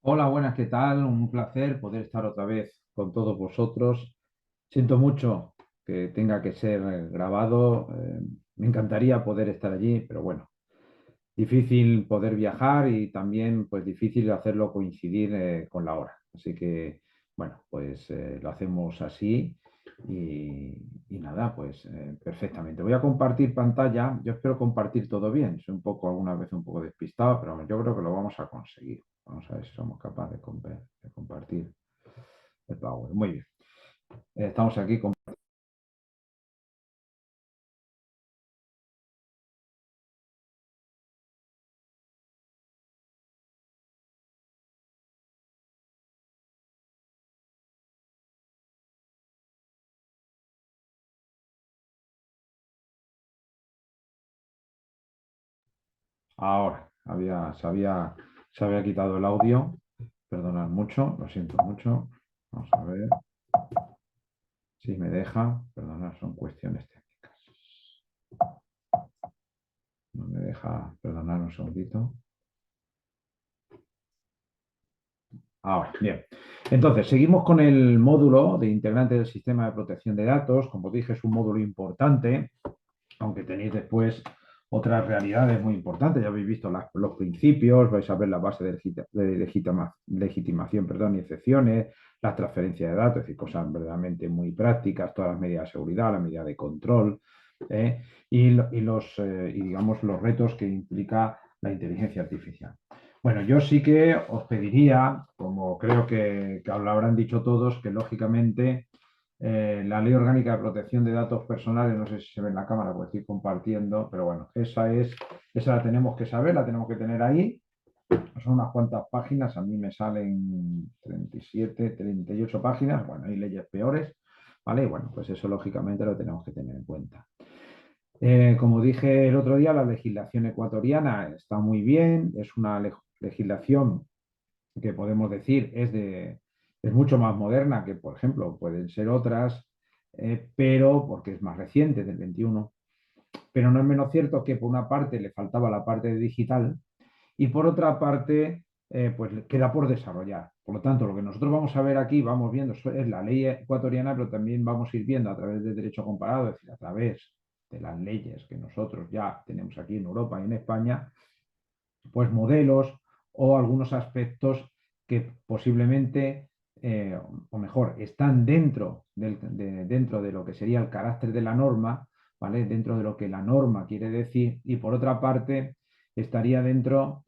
Hola, buenas, ¿qué tal? Un placer poder estar otra vez con todos vosotros. Siento mucho que tenga que ser grabado. Me encantaría poder estar allí, pero bueno, difícil poder viajar y también pues difícil hacerlo coincidir con la hora. Así que bueno, pues lo hacemos así y, y nada, pues perfectamente. Voy a compartir pantalla. Yo espero compartir todo bien. Soy un poco, alguna vez un poco despistado, pero yo creo que lo vamos a conseguir. Vamos a ver si somos capaces de compartir el Power. Muy bien. Estamos aquí con... Ahora, se había quitado el audio. Perdonad mucho, lo siento mucho. Vamos a ver si me deja. Perdonad, son cuestiones técnicas. No me deja, perdonad un segundito. Ahora, bien. Entonces, seguimos con el módulo de integrante del sistema de protección de datos. Como dije, es un módulo importante, aunque tenéis después otras realidades muy importantes. Ya habéis visto los principios, vais a ver la base de legitimación, perdón, y excepciones, la transferencia de datos, es decir, cosas verdaderamente muy prácticas, todas las medidas de seguridad, la medida de control, ¿eh? Y digamos, los retos que implica la inteligencia artificial. Bueno, yo sí que os pediría, como creo que lo habrán dicho todos, que lógicamente la Ley Orgánica de Protección de Datos Personales, no sé si se ve en la cámara porque estoy compartiendo, pero bueno, esa la tenemos que saber, la tenemos que tener ahí. Son unas cuantas páginas, a mí me salen 37, 38 páginas, bueno, hay leyes peores, ¿vale? Y bueno, pues eso lógicamente lo tenemos que tener en cuenta. Como dije el otro día, la legislación ecuatoriana está muy bien, es una legislación que podemos decir es mucho más moderna que, por ejemplo, pueden ser otras, pero porque es más reciente, del 21. Pero no es menos cierto que por una parte le faltaba la parte digital y por otra parte, pues queda por desarrollar. Por lo tanto, lo que nosotros vamos a ver aquí, vamos viendo, es la ley ecuatoriana, pero también vamos a ir viendo a través del derecho comparado, es decir, a través de las leyes que nosotros ya tenemos aquí en Europa y en España, pues modelos o algunos aspectos que posiblemente, o mejor, están dentro de lo que sería el carácter de la norma, ¿vale? Dentro de lo que la norma quiere decir, y por otra parte estaría dentro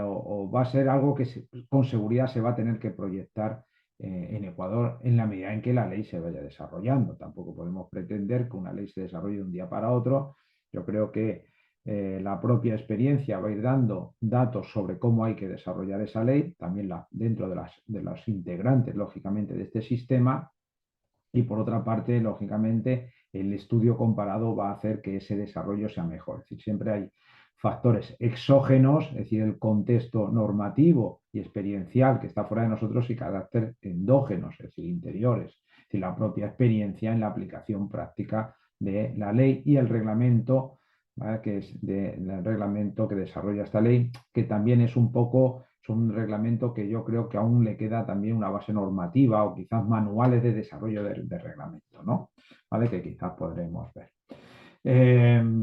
o va a ser algo que con seguridad se va a tener que proyectar en Ecuador en la medida en que la ley se vaya desarrollando. Tampoco podemos pretender que una ley se desarrolle de un día para otro. Yo creo que la propia experiencia va a ir dando datos sobre cómo hay que desarrollar esa ley, también dentro de los integrantes, lógicamente, de este sistema, y por otra parte, lógicamente, el estudio comparado va a hacer que ese desarrollo sea mejor. Es decir, siempre hay factores exógenos, es decir, el contexto normativo y experiencial que está fuera de nosotros y carácter endógenos, es decir, interiores, es decir, la propia experiencia en la aplicación práctica de la ley y el reglamento, ¿vale? Que es el reglamento que desarrolla esta ley, que también es un reglamento que yo creo que aún le queda también una base normativa o quizás manuales de desarrollo de reglamento, ¿no? ¿Vale? Que quizás podremos ver.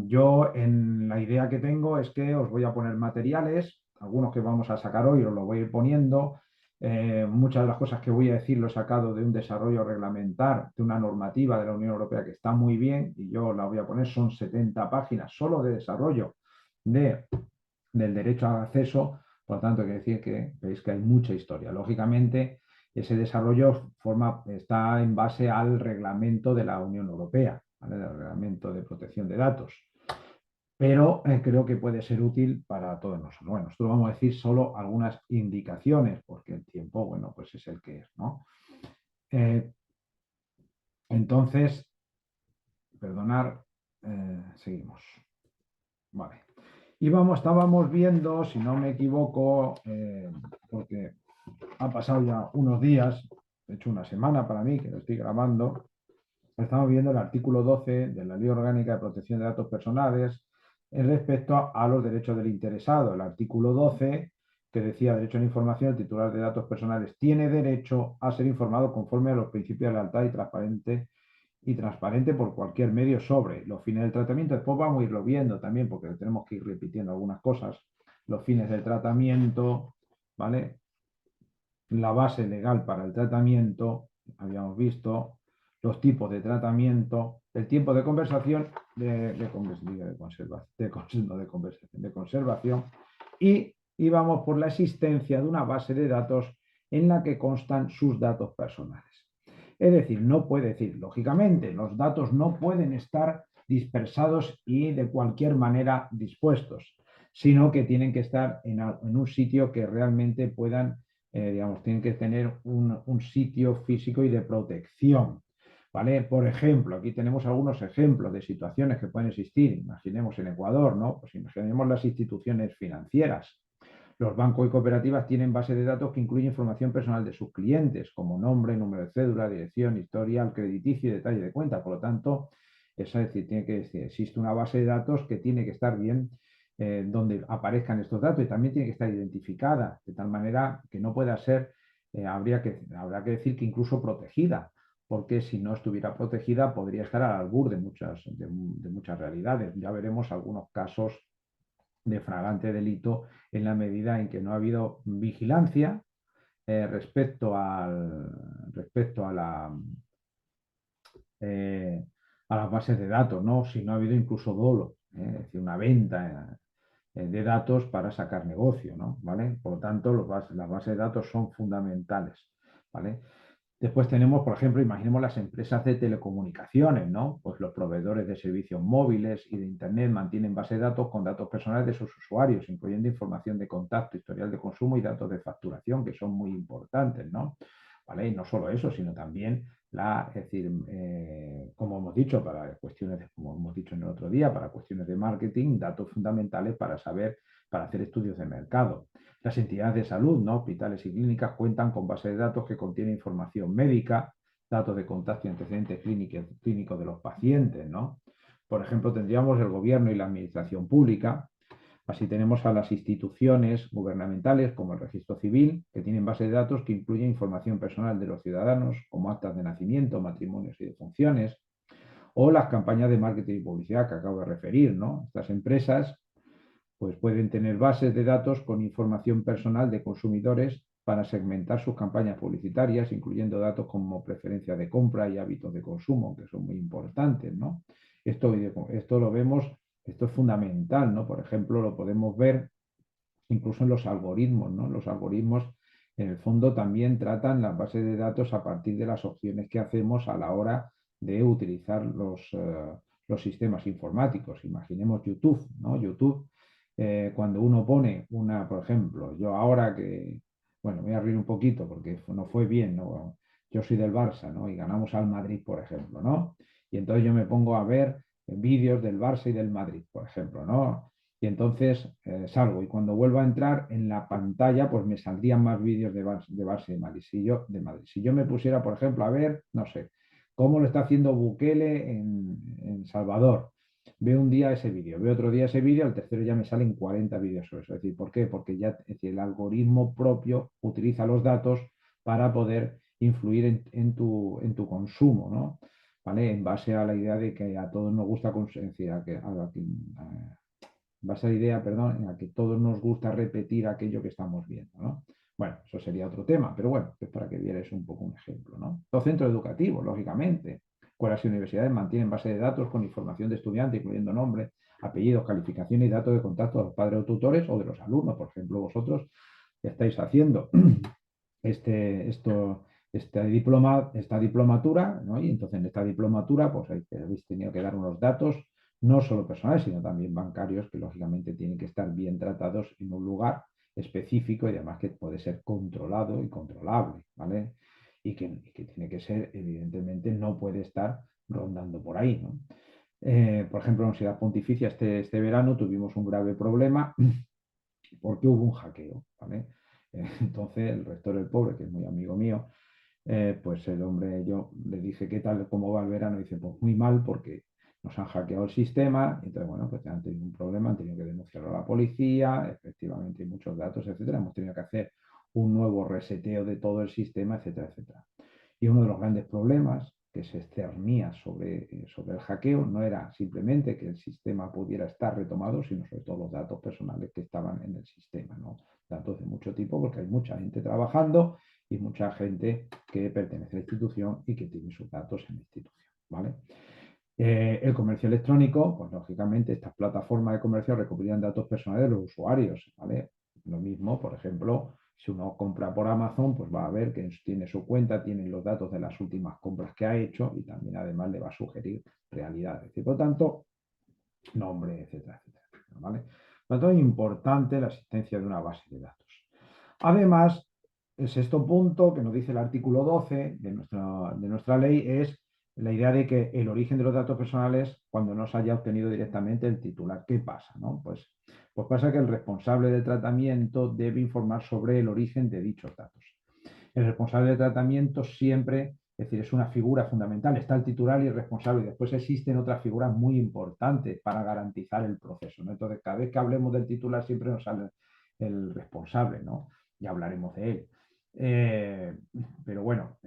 Yo en la idea que tengo es que os voy a poner materiales, algunos que vamos a sacar hoy os los voy a ir poniendo. Muchas de las cosas que voy a decir lo he sacado de un desarrollo reglamentar, de una normativa de la Unión Europea que está muy bien y yo la voy a poner, son 70 páginas solo de desarrollo de, del derecho al acceso, por lo tanto, quiere decir que veis que hay mucha historia. Lógicamente, ese desarrollo está en base al reglamento de la Unión Europea, ¿vale? Del reglamento de protección de datos. Pero creo que puede ser útil para todos nosotros. Bueno, esto vamos a decir solo algunas indicaciones, porque el tiempo, bueno, pues es el que es, ¿no? Eh, entonces, perdonar, seguimos. Vale. Estábamos viendo, si no me equivoco, porque ha pasado ya unos días, de hecho una semana para mí, que lo estoy grabando, estamos viendo el artículo 12 de la Ley Orgánica de Protección de Datos Personales respecto a los derechos del interesado. El artículo 12 que decía derecho a la información, el titular de datos personales tiene derecho a ser informado conforme a los principios de lealtad y transparente por cualquier medio sobre los fines del tratamiento. Después vamos a irlo viendo también, porque tenemos que ir repitiendo algunas cosas. Los fines del tratamiento, ¿vale? La base legal para el tratamiento, habíamos visto, los tipos de tratamiento, el tiempo de conversación, de conservación, y íbamos por la existencia de una base de datos en la que constan sus datos personales. Es decir, no puede decir, lógicamente, los datos no pueden estar dispersados y de cualquier manera dispuestos, sino que tienen que estar en un sitio que realmente puedan, digamos, tienen que tener un sitio físico y de protección. ¿Vale? Por ejemplo, aquí tenemos algunos ejemplos de situaciones que pueden existir. Imaginemos en Ecuador, ¿no? Pues imaginemos las instituciones financieras. Los bancos y cooperativas tienen bases de datos que incluyen información personal de sus clientes, como nombre, número de cédula, dirección, historial crediticio y detalle de cuenta. Por lo tanto, es decir, existe una base de datos que tiene que estar bien donde aparezcan estos datos y también tiene que estar identificada, de tal manera que no pueda ser, habrá que decir que incluso protegida, porque si no estuviera protegida podría estar al albur de muchas realidades. Ya veremos algunos casos de flagrante delito en la medida en que no ha habido vigilancia respecto a las bases de datos, ¿no? Si no ha habido incluso dolo, es decir, una venta de datos para sacar negocio, ¿no? ¿Vale? Por lo tanto, las bases de datos son fundamentales, ¿vale? Después tenemos, por ejemplo, imaginemos las empresas de telecomunicaciones, ¿no? Pues los proveedores de servicios móviles y de Internet mantienen base de datos con datos personales de sus usuarios, incluyendo información de contacto, historial de consumo y datos de facturación, que son muy importantes, ¿no? ¿Vale? Y no solo eso, sino también es decir, como hemos dicho, para cuestiones, como hemos dicho en el otro día, para cuestiones de marketing, datos fundamentales para saber, para hacer estudios de mercado. Las entidades de salud, ¿no? Hospitales y clínicas cuentan con bases de datos que contienen información médica, datos de contacto y antecedentes clínicos de los pacientes, ¿no? Por ejemplo, tendríamos el gobierno y la administración pública. Así tenemos a las instituciones gubernamentales como el registro civil, que tienen base de datos que incluyen información personal de los ciudadanos, como actas de nacimiento, matrimonios y defunciones, o las campañas de marketing y publicidad que acabo de referir, ¿no? Estas empresas pues pueden tener bases de datos con información personal de consumidores para segmentar sus campañas publicitarias, incluyendo datos como preferencia de compra y hábitos de consumo, que son muy importantes, ¿no? Esto lo vemos, esto es fundamental, ¿no? Por ejemplo, lo podemos ver incluso en los algoritmos, ¿no? Los algoritmos, en el fondo, también tratan las bases de datos a partir de las opciones que hacemos a la hora de utilizar los sistemas informáticos. Imaginemos YouTube, ¿no? YouTube, cuando uno pone por ejemplo, yo ahora que, bueno, me voy a reír un poquito porque no fue bien, ¿no? Yo soy del Barça, ¿no? Y ganamos al Madrid, por ejemplo, ¿no? Y entonces yo me pongo a ver vídeos del Barça y del Madrid, por ejemplo, ¿no? Y entonces salgo y cuando vuelvo a entrar en la pantalla, pues me saldrían más vídeos de Barça y de Madrid. Si yo me pusiera, por ejemplo, a ver, no sé, cómo lo está haciendo Bukele en Salvador, veo un día ese vídeo, veo otro día ese vídeo, al tercero ya me salen 40 vídeos sobre eso. Es decir, ¿por qué? Porque ya es decir, el algoritmo propio utiliza los datos para poder influir en tu consumo, ¿no? ¿Vale? En base a la idea de que a todos nos gusta, es decir, base a la idea, perdón, en la que todos nos gusta repetir aquello que estamos viendo, ¿no? Bueno, eso sería otro tema, pero bueno, es para que vierais un poco un ejemplo, ¿no? Los centros educativos, lógicamente. Escuelas y universidades mantienen base de datos con información de estudiantes, incluyendo nombre, apellidos, calificaciones y datos de contacto de los padres o tutores o de los alumnos. Por ejemplo, vosotros estáis haciendo esta diplomatura, ¿no? Y entonces en esta diplomatura pues habéis tenido que dar unos datos no solo personales, sino también bancarios, que lógicamente tienen que estar bien tratados en un lugar específico y además que puede ser controlado y controlable, ¿vale? Y que tiene que ser, evidentemente, no puede estar rondando por ahí, ¿no? Por ejemplo, en la Universidad Pontificia este verano tuvimos un grave problema porque hubo un hackeo, ¿vale? Entonces el rector, el pobre, que es muy amigo mío, pues el hombre, yo le dije, ¿qué tal, cómo va el verano? Y dice, pues muy mal, porque nos han hackeado el sistema, y entonces, bueno, pues han tenido un problema, han tenido que denunciarlo a la policía, efectivamente, hay muchos datos, etcétera. Hemos tenido que hacer un nuevo reseteo de todo el sistema, etcétera, etcétera. Y uno de los grandes problemas que se cernía sobre el hackeo no era simplemente que el sistema pudiera estar retomado, sino sobre todo los datos personales que estaban en el sistema, ¿no? Datos de mucho tipo, porque hay mucha gente trabajando y mucha gente que pertenece a la institución y que tiene sus datos en la institución, ¿vale? El comercio electrónico, pues lógicamente estas plataformas de comercio recopilan datos personales de los usuarios, ¿vale? Lo mismo, por ejemplo, si uno compra por Amazon, pues va a ver que tiene su cuenta, tiene los datos de las últimas compras que ha hecho y también además le va a sugerir realidades. Y por lo tanto, nombre, etcétera, etcétera, ¿vale? Por lo tanto, es importante la existencia de una base de datos. Además, el sexto punto que nos dice el artículo 12 de nuestra ley es la idea de que el origen de los datos personales, cuando no se haya obtenido directamente el titular, ¿qué pasa? ¿No? Pues pasa que el responsable del tratamiento debe informar sobre el origen de dichos datos. El responsable de tratamiento siempre, es decir, es una figura fundamental, está el titular y el responsable, y después existen otras figuras muy importantes para garantizar el proceso, ¿no? Entonces, cada vez que hablemos del titular siempre nos sale el responsable, ¿no? Y hablaremos de él. Eh, pero bueno,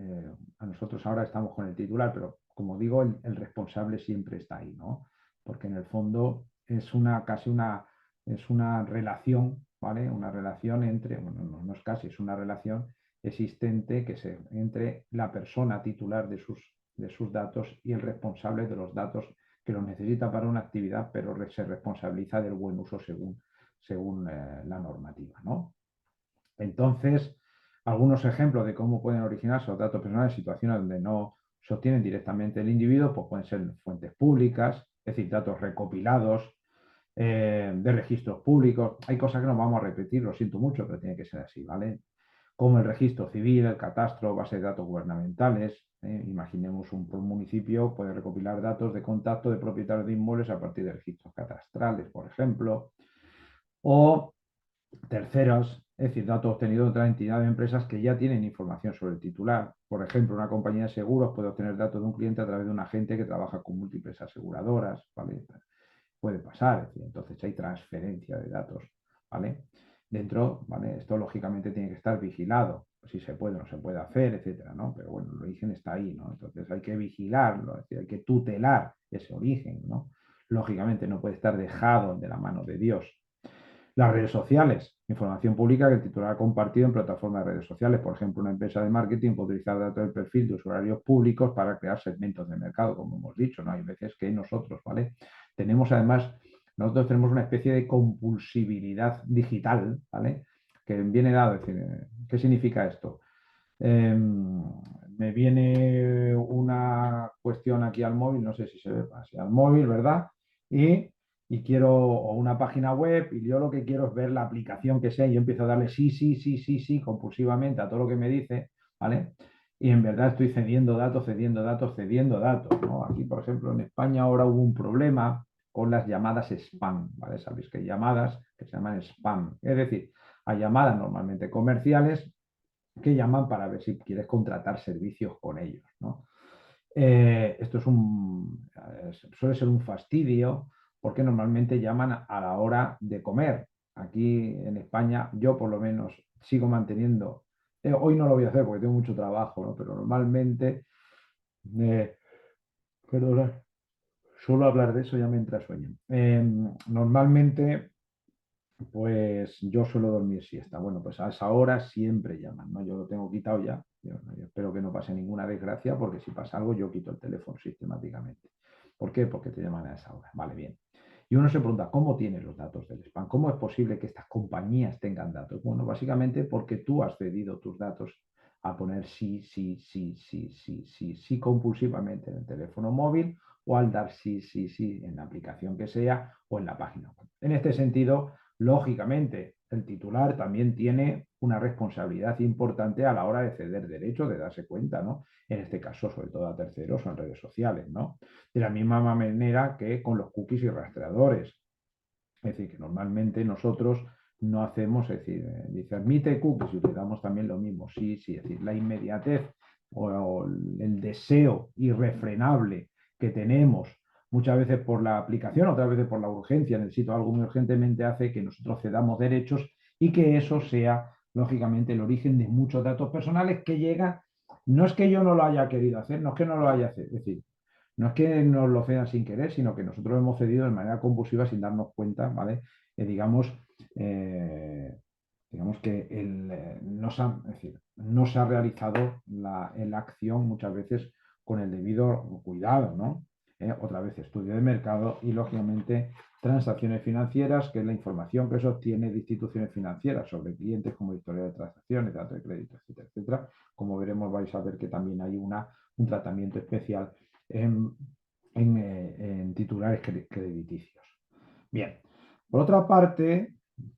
a nosotros ahora estamos con el titular, pero como digo, el responsable siempre está ahí, ¿no? Porque en el fondo es es una relación, ¿vale? Una relación entre, bueno, no es casi, es una relación existente entre la persona titular de sus datos y el responsable de los datos que los necesita para una actividad, pero se responsabiliza del buen uso según la normativa, ¿no? Entonces, algunos ejemplos de cómo pueden originarse los datos personales en situaciones donde no se obtienen directamente del individuo, pues pueden ser fuentes públicas, es decir, datos recopilados de registros públicos. Hay cosas que no vamos a repetir, lo siento mucho, pero tiene que ser así, ¿vale? Como el registro civil, el catastro, base de datos gubernamentales. Imaginemos un municipio puede recopilar datos de contacto de propietarios de inmuebles a partir de registros catastrales, por ejemplo, o terceros, es decir, datos obtenidos de otra entidad de empresas que ya tienen información sobre el titular. Por ejemplo, una compañía de seguros puede obtener datos de un cliente a través de un agente que trabaja con múltiples aseguradoras, ¿vale? Puede pasar, es decir, entonces hay transferencia de datos, ¿vale? Dentro, ¿vale? Esto lógicamente tiene que estar vigilado, si se puede o no se puede hacer, etcétera, ¿no? Pero bueno, el origen está ahí, ¿no? Entonces hay que vigilarlo, es decir, hay que tutelar ese origen, ¿no? Lógicamente no puede estar dejado de la mano de Dios. Las redes sociales, información pública que el titular ha compartido en plataformas de redes sociales. Por ejemplo, una empresa de marketing puede utilizar datos del perfil de usuarios públicos para crear segmentos de mercado, como hemos dicho, ¿no? Hay veces que nosotros, ¿vale? Nosotros tenemos una especie de compulsividad digital, ¿vale? Que viene dado, es decir, ¿qué significa esto? Me viene una cuestión aquí al móvil, no sé si se ve así, al móvil, ¿verdad? Y, y quiero, o una página web, y yo lo que quiero es ver la aplicación que sea, y yo empiezo a darle sí, sí, sí, sí, sí, compulsivamente a todo lo que me dice, ¿vale? Y en verdad estoy cediendo datos, cediendo datos, cediendo datos, ¿no? Aquí, por ejemplo, en España ahora hubo un problema con las llamadas spam, ¿vale? Sabéis que hay llamadas que se llaman spam, es decir, hay llamadas normalmente comerciales que llaman para ver si quieres contratar servicios con ellos, ¿no? Esto suele ser un fastidio porque normalmente llaman a la hora de comer. Aquí en España yo por lo menos sigo manteniendo, hoy no lo voy a hacer porque tengo mucho trabajo, ¿no? Pero normalmente, eh, perdona, solo hablar de eso ya me entra sueño. Normalmente pues yo suelo dormir siesta. Bueno, pues a esa hora siempre llaman, ¿no? Yo lo tengo quitado ya. Yo espero que no pase ninguna desgracia, porque si pasa algo, yo quito el teléfono sistemáticamente. ¿Por qué? Porque te llaman a esa hora. Vale, bien. Y uno se pregunta, ¿cómo tienes los datos del spam? ¿Cómo es posible que estas compañías tengan datos? Bueno, básicamente porque tú has cedido tus datos a poner sí, sí, sí, sí, sí, sí, sí compulsivamente en el teléfono móvil o al dar sí, sí, sí en la aplicación que sea o en la página web. En este sentido, lógicamente, el titular también tiene una responsabilidad importante a la hora de ceder derechos, de darse cuenta, ¿no? En este caso, sobre todo a terceros o en redes sociales, ¿no? De la misma manera que con los cookies y rastreadores. Es decir, que normalmente nosotros no hacemos, es decir, dice admite cookies y le damos también lo mismo. Sí, sí, es decir, la inmediatez o el deseo irrefrenable que tenemos, muchas veces por la aplicación, otras veces por la urgencia, necesito algo muy urgentemente, hace que nosotros cedamos derechos y que eso sea, lógicamente, el origen de muchos datos personales que llegan. No es que yo no lo haya querido hacer, no es que no lo haya hecho, es decir, no es que nos lo cedan sin querer, sino que nosotros hemos cedido de manera compulsiva sin darnos cuenta, ¿vale? Digamos, eh, digamos que es decir, no se ha realizado la acción muchas veces con el debido cuidado, ¿no? Otra vez estudio de mercado y, lógicamente, transacciones financieras, que es la información que se obtiene de instituciones financieras sobre clientes como historia de transacciones, datos de crédito, etcétera, etcétera. Como veremos, vais a ver que también hay un tratamiento especial en, en titulares crediticios. Bien, por otra parte,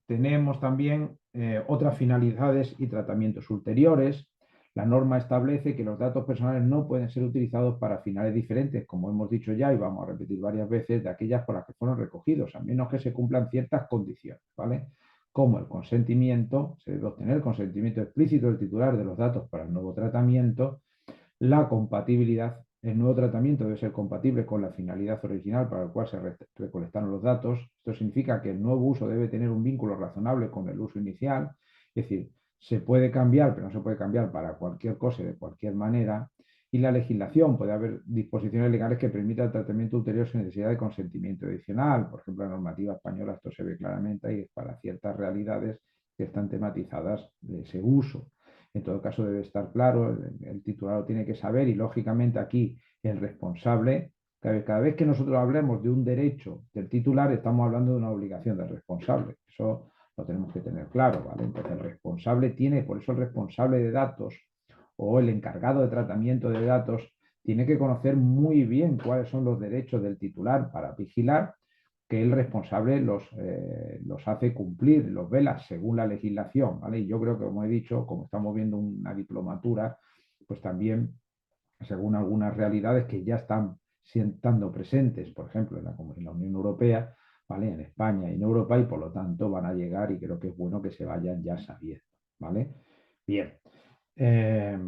tenemos también otras finalidades y tratamientos ulteriores. La norma establece que los datos personales no pueden ser utilizados para finales diferentes, como hemos dicho ya y vamos a repetir varias veces, de aquellas por las que fueron recogidos, a menos que se cumplan ciertas condiciones, ¿vale? Como el consentimiento, se debe obtener el consentimiento explícito del titular de los datos para el nuevo tratamiento, la compatibilidad. El nuevo tratamiento debe ser compatible con la finalidad original para la cual se recolectaron los datos. Esto significa que el nuevo uso debe tener un vínculo razonable con el uso inicial. Es decir, se puede cambiar, pero no se puede cambiar para cualquier cosa y de cualquier manera. Y la legislación, puede haber disposiciones legales que permitan el tratamiento ulterior sin necesidad de consentimiento adicional. Por ejemplo, la normativa española, esto se ve claramente y es para ciertas realidades que están tematizadas de ese uso. En todo caso, debe estar claro, el titular lo tiene que saber y, lógicamente, aquí el responsable, cada vez que nosotros hablemos de un derecho del titular, estamos hablando de una obligación del responsable. Eso lo tenemos que tener claro, ¿vale? Entonces, el responsable tiene, por eso el responsable de datos o el encargado de tratamiento de datos tiene que conocer muy bien cuáles son los derechos del titular para vigilar que el responsable los hace cumplir, los vela según la legislación, ¿vale? Y yo creo que, como he dicho, como estamos viendo una diplomatura, pues también, según algunas realidades que ya están estando presentes, por ejemplo, en la Unión Europea, ¿vale? En España y en Europa, y por lo tanto van a llegar y creo que es bueno que se vayan ya sabiendo, ¿vale? Bien. Eh,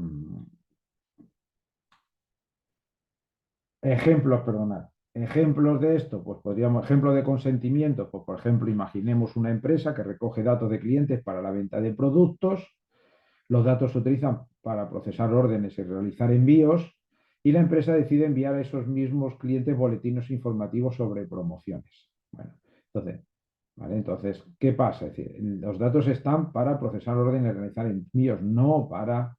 Ejemplos, perdonad. Ejemplos de esto, pues podríamos, ejemplo de consentimiento, pues por ejemplo, imaginemos una empresa que recoge datos de clientes para la venta de productos, los datos se utilizan para procesar órdenes y realizar envíos, y la empresa decide enviar a esos mismos clientes boletines informativos sobre promociones. Bueno, entonces, ¿vale? Entonces, ¿qué pasa? Es decir, los datos están para procesar órdenes y realizar envíos, no para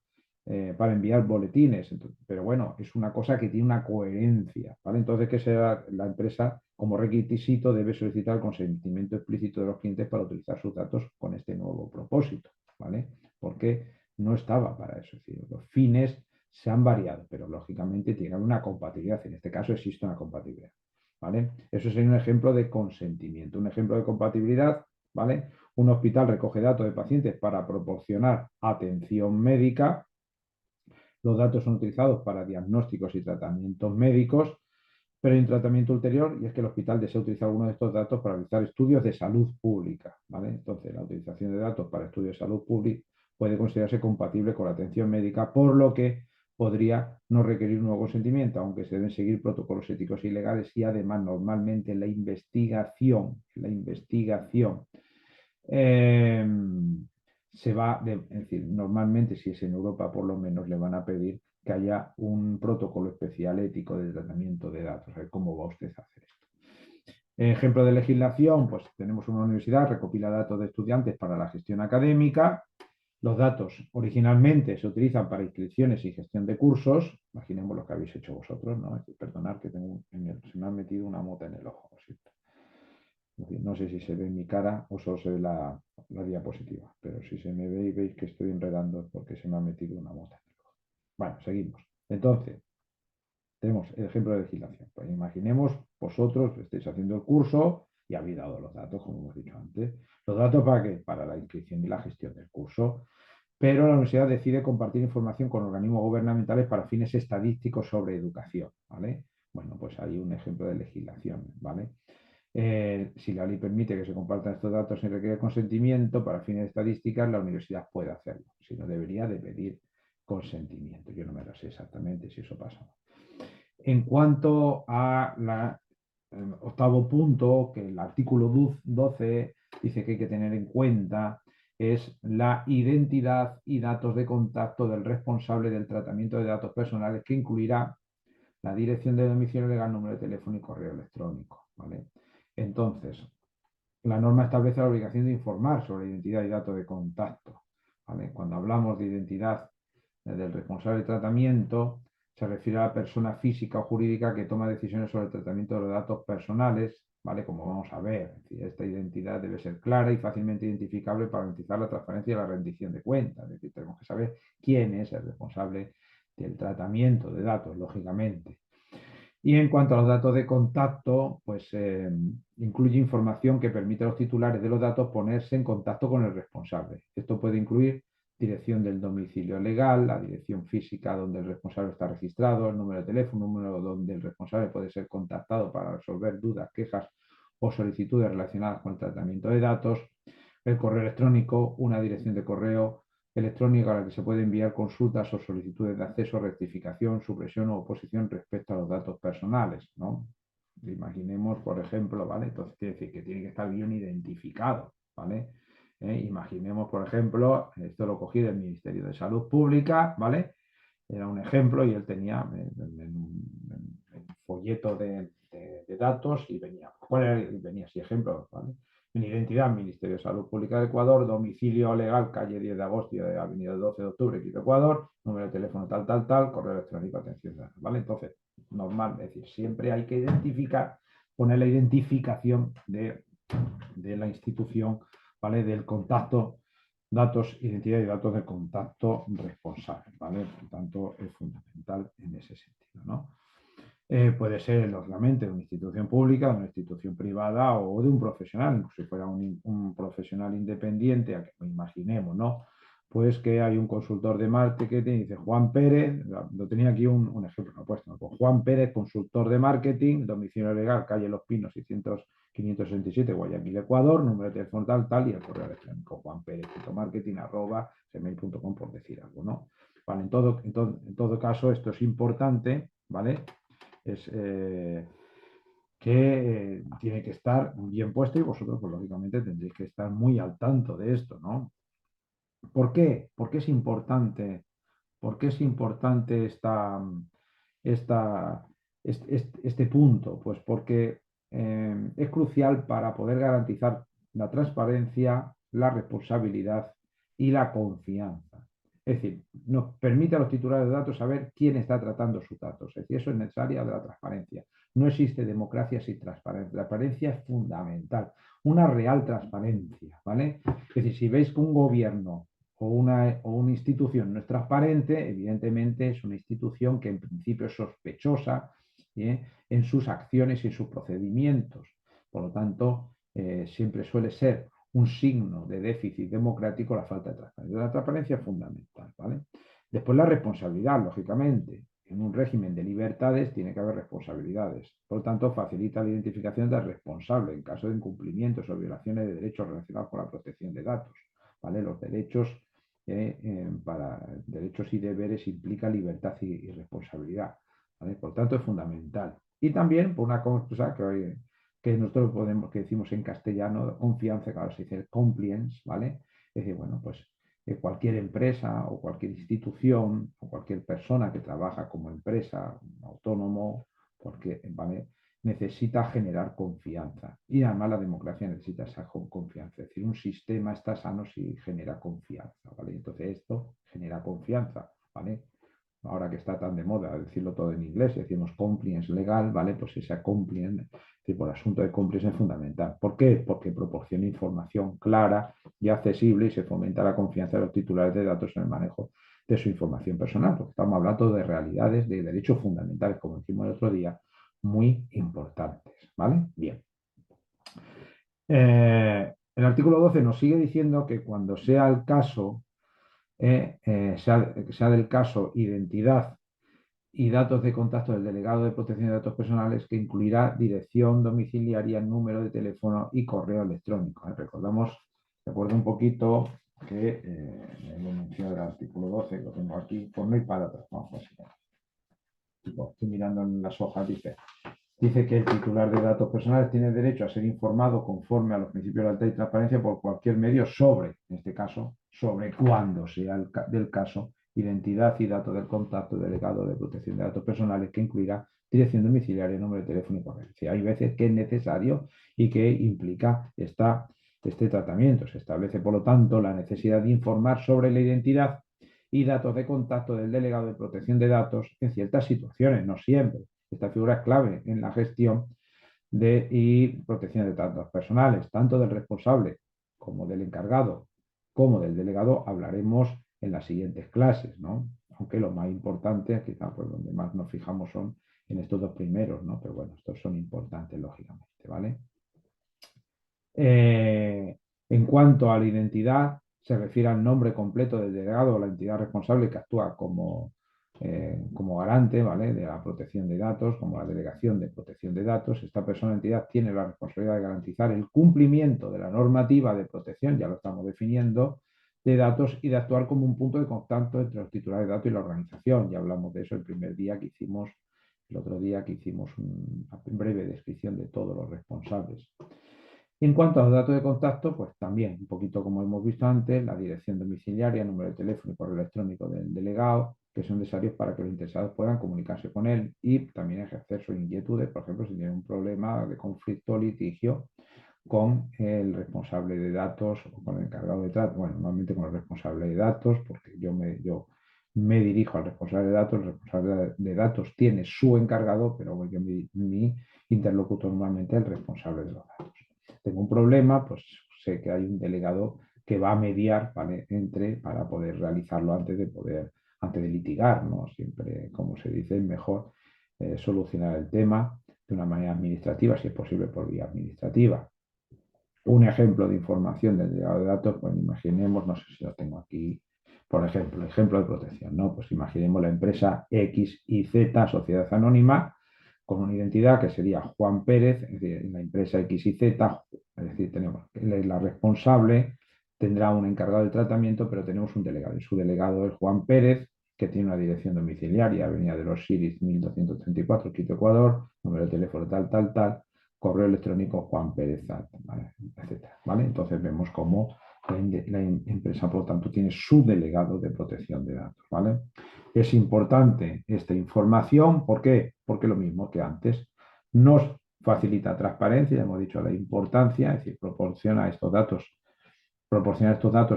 enviar boletines. Pero bueno, es una cosa que tiene una coherencia, ¿vale? Entonces, que sea la empresa como requisito debe solicitar el consentimiento explícito de los clientes para utilizar sus datos con este nuevo propósito, ¿vale? Porque no estaba para eso. Es decir, los fines se han variado, pero lógicamente tienen una compatibilidad. En este caso existe una compatibilidad, ¿vale? Eso sería un ejemplo de consentimiento. Un ejemplo de compatibilidad, ¿vale? Un hospital recoge datos de pacientes para proporcionar atención médica. Los datos son utilizados para diagnósticos y tratamientos médicos, pero hay un tratamiento ulterior y es que el hospital desea utilizar algunos de estos datos para realizar estudios de salud pública, ¿vale? Entonces, la utilización de datos para estudios de salud pública puede considerarse compatible con la atención médica, por lo que podría no requerir un nuevo consentimiento, aunque se deben seguir protocolos éticos y legales y además normalmente la investigación eh, es decir, normalmente si es en Europa por lo menos le van a pedir que haya un protocolo especial ético de tratamiento de datos. A ver cómo va usted a hacer esto. Ejemplo de legislación, pues tenemos una universidad, recopila datos de estudiantes para la gestión académica. Los datos originalmente se utilizan para inscripciones y gestión de cursos. Imaginemos lo que habéis hecho vosotros, ¿no? Perdonad que se me ha metido una mota en el ojo. No sé si se ve mi cara o solo se ve la diapositiva, pero si se me ve y veis que estoy enredando es porque se me ha metido una mota en el ojo. Bueno, seguimos. Entonces, tenemos el ejemplo de legislación. Pues imaginemos vosotros estáis haciendo el curso y habéis dado los datos, como hemos dicho antes. ¿Los datos para qué? Para la inscripción y la gestión del curso. Pero la universidad decide compartir información con organismos gubernamentales para fines estadísticos sobre educación, ¿vale? Bueno, pues hay un ejemplo de legislación, ¿vale? Si la ley permite que se compartan estos datos sin requerir consentimiento para fines estadísticas, la universidad puede hacerlo. Si no, debería de pedir consentimiento. Yo no me lo sé exactamente si eso pasa o no. En cuanto a octavo punto, que el artículo 12 dice que hay que tener en cuenta, es la identidad y datos de contacto del responsable del tratamiento de datos personales, que incluirá la dirección de domicilio legal, número de teléfono y correo electrónico, ¿vale? Entonces, la norma establece la obligación de informar sobre identidad y datos de contacto, ¿vale? Cuando hablamos de identidad del responsable de tratamiento, se refiere a la persona física o jurídica que toma decisiones sobre el tratamiento de los datos personales, ¿vale? Como vamos a ver, es decir, esta identidad debe ser clara y fácilmente identificable para garantizar la transparencia y la rendición de cuentas. Es decir, tenemos que saber quién es el responsable del tratamiento de datos, lógicamente. Y en cuanto a los datos de contacto, pues incluye información que permite a los titulares de los datos ponerse en contacto con el responsable. Esto puede incluir dirección del domicilio legal, la dirección física donde el responsable está registrado, el número de teléfono, el número donde el responsable puede ser contactado para resolver dudas, quejas o solicitudes relacionadas con el tratamiento de datos, el correo electrónico, una dirección de correo electrónica a la que se puede enviar consultas o solicitudes de acceso, rectificación, supresión o oposición respecto a los datos personales, ¿no? Imaginemos, por ejemplo, ¿vale? Entonces quiere decir que tiene que estar bien identificado, ¿vale? Imaginemos, por ejemplo, esto lo cogí del Ministerio de Salud Pública, ¿vale? Era un ejemplo y él tenía un folleto de datos y venía, venía así ejemplo, ¿vale? En identidad, Ministerio de Salud Pública de Ecuador, domicilio legal, calle 10 de agosto, avenida 12 de octubre, Quito, Ecuador, número de teléfono tal, tal, tal, correo electrónico, atención, ¿vale? Entonces, normal, es decir, siempre hay que identificar, poner la identificación de la institución, ¿vale? Del contacto, datos, identidad y datos de contacto responsable, ¿vale? Por tanto, es fundamental en ese sentido, ¿no? Puede ser, lógicamente, de una institución pública, de una institución privada o de un profesional, incluso si fuera un profesional independiente, a que imaginemos, ¿no? Pues que hay un consultor de marketing y dice Juan Pérez, lo tenía aquí un ejemplo, no puesto, ¿no? Pues Juan Pérez, consultor de marketing, domicilio legal, calle Los Pinos, 567, Guayaquil, Ecuador, número de teléfono tal, tal, y el correo electrónico, juanperez.marketing@gmail.com, por decir algo, ¿no? Vale, en todo caso, esto es importante, ¿vale? Es que tiene que estar bien puesto y vosotros, pues lógicamente, tendréis que estar muy al tanto de esto, ¿no? ¿Por qué? ¿Por qué es importante? ¿Por qué es importante esta, este punto? Pues porque es crucial para poder garantizar la transparencia, la responsabilidad y la confianza. Es decir, nos permite a los titulares de datos saber quién está tratando sus datos. Es decir, eso es necesario de la transparencia. No existe democracia sin transparencia. La transparencia es fundamental. Una real transparencia, ¿vale? Es decir, si veis que un gobierno o una institución no es transparente, evidentemente es una institución que en principio es sospechosa, en sus acciones y en sus procedimientos. Por lo tanto, siempre suele ser un signo de déficit democrático la falta de transparencia. La transparencia es fundamental, ¿vale? Después la responsabilidad, lógicamente. En un régimen de libertades tiene que haber responsabilidades. Por lo tanto, facilita la identificación del responsable en caso de incumplimientos o violaciones de derechos relacionados con la protección de datos. ¿Vale? Los derechos, para derechos y deberes implica libertad y responsabilidad. ¿Vale? Por tanto, es fundamental. Y también, por una cosa que nosotros que decimos en castellano, confianza, que ahora se dice compliance, ¿vale? Es decir, bueno, pues cualquier empresa o cualquier institución o cualquier persona que trabaja como empresa, autónomo, porque, ¿vale? Necesita generar confianza. Y además la democracia necesita esa confianza. Es decir, un sistema está sano si genera confianza, ¿vale? Entonces esto genera confianza, ¿vale? Ahora que está tan de moda decirlo todo en inglés, decimos compliance legal, ¿vale? Pues esa compliance, tipo el asunto de compliance es fundamental. ¿Por qué? Porque proporciona información clara y accesible y se fomenta la confianza de los titulares de datos en el manejo de su información personal, porque estamos hablando de realidades, de derechos fundamentales, como decimos el otro día, muy importantes, ¿vale? Bien. El artículo 12 nos sigue diciendo que cuando sea el caso, sea del caso identidad y datos de contacto del delegado de protección de datos personales, que incluirá dirección domiciliaria, número de teléfono y correo electrónico. Recuerdo un poquito que lo menciona el artículo 12, lo tengo aquí, por no ir para atrás. Vamos a ver. Estoy mirando en las hojas, dice. Dice que el titular de datos personales tiene derecho a ser informado conforme a los principios de lealtad y transparencia por cualquier medio sobre, en este caso, sobre cuándo sea del caso, identidad y datos del contacto delegado de protección de datos personales, que incluirá dirección domiciliaria, número de teléfono y correo. Es decir, hay veces que es necesario y que implica este tratamiento. Se establece, por lo tanto, la necesidad de informar sobre la identidad y datos de contacto del delegado de protección de datos en ciertas situaciones, no siempre. Esta figura es clave en la gestión y protección de datos personales, tanto del responsable como del encargado, como del delegado. Hablaremos en las siguientes clases, ¿no? Aunque lo más importante, quizá pues donde más nos fijamos son en estos dos primeros, ¿no? Pero bueno, estos son importantes, lógicamente, ¿vale? Eh, en cuanto a la identidad, se refiere al nombre completo del delegado o la entidad responsable que actúa como garante, ¿vale?, de la protección de datos, como la delegación de protección de datos. Esta persona o entidad tiene la responsabilidad de garantizar el cumplimiento de la normativa de protección, ya lo estamos definiendo, de datos, y de actuar como un punto de contacto entre los titulares de datos y la organización. Ya hablamos de eso el primer día que hicimos, el otro día que hicimos una breve descripción de todos los responsables. En cuanto a los datos de contacto, pues también, un poquito como hemos visto antes, la dirección domiciliaria, número de teléfono y correo electrónico del delegado, que son necesarios para que los interesados puedan comunicarse con él y también ejercer sus inquietudes, por ejemplo, si tienen un problema de conflicto o litigio con el responsable de datos o con el encargado de datos. Bueno, normalmente con el responsable de datos, porque yo me dirijo al responsable de datos. El responsable de datos tiene su encargado, pero bueno, mi interlocutor normalmente es el responsable de los datos. Tengo un problema, pues sé que hay un delegado que va a mediar, ¿vale?, para poder realizarlo antes de litigar, ¿no? Siempre, como se dice, es mejor solucionar el tema de una manera administrativa, si es posible por vía administrativa. Un ejemplo de información del delegado de datos, pues imaginemos, no sé si lo tengo aquí, por ejemplo de protección, ¿no? Pues imaginemos la empresa X y Z, sociedad anónima, con una identidad que sería Juan Pérez. Es decir, la empresa X y Z, es decir, tenemos la responsable, tendrá un encargado de tratamiento, pero tenemos un delegado, y su delegado es Juan Pérez, que tiene una dirección domiciliaria, Avenida de los Siris 1234, Quito, Ecuador, número de teléfono tal, tal, tal, correo electrónico Juan Pérez, ¿vale?, etcétera, ¿vale? Entonces vemos cómo la empresa, por lo tanto, tiene su delegado de protección de datos, ¿vale? Es importante esta información. ¿Por qué? Porque lo mismo que antes, nos facilita transparencia, ya hemos dicho la importancia, es decir, proporcionar estos datos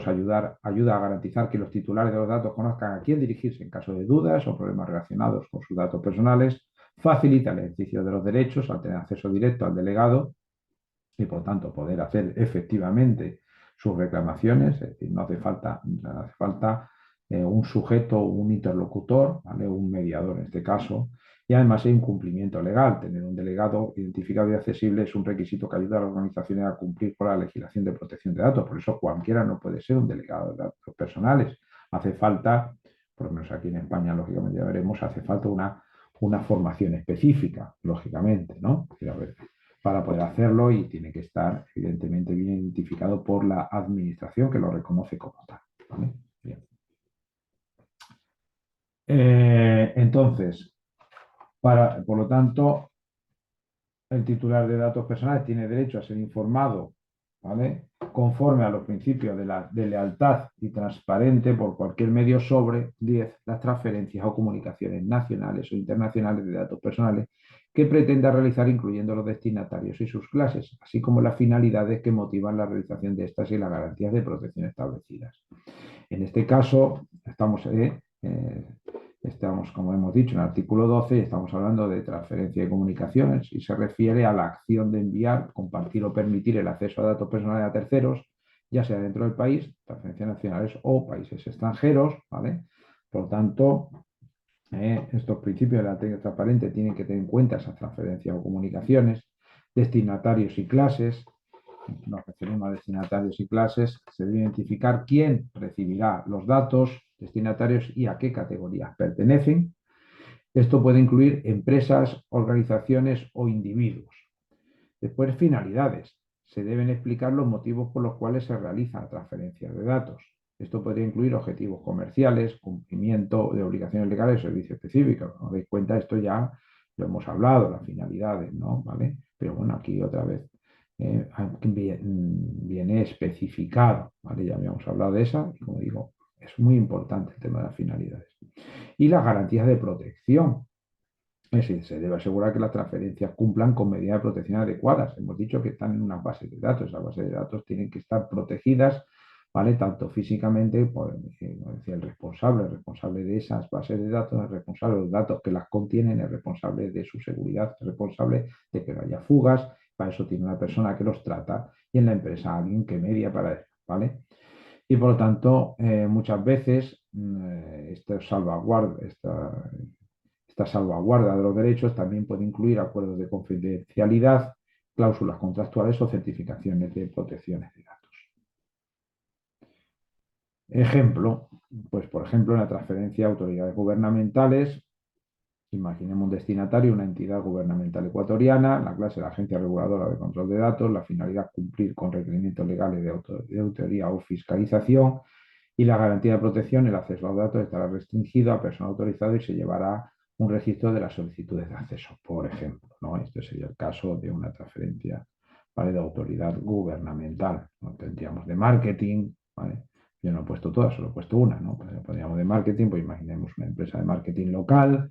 ayuda a garantizar que los titulares de los datos conozcan a quién dirigirse en caso de dudas o problemas relacionados con sus datos personales, facilita el ejercicio de los derechos al tener acceso directo al delegado y, por tanto, poder hacer efectivamente sus reclamaciones. Es decir, no hace falta un sujeto, un interlocutor, ¿vale?, un mediador en este caso. Y además hay un cumplimiento legal. Tener un delegado identificado y accesible es un requisito que ayuda a las organizaciones a cumplir con la legislación de protección de datos. Por eso cualquiera no puede ser un delegado de datos personales. Hace falta, por lo menos aquí en España, lógicamente ya veremos, hace falta una formación específica, lógicamente, ¿no? A ver, para poder hacerlo, y tiene que estar evidentemente bien identificado por la administración, que lo reconoce como tal, ¿vale? Bien. Entonces, por lo tanto, el titular de datos personales tiene derecho a ser informado, ¿vale?, conforme a los principios de lealtad y transparente por cualquier medio sobre 10 las transferencias o comunicaciones nacionales o internacionales de datos personales que pretenda realizar, incluyendo los destinatarios y sus clases, así como las finalidades que motivan la realización de estas y las garantías de protección establecidas. En este caso, estamos, como hemos dicho, en el artículo 12, y estamos hablando de transferencia de comunicaciones, y se refiere a la acción de enviar, compartir o permitir el acceso a datos personales a terceros, ya sea dentro del país, transferencias nacionales o países extranjeros, ¿vale? Por lo tanto, estos principios de la técnica transparente tienen que tener en cuenta esas transferencias o comunicaciones, destinatarios y clases. Nos referimos a destinatarios y clases. Se debe identificar quién recibirá los datos destinatarios y a qué categorías pertenecen. Esto puede incluir empresas, organizaciones o individuos. Después, finalidades. Se deben explicar los motivos por los cuales se realiza la transferencia de datos. Esto podría incluir objetivos comerciales, cumplimiento de obligaciones legales o servicios específicos. Como os dais cuenta, esto ya lo hemos hablado, las finalidades, ¿no? ¿Vale? Pero bueno, aquí otra vez viene especificado, ¿vale? Ya habíamos hablado de esa y como digo, es muy importante el tema de las finalidades. Y las garantías de protección. Es decir, se debe asegurar que las transferencias cumplan con medidas de protección adecuadas. Hemos dicho que están en una base de datos. Esas bases de datos tienen que estar protegidas, ¿vale? Tanto físicamente, por, como decía el responsable de esas bases de datos, el responsable de los datos que las contienen, el responsable de su seguridad, el responsable de que no haya fugas. Para eso tiene una persona que los trata y en la empresa alguien que media para eso, ¿vale? Y por lo tanto, muchas veces esta salvaguarda de los derechos también puede incluir acuerdos de confidencialidad, cláusulas contractuales o certificaciones de protecciones de datos. Ejemplo, pues por ejemplo, en la transferencia a autoridades gubernamentales, imaginemos un destinatario, una entidad gubernamental ecuatoriana, la clase de la Agencia Reguladora de Control de Datos, la finalidad cumplir con requerimientos legales de autoría o fiscalización y la garantía de protección, el acceso a los datos estará restringido a persona autorizada y se llevará un registro de las solicitudes de acceso, por ejemplo, ¿no? Este sería el caso de una transferencia, ¿vale? De autoridad gubernamental. ¿No? Tendríamos de marketing, ¿vale? Yo no he puesto todas, solo he puesto una, ¿no? Pues podríamos de marketing, pues imaginemos una empresa de marketing local,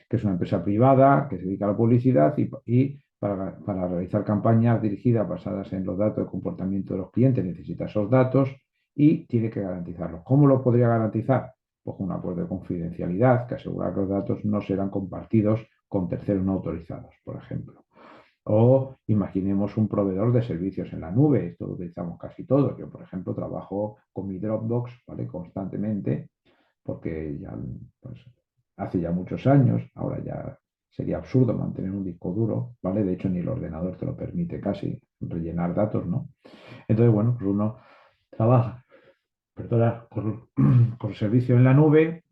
que es una empresa privada que se dedica a la publicidad y para realizar campañas dirigidas basadas en los datos de comportamiento de los clientes necesita esos datos y tiene que garantizarlos. ¿Cómo lo podría garantizar? Pues con un acuerdo de confidencialidad que asegura que los datos no serán compartidos con terceros no autorizados, por ejemplo. O imaginemos un proveedor de servicios en la nube, esto lo utilizamos casi todos. Yo, por ejemplo, trabajo con mi Dropbox, ¿vale? Constantemente, porque ya pues, hace ya muchos años, ahora ya sería absurdo mantener un disco duro, ¿vale? De hecho, ni el ordenador te lo permite casi rellenar datos, ¿no? Entonces, bueno, pues uno trabaja, perdona, con servicio en la nube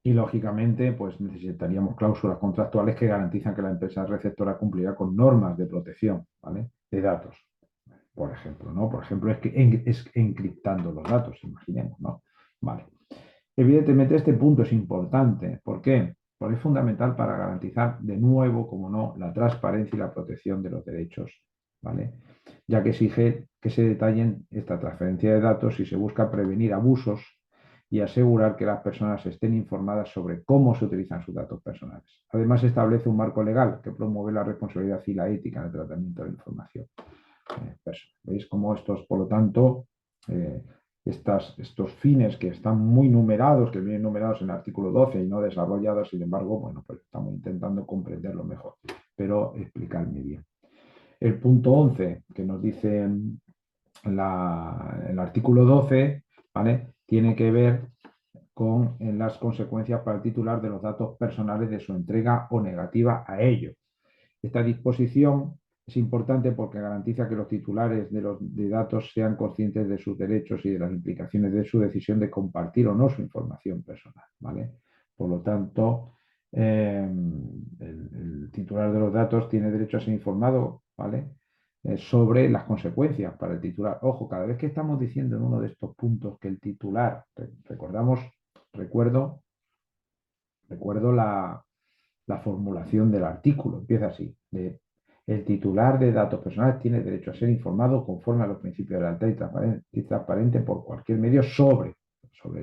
y lógicamente pues necesitaríamos cláusulas contractuales que garantizan que la empresa receptora cumplirá con normas de protección, ¿vale? De datos, por ejemplo, ¿no? Por ejemplo, es encriptando los datos, imaginemos, ¿no? Vale. Evidentemente este punto es importante. ¿Por qué? Porque es fundamental para garantizar de nuevo, como no, la transparencia y la protección de los derechos, ¿vale? Ya que exige que se detallen esta transferencia de datos y se busca prevenir abusos y asegurar que las personas estén informadas sobre cómo se utilizan sus datos personales. Además, establece un marco legal que promueve la responsabilidad y la ética en el tratamiento de la información. ¿Veis cómo estos, por lo tanto, eh, estos fines que están muy numerados, que vienen numerados en el artículo 12 y no desarrollados, sin embargo, bueno, pues estamos intentando comprenderlo mejor, pero explicarme bien. El punto 11 que nos dice el artículo 12, ¿vale? Tiene que ver con las consecuencias para el titular de los datos personales de su entrega o negativa a ello. Esta disposición es importante porque garantiza que los titulares de datos sean conscientes de sus derechos y de las implicaciones de su decisión de compartir o no su información personal, ¿vale? Por lo tanto, el titular de los datos tiene derecho a ser informado, ¿vale? Sobre las consecuencias para el titular. Ojo, cada vez que estamos diciendo en uno de estos puntos que el titular, recuerdo la formulación del artículo. Empieza así. El titular de datos personales tiene derecho a ser informado conforme a los principios de lealtad y transparente por cualquier medio sobre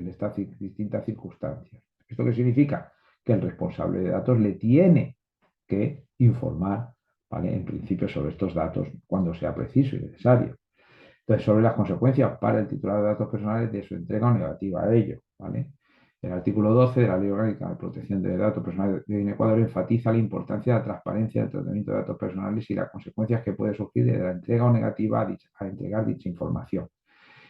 estas distintas circunstancias. ¿Esto qué significa? Que el responsable de datos le tiene que informar, ¿vale? En principio sobre estos datos cuando sea preciso y necesario. Entonces, sobre las consecuencias para el titular de datos personales de su entrega o negativa a ello, ¿vale? El artículo 12 de la Ley Orgánica de Protección de Datos Personales de Ecuador enfatiza la importancia de la transparencia del tratamiento de datos personales y las consecuencias que puede surgir de la entrega o negativa a entregar dicha información.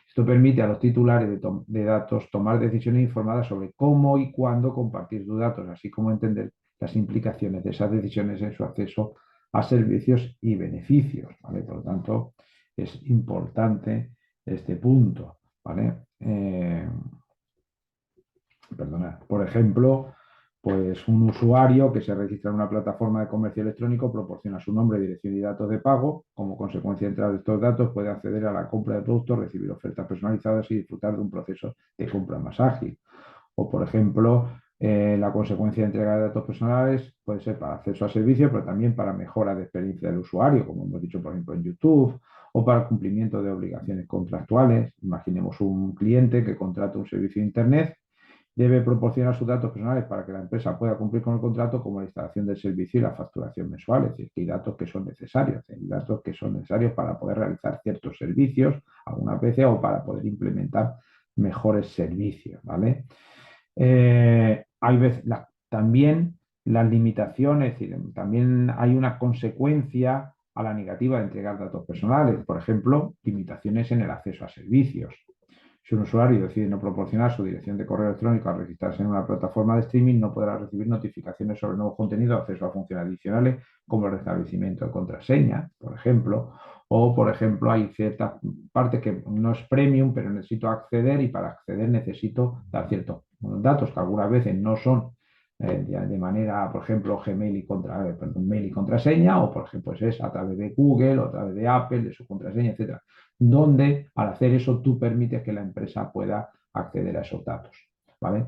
Esto permite a los titulares de datos tomar decisiones informadas sobre cómo y cuándo compartir sus datos, así como entender las implicaciones de esas decisiones en su acceso a servicios y beneficios, ¿vale? Por lo tanto, es importante este punto, ¿vale? Perdona, por ejemplo, pues un usuario que se registra en una plataforma de comercio electrónico proporciona su nombre, dirección y datos de pago. Como consecuencia de entrar estos datos puede acceder a la compra de productos, recibir ofertas personalizadas y disfrutar de un proceso de compra más ágil. O, por ejemplo, La consecuencia de entrega de datos personales puede ser para acceso a servicios, pero también para mejora de experiencia del usuario, como hemos dicho, por ejemplo, en YouTube, o para el cumplimiento de obligaciones contractuales. Imaginemos un cliente que contrata un servicio de Internet, debe proporcionar sus datos personales para que la empresa pueda cumplir con el contrato, como la instalación del servicio y la facturación mensual. Es decir, que hay datos que son necesarios, hay datos que son necesarios para poder realizar ciertos servicios algunas veces o para poder implementar mejores servicios, ¿vale? Hay veces, también las limitaciones, es decir, también hay una consecuencia a la negativa de entregar datos personales, por ejemplo, limitaciones en el acceso a servicios. Si un usuario decide no proporcionar su dirección de correo electrónico al registrarse en una plataforma de streaming, no podrá recibir notificaciones sobre nuevos contenidos, acceso a funciones adicionales como el restablecimiento de contraseña, por ejemplo. O, por ejemplo, hay cierta parte que no es premium, pero necesito acceder y para acceder necesito dar ciertos datos que algunas veces no son de manera, por ejemplo, Gmail y mail y contraseña, o por ejemplo, pues es a través de Google o a través de Apple, de su contraseña, etcétera, donde al hacer eso tú permites que la empresa pueda acceder a esos datos, ¿vale?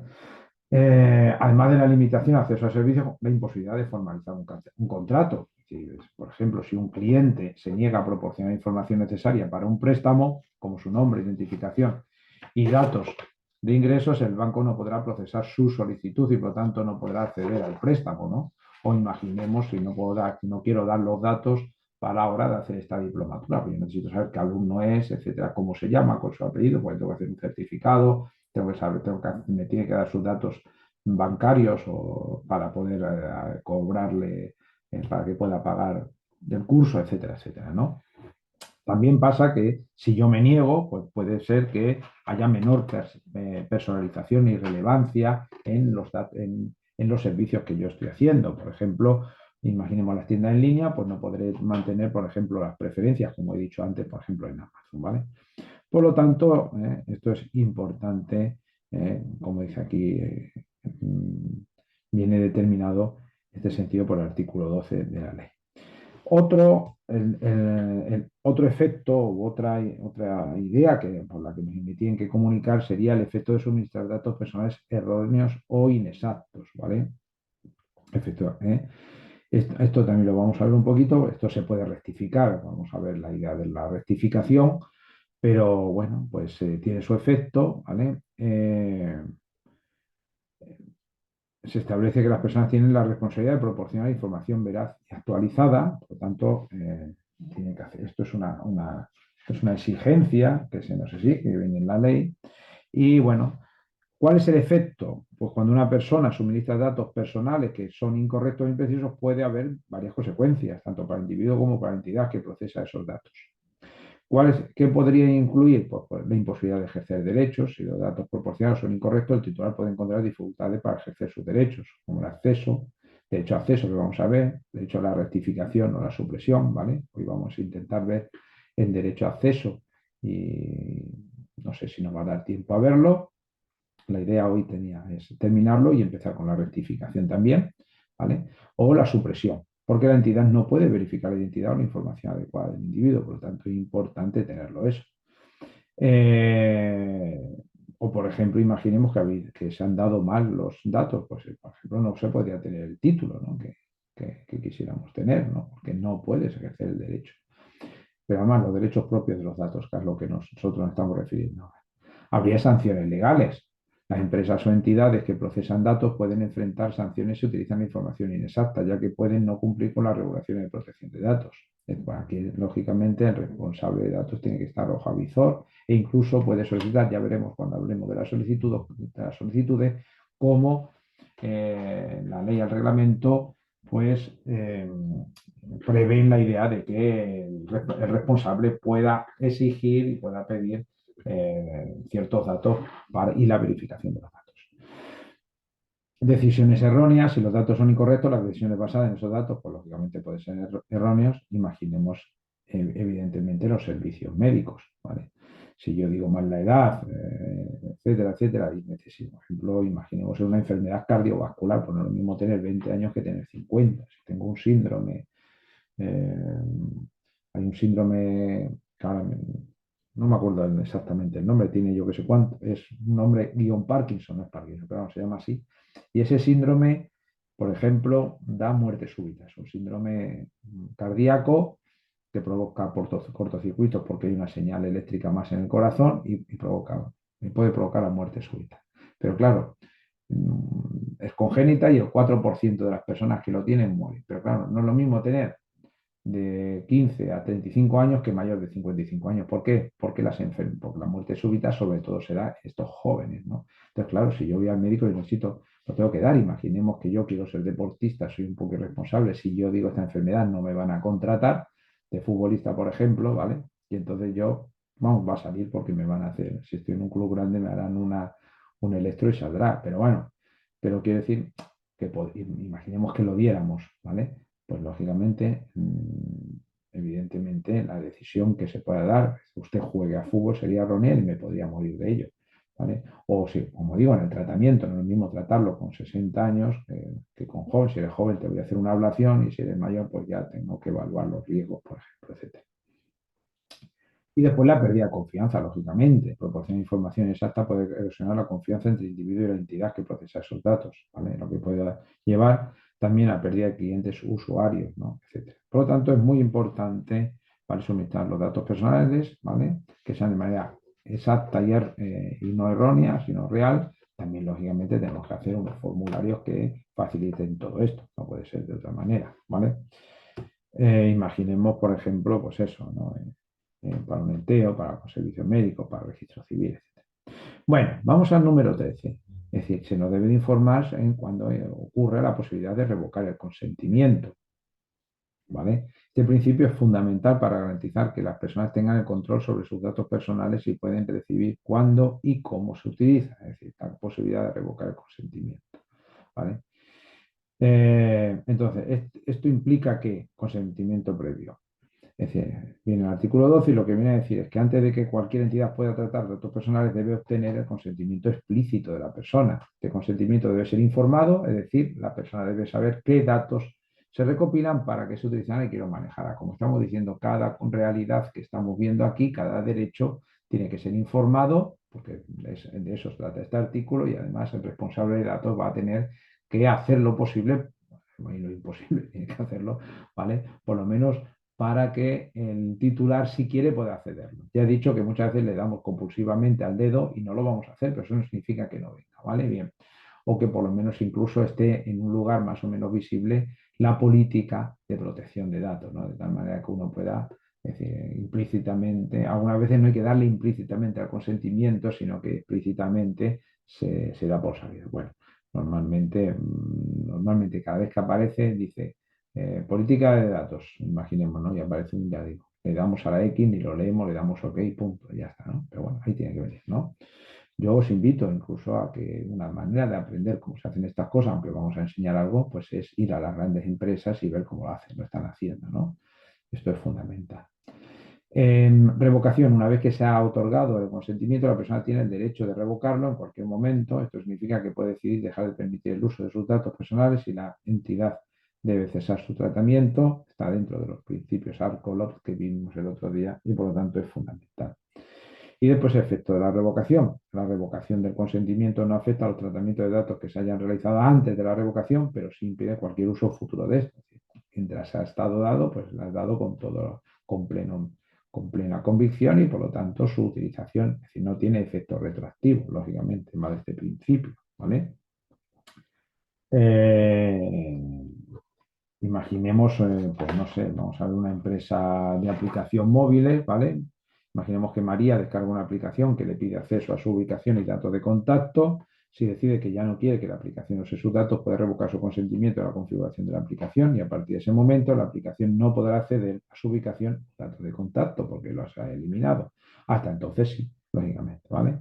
Además de la limitación de acceso a servicios, la imposibilidad de formalizar un contrato. Por ejemplo, si un cliente se niega a proporcionar información necesaria para un préstamo, como su nombre, identificación y datos de ingresos, el banco no podrá procesar su solicitud y por lo tanto no podrá acceder al préstamo, ¿no? O imaginemos si no puedo dar, si no quiero dar los datos para la hora de hacer esta diplomatura, porque yo necesito saber qué alumno es, etcétera, cómo se llama, con su apellido, porque tengo que hacer un certificado, tengo que saber, me tiene que dar sus datos bancarios o para poder cobrarle, para que pueda pagar del curso, etcétera, etcétera, ¿no? También pasa que si yo me niego, pues puede ser que haya menor personalización y relevancia en los servicios que yo estoy haciendo. Por ejemplo, imaginemos las tiendas en línea, pues no podré mantener, por ejemplo, las preferencias, como he dicho antes, por ejemplo, en Amazon, ¿vale? Por lo tanto, esto es importante, como dice aquí, mm, viene determinado este sentido por el artículo 12 de la ley. Otro efecto u otra idea por la que me tienen que comunicar sería el efecto de suministrar datos personales erróneos o inexactos, ¿vale? Efecto, esto también lo vamos a ver un poquito, esto se puede rectificar, vamos a ver la idea de la rectificación, pero bueno, pues tiene su efecto, ¿vale? Se establece que las personas tienen la responsabilidad de proporcionar información veraz y actualizada, por lo tanto, tienen que hacer. Esto es una exigencia que se nos exige, que viene en la ley. Y bueno, ¿cuál es el efecto? Pues cuando una persona suministra datos personales que son incorrectos o imprecisos, puede haber varias consecuencias, tanto para el individuo como para la entidad que procesa esos datos. ¿Qué podría incluir? Pues la imposibilidad de ejercer derechos. Si los datos proporcionados son incorrectos, el titular puede encontrar dificultades para ejercer sus derechos, como el acceso, derecho a acceso, que vamos a ver, derecho a la rectificación o la supresión, ¿vale? Hoy vamos a intentar ver el derecho a acceso y no sé si nos va a dar tiempo a verlo. La idea hoy es terminarlo y empezar con la rectificación también, ¿vale? O la supresión, porque la entidad no puede verificar la identidad o la información adecuada del individuo, por lo tanto es importante tenerlo eso. Eh, o por ejemplo, imaginemos que se han dado mal los datos, pues por ejemplo no se podría tener el título, ¿no? que quisiéramos tener, ¿no? Porque no puedes ejercer el derecho. Pero además los derechos propios de los datos, que es lo que nosotros nos estamos refiriendo. Habría sanciones legales. Las empresas o entidades que procesan datos pueden enfrentar sanciones si utilizan información inexacta, ya que pueden no cumplir con las regulaciones de protección de datos. Aquí, lógicamente, el responsable de datos tiene que estar ojo a visor e incluso puede solicitar, ya veremos cuando hablemos de las solicitudes, cómo la ley y el reglamento pues prevén la idea de que el responsable pueda exigir y pueda pedir ciertos datos y la verificación de los datos. Decisiones erróneas, si los datos son incorrectos, las decisiones basadas en esos datos, pues lógicamente pueden ser erróneos. Imaginemos, evidentemente, los servicios médicos, ¿vale? Si yo digo mal la edad, etcétera, etcétera, y necesito, por ejemplo, imaginemos una enfermedad cardiovascular, pues no es lo mismo tener 20 años que tener 50. Si tengo un síndrome, eh, hay un síndrome, claro, no me acuerdo exactamente el nombre, tiene yo que sé cuánto, es un nombre guión Parkinson, no es Parkinson, pero vamos, se llama así. Y ese síndrome, por ejemplo, da muerte súbita. Es un síndrome cardíaco que provoca cortocircuitos porque hay una señal eléctrica más en el corazón y puede provocar la muerte súbita. Pero claro, es congénita y el 4% de las personas que lo tienen mueren. Pero claro, no es lo mismo tener de 15 a 35 años que mayor de 55 años. ¿Por qué? Porque porque la muerte súbita sobre todo se da en estos jóvenes, ¿no? Entonces, claro, si yo voy al médico y necesito, lo tengo que dar. Imaginemos que yo quiero ser deportista, soy un poco irresponsable. Si yo digo esta enfermedad no me van a contratar de futbolista, por ejemplo, ¿vale? Y entonces yo, vamos, va a salir porque me van a hacer, si estoy en un club grande me harán un electro y saldrá. Pero bueno, pero quiero decir que imaginemos que lo diéramos, ¿vale? Pues lógicamente, evidentemente, la decisión que se pueda dar, usted juegue a fútbol sería errónea y me podría morir de ello, ¿vale? O si, como digo, en el tratamiento, no es lo mismo tratarlo con 60 años que con joven. Si eres joven te voy a hacer una ablación y si eres mayor, pues ya tengo que evaluar los riesgos, por ejemplo, etcétera. Y después la pérdida de confianza, lógicamente. Proporcionar información exacta puede erosionar la confianza entre el individuo y la entidad que procesa esos datos, ¿vale? Lo que puede llevar también a pérdida de clientes usuarios, ¿no? Etcétera. Por lo tanto, es muy importante para suministrar los datos personales, ¿vale? Que sean de manera exacta y no errónea, sino real. También, lógicamente, tenemos que hacer unos formularios que faciliten todo esto. No puede ser de otra manera, ¿vale? Imaginemos, por ejemplo, pues eso, ¿no? Para un enteo, para los servicios médicos, para el registro civil, etc. Bueno, vamos al número 13. Es decir, se nos debe de informar en cuando ocurre la posibilidad de revocar el consentimiento, ¿vale? Este principio es fundamental para garantizar que las personas tengan el control sobre sus datos personales y pueden decidir cuándo y cómo se utiliza, es decir, la posibilidad de revocar el consentimiento, ¿vale? Entonces, esto implica que consentimiento previo. Es decir, viene el artículo 12 y lo que viene a decir es que antes de que cualquier entidad pueda tratar datos personales debe obtener el consentimiento explícito de la persona. Este consentimiento debe ser informado, es decir, la persona debe saber qué datos se recopilan para que se utilizan y que lo manejara. Como estamos diciendo, cada realidad que estamos viendo aquí, cada derecho tiene que ser informado, porque de eso se trata este artículo, y además el responsable de datos va a tener que hacer lo posible, y lo imposible, tiene que hacerlo, ¿vale? Por lo menos para que el titular, si quiere, pueda accederlo. Ya he dicho que muchas veces le damos compulsivamente al dedo y no lo vamos a hacer, pero eso no significa que no venga, ¿vale? Bien. O que por lo menos incluso esté en un lugar más o menos visible la política de protección de datos, ¿no? De tal manera que uno pueda, es decir, implícitamente, algunas veces no hay que darle implícitamente al consentimiento, sino que explícitamente se da por sabido. Bueno, normalmente cada vez que aparece dice política de datos, imaginemos, ¿no? Y aparece un ya digo. Le damos a la X, ni lo leemos, le damos OK, punto, ya está, ¿no? Pero bueno, ahí tiene que venir, ¿no? Yo os invito incluso a que una manera de aprender cómo se hacen estas cosas, aunque vamos a enseñar algo, pues es ir a las grandes empresas y ver cómo lo hacen, lo están haciendo, ¿no? Esto es fundamental. En revocación, una vez que se ha otorgado el consentimiento, la persona tiene el derecho de revocarlo en cualquier momento. Esto significa que puede decidir dejar de permitir el uso de sus datos personales y la entidad debe cesar su tratamiento. Está dentro de los principios ARCOLOG que vimos el otro día y por lo tanto es fundamental. Y después el efecto de la revocación. La revocación del consentimiento no afecta a los tratamientos de datos que se hayan realizado antes de la revocación, pero sí impide cualquier uso futuro de esto. Mientras ha estado dado, pues la has dado con todo, con plena convicción y por lo tanto su utilización, es decir, no tiene efecto retroactivo, lógicamente, más de este principio, ¿vale? Eh, Imaginemos, pues no sé, vamos a ver una empresa de aplicación móviles, ¿vale? Imaginemos que María descarga una aplicación que le pide acceso a su ubicación y datos de contacto. Si decide que ya no quiere que la aplicación use sus datos, puede revocar su consentimiento a la configuración de la aplicación y a partir de ese momento la aplicación no podrá acceder a su ubicación y datos de contacto porque los ha eliminado. Hasta entonces sí, lógicamente, ¿vale?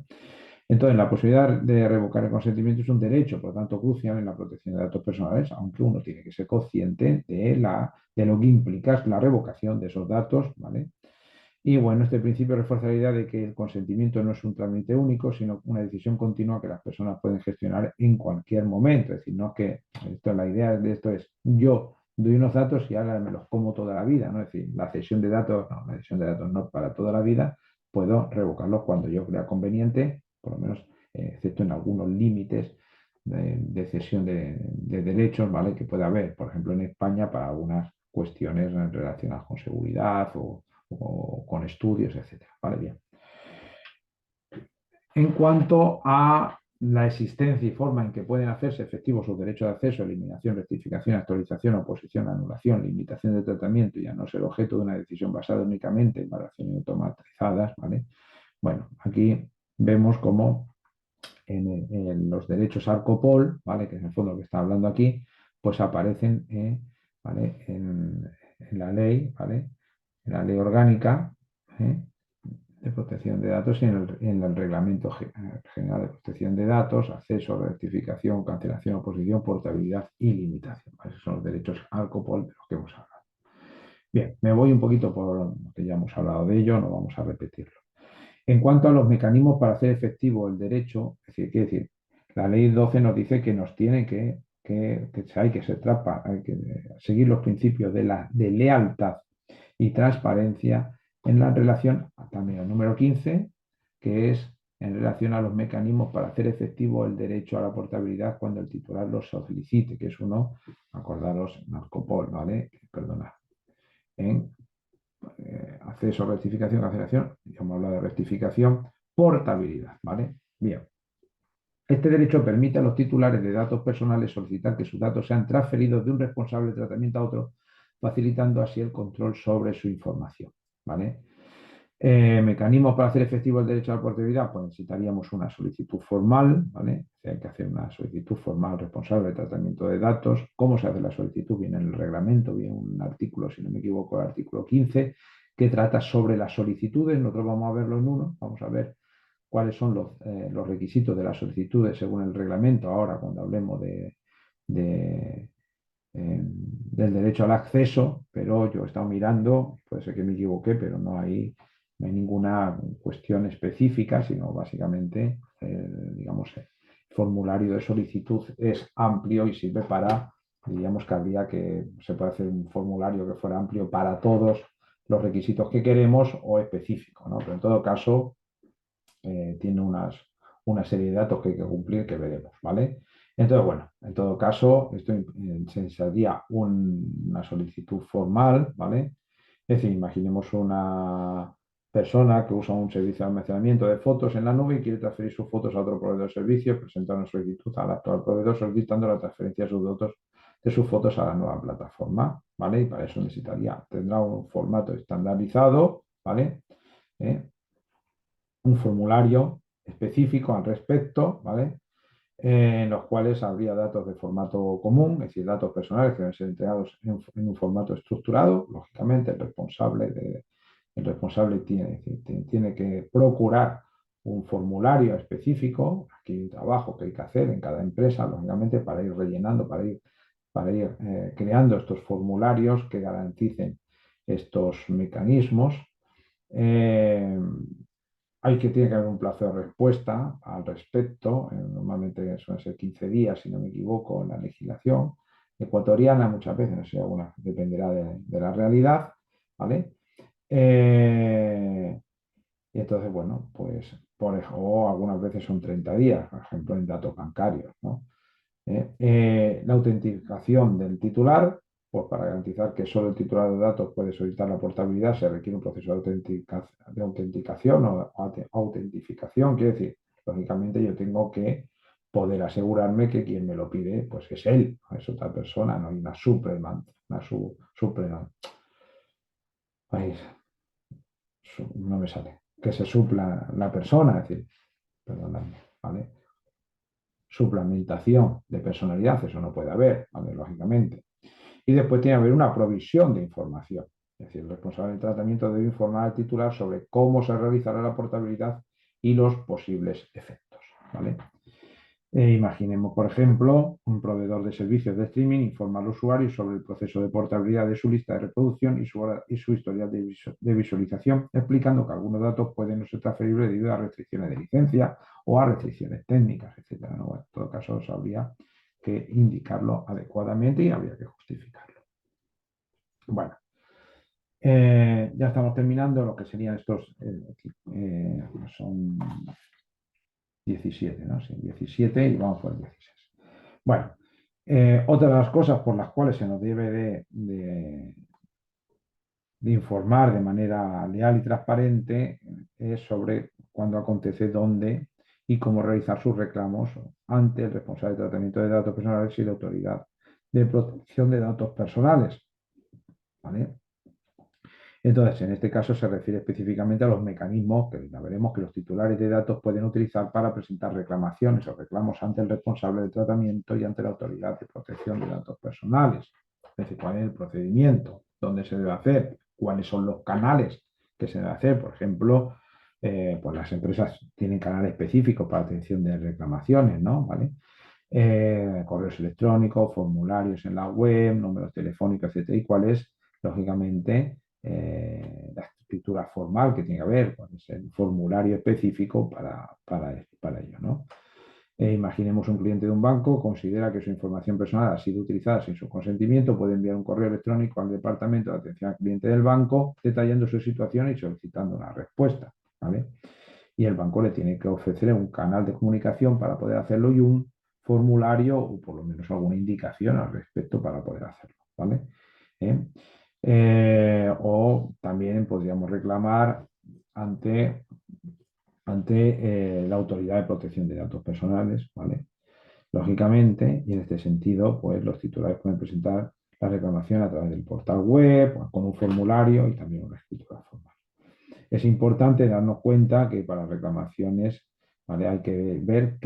Entonces, la posibilidad de revocar el consentimiento es un derecho, por lo tanto, crucial en la protección de datos personales, aunque uno tiene que ser consciente de lo que implica la revocación de esos datos, ¿vale? Y bueno, este principio refuerza la idea de que el consentimiento no es un trámite único, sino una decisión continua que las personas pueden gestionar en cualquier momento. Es decir, no que la idea de esto es yo doy unos datos y ahora me los como toda la vida, ¿no? Es decir, la cesión de datos, no, la cesión de datos no para toda la vida, puedo revocarlos cuando yo crea conveniente, por lo menos, excepto en algunos límites de cesión de derechos, ¿vale? Que puede haber, por ejemplo, en España para algunas cuestiones relacionadas con seguridad o con estudios, etcétera. ¿Vale? Bien. En cuanto a la existencia y forma en que pueden hacerse efectivos sus derechos de acceso, eliminación, rectificación, actualización, oposición, anulación, limitación de tratamiento y a no ser objeto de una decisión basada únicamente en valoraciones automatizadas, ¿vale? Bueno, aquí vemos cómo en los derechos ARCOPOL, ¿vale? Que es en el fondo lo que está hablando aquí, pues aparecen ¿vale? En la ley, ¿vale? En la ley orgánica, ¿eh? De protección de datos y en el Reglamento General de Protección de Datos, acceso, rectificación, cancelación, oposición, portabilidad y limitación. ¿Vale? Esos son los derechos ARCOPOL de los que hemos hablado. Bien, me voy un poquito por lo que ya hemos hablado de ello, no vamos a repetirlo. En cuanto a los mecanismos para hacer efectivo el derecho, es decir, quiere decir, la ley 12 nos dice que nos tiene hay que ser hay que seguir los principios de lealtad y transparencia en la relación, también el número 15, que es en relación a los mecanismos para hacer efectivo el derecho a la portabilidad cuando el titular lo solicite, que es uno, acordaros, Narcopol, ¿vale? Perdonad. En acceso, rectificación, cancelación, ya hemos hablado de rectificación, portabilidad, ¿vale? Bien. Este derecho permite a los titulares de datos personales solicitar que sus datos sean transferidos de un responsable de tratamiento a otro, facilitando así el control sobre su información, ¿vale? Mecanismos para hacer efectivo el derecho a la portabilidad, pues necesitaríamos una solicitud formal, ¿vale? O sea, hay que hacer una solicitud formal responsable de tratamiento de datos. ¿Cómo se hace la solicitud? Viene en el reglamento, viene un artículo, si no me equivoco, el artículo 15, que trata sobre las solicitudes. Nosotros vamos a verlo en uno, vamos a ver cuáles son los requisitos de las solicitudes según el reglamento, ahora cuando hablemos de del derecho al acceso, pero yo he estado mirando, puede ser que me equivoqué, pero no hay ninguna cuestión específica, sino básicamente, digamos, el formulario de solicitud es amplio y sirve para, diríamos que habría que, se puede hacer un formulario que fuera amplio para todos los requisitos que queremos o específico, ¿no? Pero en todo caso, tiene una serie de datos que hay que cumplir que veremos, ¿vale? Entonces, bueno, en todo caso, esto se necesitaría una solicitud formal, ¿vale? Es decir, imaginemos una persona que usa un servicio de almacenamiento de fotos en la nube y quiere transferir sus fotos a otro proveedor de servicios, presenta una solicitud al actual proveedor solicitando la transferencia de sus datos de sus fotos a la nueva plataforma, ¿vale? Y para eso tendrá un formato estandarizado, ¿vale? Un formulario específico al respecto, ¿vale? En los cuales habría datos de formato común, es decir, datos personales que deben ser entregados en un formato estructurado. Lógicamente, el responsable tiene que procurar un formulario específico. Aquí hay un trabajo que hay que hacer en cada empresa, lógicamente, para ir rellenando, para ir creando estos formularios que garanticen estos mecanismos. Eh, tiene que haber un plazo de respuesta al respecto, normalmente suelen ser 15 días, si no me equivoco, en la legislación ecuatoriana, muchas veces, no sé, alguna dependerá de la realidad, ¿vale? Y entonces, bueno, pues, o algunas veces son 30 días, por ejemplo, en datos bancarios, ¿no? La autenticación del titular, pues para garantizar que solo el titular de datos puede solicitar la portabilidad, se requiere un proceso de autenticación o autentificación. Quiere decir, lógicamente yo tengo que poder asegurarme que quien me lo pide, pues es él, no es otra persona, no hay una no me sale, que se supla la persona, es decir, perdonadme, ¿vale? Suplementación de personalidad, eso no puede haber, ¿vale? Lógicamente. Y después tiene que haber una provisión de información. Es decir, el responsable del tratamiento debe informar al titular sobre cómo se realizará la portabilidad y los posibles efectos, ¿vale? Imaginemos, por ejemplo, un proveedor de servicios de streaming informa al usuario sobre el proceso de portabilidad de su lista de reproducción y su historial de visualización, explicando que algunos datos pueden no ser transferibles debido a restricciones de licencia o a restricciones técnicas, etc. ¿No? Bueno, en todo caso, eso habría que indicarlo adecuadamente y habría que justificarlo. Bueno, ya estamos terminando lo que serían estos, son 17, ¿no? Sí, 17 y vamos por el 16. Bueno, otra de las cosas por las cuales se nos debe de informar de manera leal y transparente es sobre cuándo acontece, dónde y cómo realizar sus reclamos ante el responsable de tratamiento de datos personales y la autoridad de protección de datos personales. ¿Vale? Entonces, en este caso se refiere específicamente a los mecanismos que ya veremos que los titulares de datos pueden utilizar para presentar reclamaciones o reclamos ante el responsable de tratamiento y ante la autoridad de protección de datos personales. Es decir, cuál es el procedimiento, dónde se debe hacer, cuáles son los canales que se debe hacer. Por ejemplo, pues las empresas tienen canales específicos para atención de reclamaciones, ¿no? ¿Vale? Correos electrónicos, formularios en la web, números telefónicos, etcétera, y cuál es, lógicamente, la escritura formal que tiene que haber, cuál es el formulario específico para ello, ¿no? Imaginemos un cliente de un banco, considera que su información personal ha sido utilizada sin su consentimiento, puede enviar un correo electrónico al departamento de atención al cliente del banco detallando su situación y solicitando una respuesta, ¿vale? Y el banco le tiene que ofrecer un canal de comunicación para poder hacerlo y un formulario o por lo menos alguna indicación al respecto para poder hacerlo, ¿vale? ¿Eh? O también podríamos reclamar ante, ante la Autoridad de Protección de Datos Personales, ¿vale? Lógicamente, y en este sentido, pues los titulares pueden presentar la reclamación a través del portal web, con un formulario y también una escritura formal. Es importante darnos cuenta que para reclamaciones, ¿vale? Hay que ver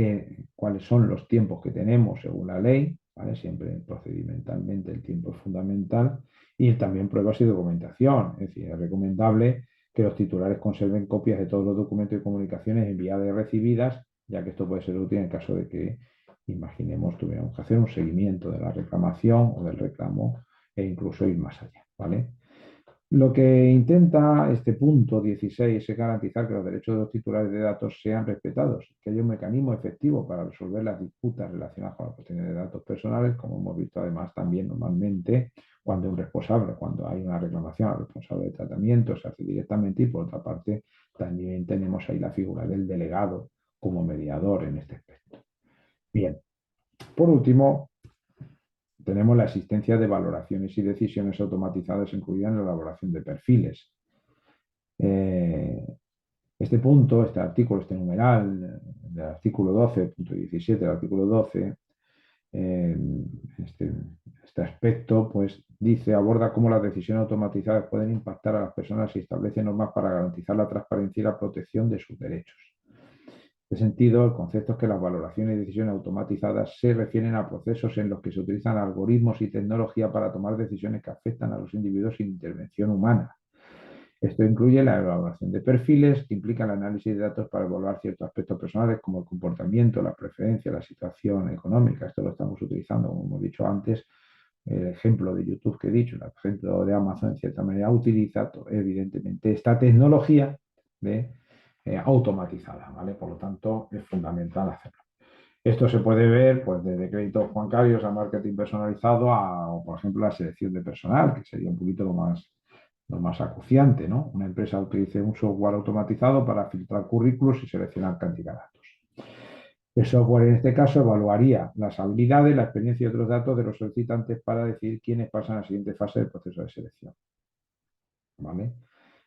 cuáles son los tiempos que tenemos según la ley, ¿vale? Siempre procedimentalmente el tiempo es fundamental, y también pruebas y documentación. Es decir, es recomendable que los titulares conserven copias de todos los documentos y comunicaciones enviadas y recibidas, ya que esto puede ser útil en caso de que, imaginemos, tuviéramos que hacer un seguimiento de la reclamación o del reclamo e incluso ir más allá, ¿vale? Lo que intenta este punto 16 es garantizar que los derechos de los titulares de datos sean respetados, que haya un mecanismo efectivo para resolver las disputas relacionadas con la protección de datos personales, como hemos visto además también normalmente cuando un responsable, cuando hay una reclamación al responsable de tratamiento, se hace directamente, y por otra parte también tenemos ahí la figura del delegado como mediador en este aspecto. Bien, por último, tenemos la existencia de valoraciones y decisiones automatizadas incluidas en la elaboración de perfiles. Eh, este punto, este artículo, este numeral del artículo 12.17 del artículo 12, eh, este, este aspecto, pues dice, aborda cómo las decisiones automatizadas pueden impactar a las personas y establece normas para garantizar la transparencia y la protección de sus derechos. En este sentido, el concepto es que las valoraciones y decisiones automatizadas se refieren a procesos en los que se utilizan algoritmos y tecnología para tomar decisiones que afectan a los individuos sin intervención humana. Esto incluye la elaboración de perfiles, que implica el análisis de datos para evaluar ciertos aspectos personales como el comportamiento, la preferencia, la situación económica. Esto lo estamos utilizando, como hemos dicho antes, el ejemplo de YouTube que he dicho, el ejemplo de Amazon, en cierta manera, utiliza evidentemente esta tecnología de, automatizada, ¿vale? Por lo tanto, es fundamental hacerlo. Esto se puede ver pues, desde créditos bancarios a marketing personalizado o, por ejemplo, la selección de personal, que sería un poquito lo más acuciante, ¿no? Una empresa utilice un software automatizado para filtrar currículos y seleccionar candidatos. El software en este caso evaluaría las habilidades, la experiencia y otros datos de los solicitantes para decidir quiénes pasan a la siguiente fase del proceso de selección, ¿vale?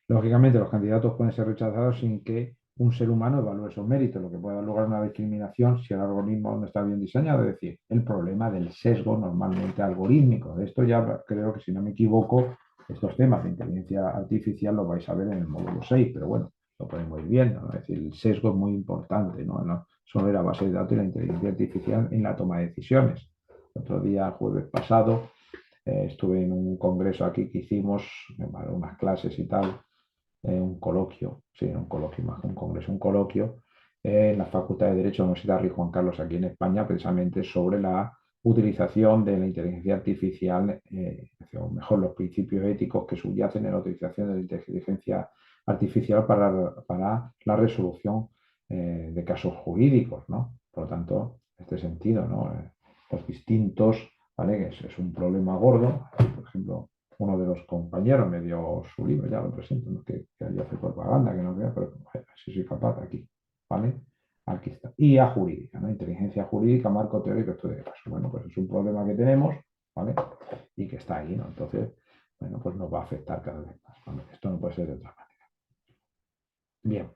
Lógicamente, los candidatos pueden ser rechazados sin que un ser humano evalúe esos méritos, lo que puede dar lugar a una discriminación si el algoritmo no está bien diseñado, es decir, el problema del sesgo normalmente algorítmico. Esto ya creo que, si no me equivoco, estos temas de inteligencia artificial los vais a ver en el módulo 6, pero bueno, lo podemos ir viendo, ¿no? Es decir, el sesgo es muy importante, ¿no? No solo la base de datos y la inteligencia artificial en la toma de decisiones. Otro día, jueves pasado, estuve en un congreso aquí que hicimos, unas clases y tal, un coloquio, sí, un coloquio más que un congreso, un coloquio en la Facultad de Derecho de la Universidad Rey Juan Carlos aquí en España, precisamente sobre la utilización de la inteligencia artificial, o mejor, los principios éticos que subyacen en la utilización de la inteligencia artificial para la resolución de casos jurídicos, ¿no? Por lo tanto, en este sentido, ¿no? Los distintos, ¿vale? Que es un problema gordo. Por ejemplo, uno de los compañeros me dio su libro, ya lo presento, no que yo hace propaganda, que no vea, pero si soy capaz aquí, ¿vale? Aquí está. IA jurídica, ¿no? Inteligencia jurídica, marco teórico, estudio de caso. Bueno, pues es un problema que tenemos, ¿vale? Y que está ahí, ¿no? Entonces, bueno, pues nos va a afectar cada vez más. ¿Vale? Esto no puede ser de otra manera. Bien.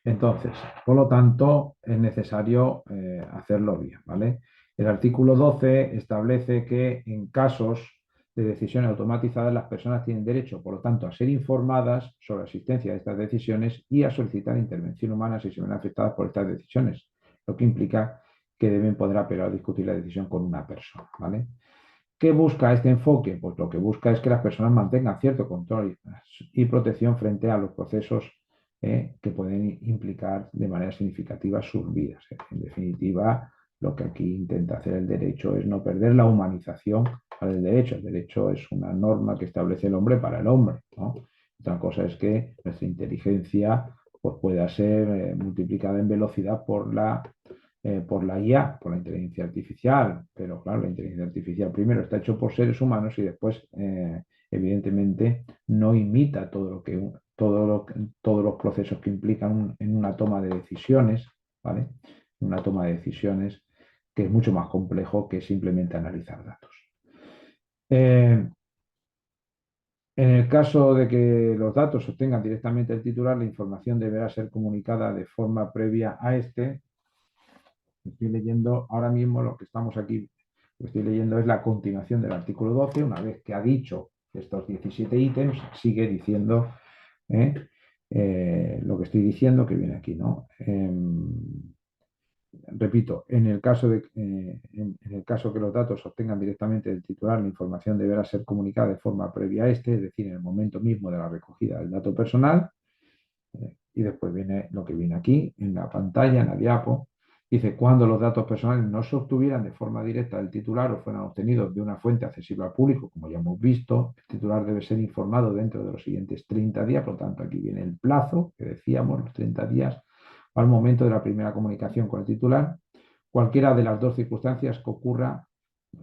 Entonces, por lo tanto, es necesario hacerlo bien, ¿vale? El artículo 12 establece que en casos de decisiones automatizadas las personas tienen derecho, por lo tanto, a ser informadas sobre la existencia de estas decisiones y a solicitar intervención humana si se ven afectadas por estas decisiones, lo que implica que deben poder apelar o discutir la decisión con una persona, ¿vale? ¿Qué busca este enfoque? Pues lo que busca es que las personas mantengan cierto control y protección frente a los procesos que pueden implicar de manera significativa sus vidas. En definitiva, lo que aquí intenta hacer el derecho es no perder la humanización del derecho. El derecho es una norma que establece el hombre para el hombre, ¿no? Otra cosa es que nuestra inteligencia pues, pueda ser multiplicada en velocidad por la IA, por la inteligencia artificial, pero claro, la inteligencia artificial primero está hecho por seres humanos y después, evidentemente, no imita todos los procesos que implican en una toma de decisiones, ¿vale? Una toma de decisiones que es mucho más complejo que simplemente analizar datos. En el caso de que los datos obtengan directamente el titular, la información deberá ser comunicada de forma previa a este. Estoy leyendo ahora mismo lo que estamos aquí, lo que estoy leyendo es la continuación del artículo 12, una vez que ha dicho estos 17 ítems, sigue diciendo ¿eh? Lo que estoy diciendo que viene aquí, ¿no? Repito, en el caso que los datos se obtengan directamente del titular, la información deberá ser comunicada de forma previa a este, es decir, en el momento mismo de la recogida del dato personal. Y después viene lo que viene aquí, en la pantalla, en la diapo. Dice, cuando los datos personales no se obtuvieran de forma directa del titular o fueran obtenidos de una fuente accesible al público, como ya hemos visto, el titular debe ser informado dentro de los siguientes 30 días. Por lo tanto, aquí viene el plazo que decíamos, los 30 días, al momento de la primera comunicación con el titular. Cualquiera de las dos circunstancias que ocurra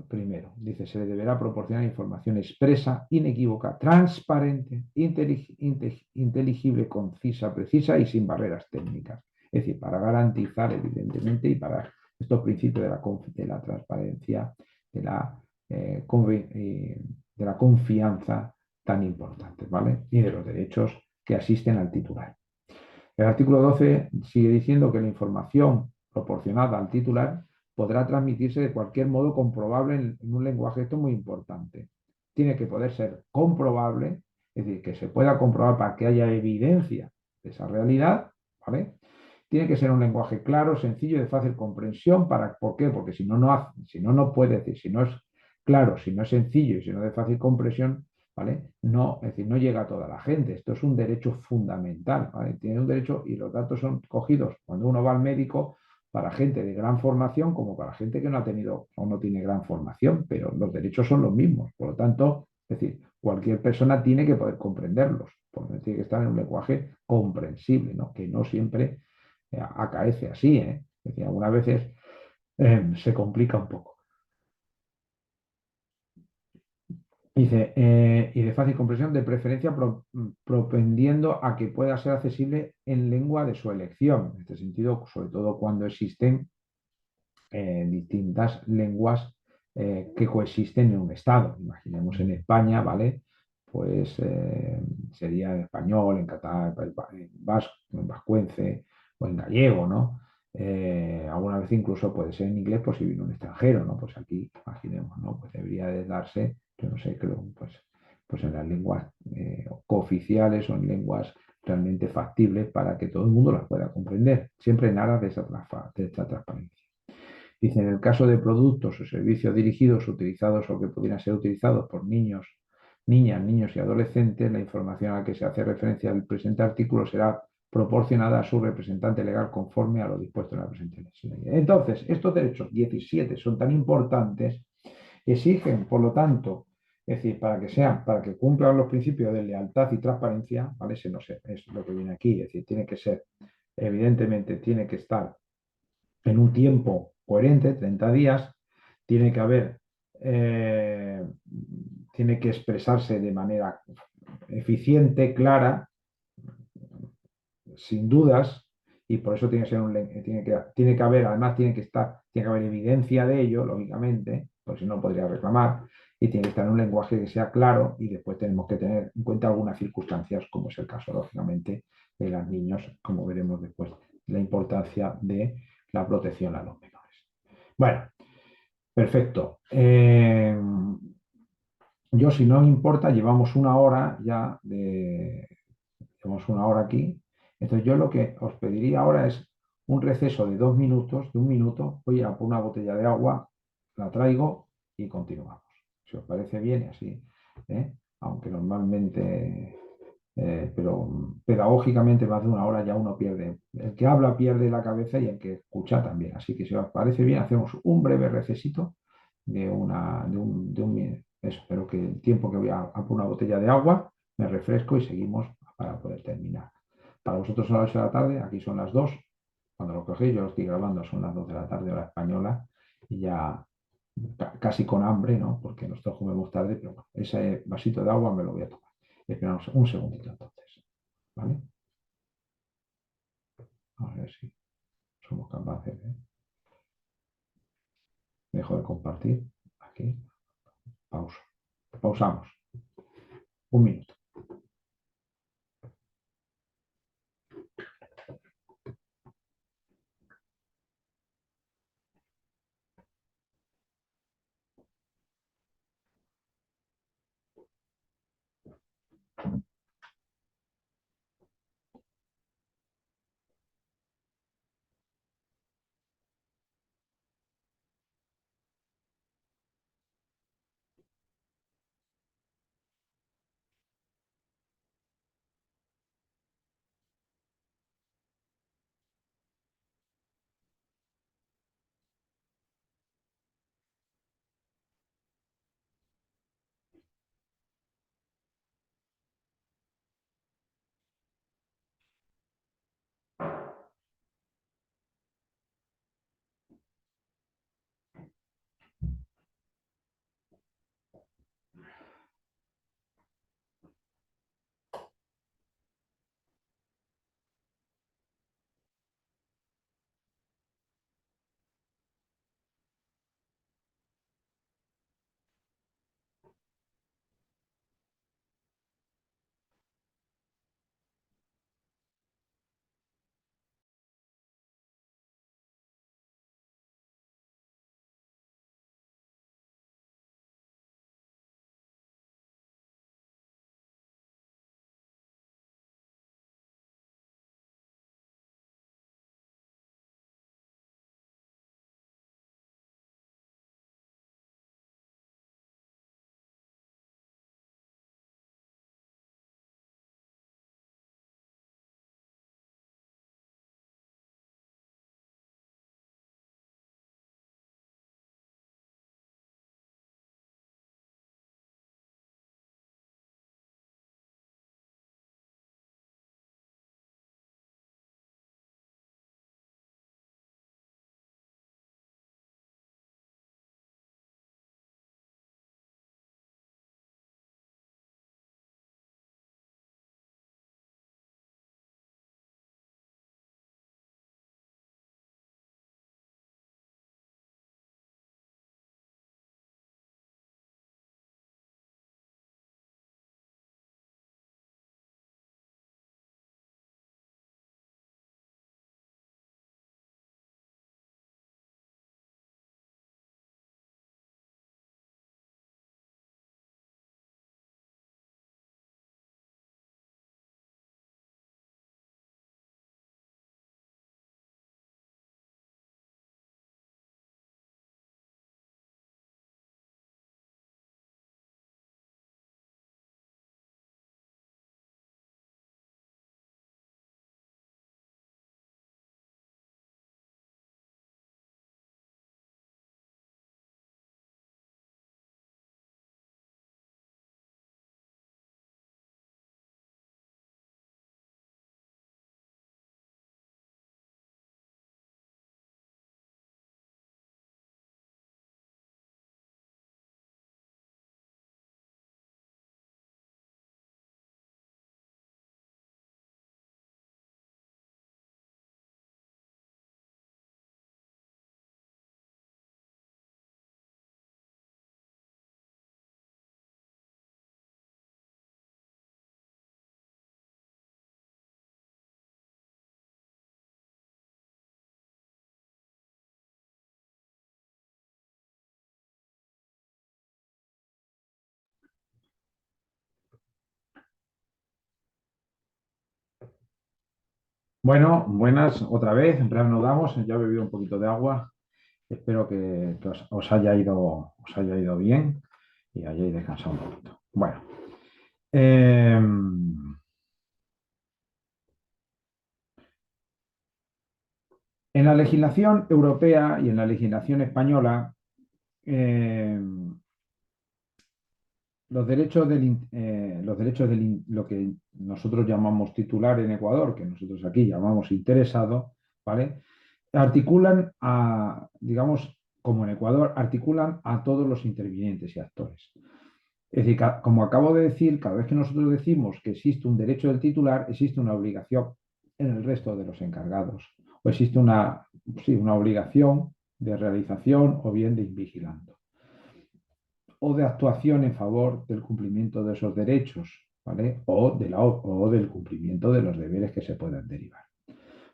primero, dice, se le deberá proporcionar información expresa, inequívoca, transparente, inteligible, concisa, precisa y sin barreras técnicas. Es decir, para garantizar, evidentemente, y para estos principios de la transparencia, de la, de la confianza tan importantes, ¿vale? Y de los derechos que asisten al titular. El artículo 12 sigue diciendo que la información proporcionada al titular podrá transmitirse de cualquier modo comprobable en un lenguaje. Esto es muy importante. Tiene que poder ser comprobable, es decir, que se pueda comprobar para que haya evidencia de esa realidad, ¿vale? Tiene que ser un lenguaje claro, sencillo y de fácil comprensión. ¿Por qué? Porque si no puede decir, si no es claro, si no es sencillo y si no es de fácil comprensión, ¿vale? No, es decir, no llega a toda la gente. Esto es un derecho fundamental, ¿vale? Tiene un derecho y los datos son cogidos cuando uno va al médico para gente de gran formación como para gente que no ha tenido o no tiene gran formación, pero los derechos son los mismos. Por lo tanto, es decir, cualquier persona tiene que poder comprenderlos, porque tiene que estar en un lenguaje comprensible, ¿no? Que no siempre acaece así, ¿eh? Es decir, algunas veces se complica un poco. Dice, y de fácil comprensión, de preferencia propendiendo a que pueda ser accesible en lengua de su elección. En este sentido, sobre todo cuando existen distintas lenguas que coexisten en un Estado. Imaginemos en España, ¿vale? Pues sería en español, en catalán, en vasco, en vascuence o en gallego, ¿no? Alguna vez incluso puede ser en inglés, pues si viene un extranjero, ¿no? Pues aquí, imaginemos, ¿no? Pues debería de darse, yo no sé, creo, pues en las lenguas cooficiales o en lenguas realmente factibles para que todo el mundo las pueda comprender, siempre en aras de esta transparencia. Dice, en el caso de productos o servicios dirigidos, utilizados o que pudieran ser utilizados por niños, niñas, niños y adolescentes, la información a la que se hace referencia el presente artículo será proporcionada a su representante legal conforme a lo dispuesto en la presente ley. Entonces, estos derechos 17 son tan importantes, exigen, por lo tanto, es decir, para que cumplan los principios de lealtad y transparencia, ¿vale? No sé, es lo que viene aquí, es decir, tiene que ser, evidentemente, tiene que estar en un tiempo coherente, 30 días, tiene que haber, eh, tiene que expresarse de manera eficiente, clara, sin dudas, y por eso tiene que ser tiene que haber, además tiene que haber evidencia de ello, lógicamente, porque si no podría reclamar, y tiene que estar en un lenguaje que sea claro y después tenemos que tener en cuenta algunas circunstancias, como es el caso, lógicamente, de los niños, como veremos después, la importancia de la protección a los menores. Bueno, perfecto. Yo, si no os importa, llevamos una hora ya llevamos una hora aquí. Entonces, yo lo que os pediría ahora es un receso de 2 minutos, de 1 minuto. Voy a por una botella de agua, la traigo y continuamos. Si os parece bien, y así, ¿eh? Aunque normalmente, pero pedagógicamente más de una hora ya uno pierde. El que habla pierde la cabeza y el que escucha también. Así que si os parece bien, hacemos un breve recesito eso, pero que el tiempo que voy a por una botella de agua, me refresco y seguimos para poder terminar. Para vosotros son las 8 de la tarde, aquí son las 2. Cuando lo cogéis, yo lo estoy grabando, son las 2 de la tarde, hora española, y ya casi con hambre, ¿no? Porque nosotros comemos tarde, pero bueno, ese vasito de agua me lo voy a tomar. Esperamos un segundito entonces, ¿vale? A ver si somos capaces de... Dejo de compartir. Aquí, pausa. Pausamos. 1 minuto. Bueno, buenas otra vez. En breve nos damos. Ya he bebido un poquito de agua. Espero que os haya ido bien y hayáis descansado un poquito. Bueno, eh, en la legislación europea y en la legislación española, eh, lo que nosotros llamamos titular en Ecuador, que nosotros aquí llamamos interesado, ¿vale? Articulan digamos, como en Ecuador, articulan a todos los intervinientes y actores. Es decir, como acabo de decir, cada vez que nosotros decimos que existe un derecho del titular, existe una obligación en el resto de los encargados. O existe sí, una obligación de realización o bien de invigilando o de actuación en favor del cumplimiento de esos derechos, ¿vale? O del cumplimiento de los deberes que se puedan derivar.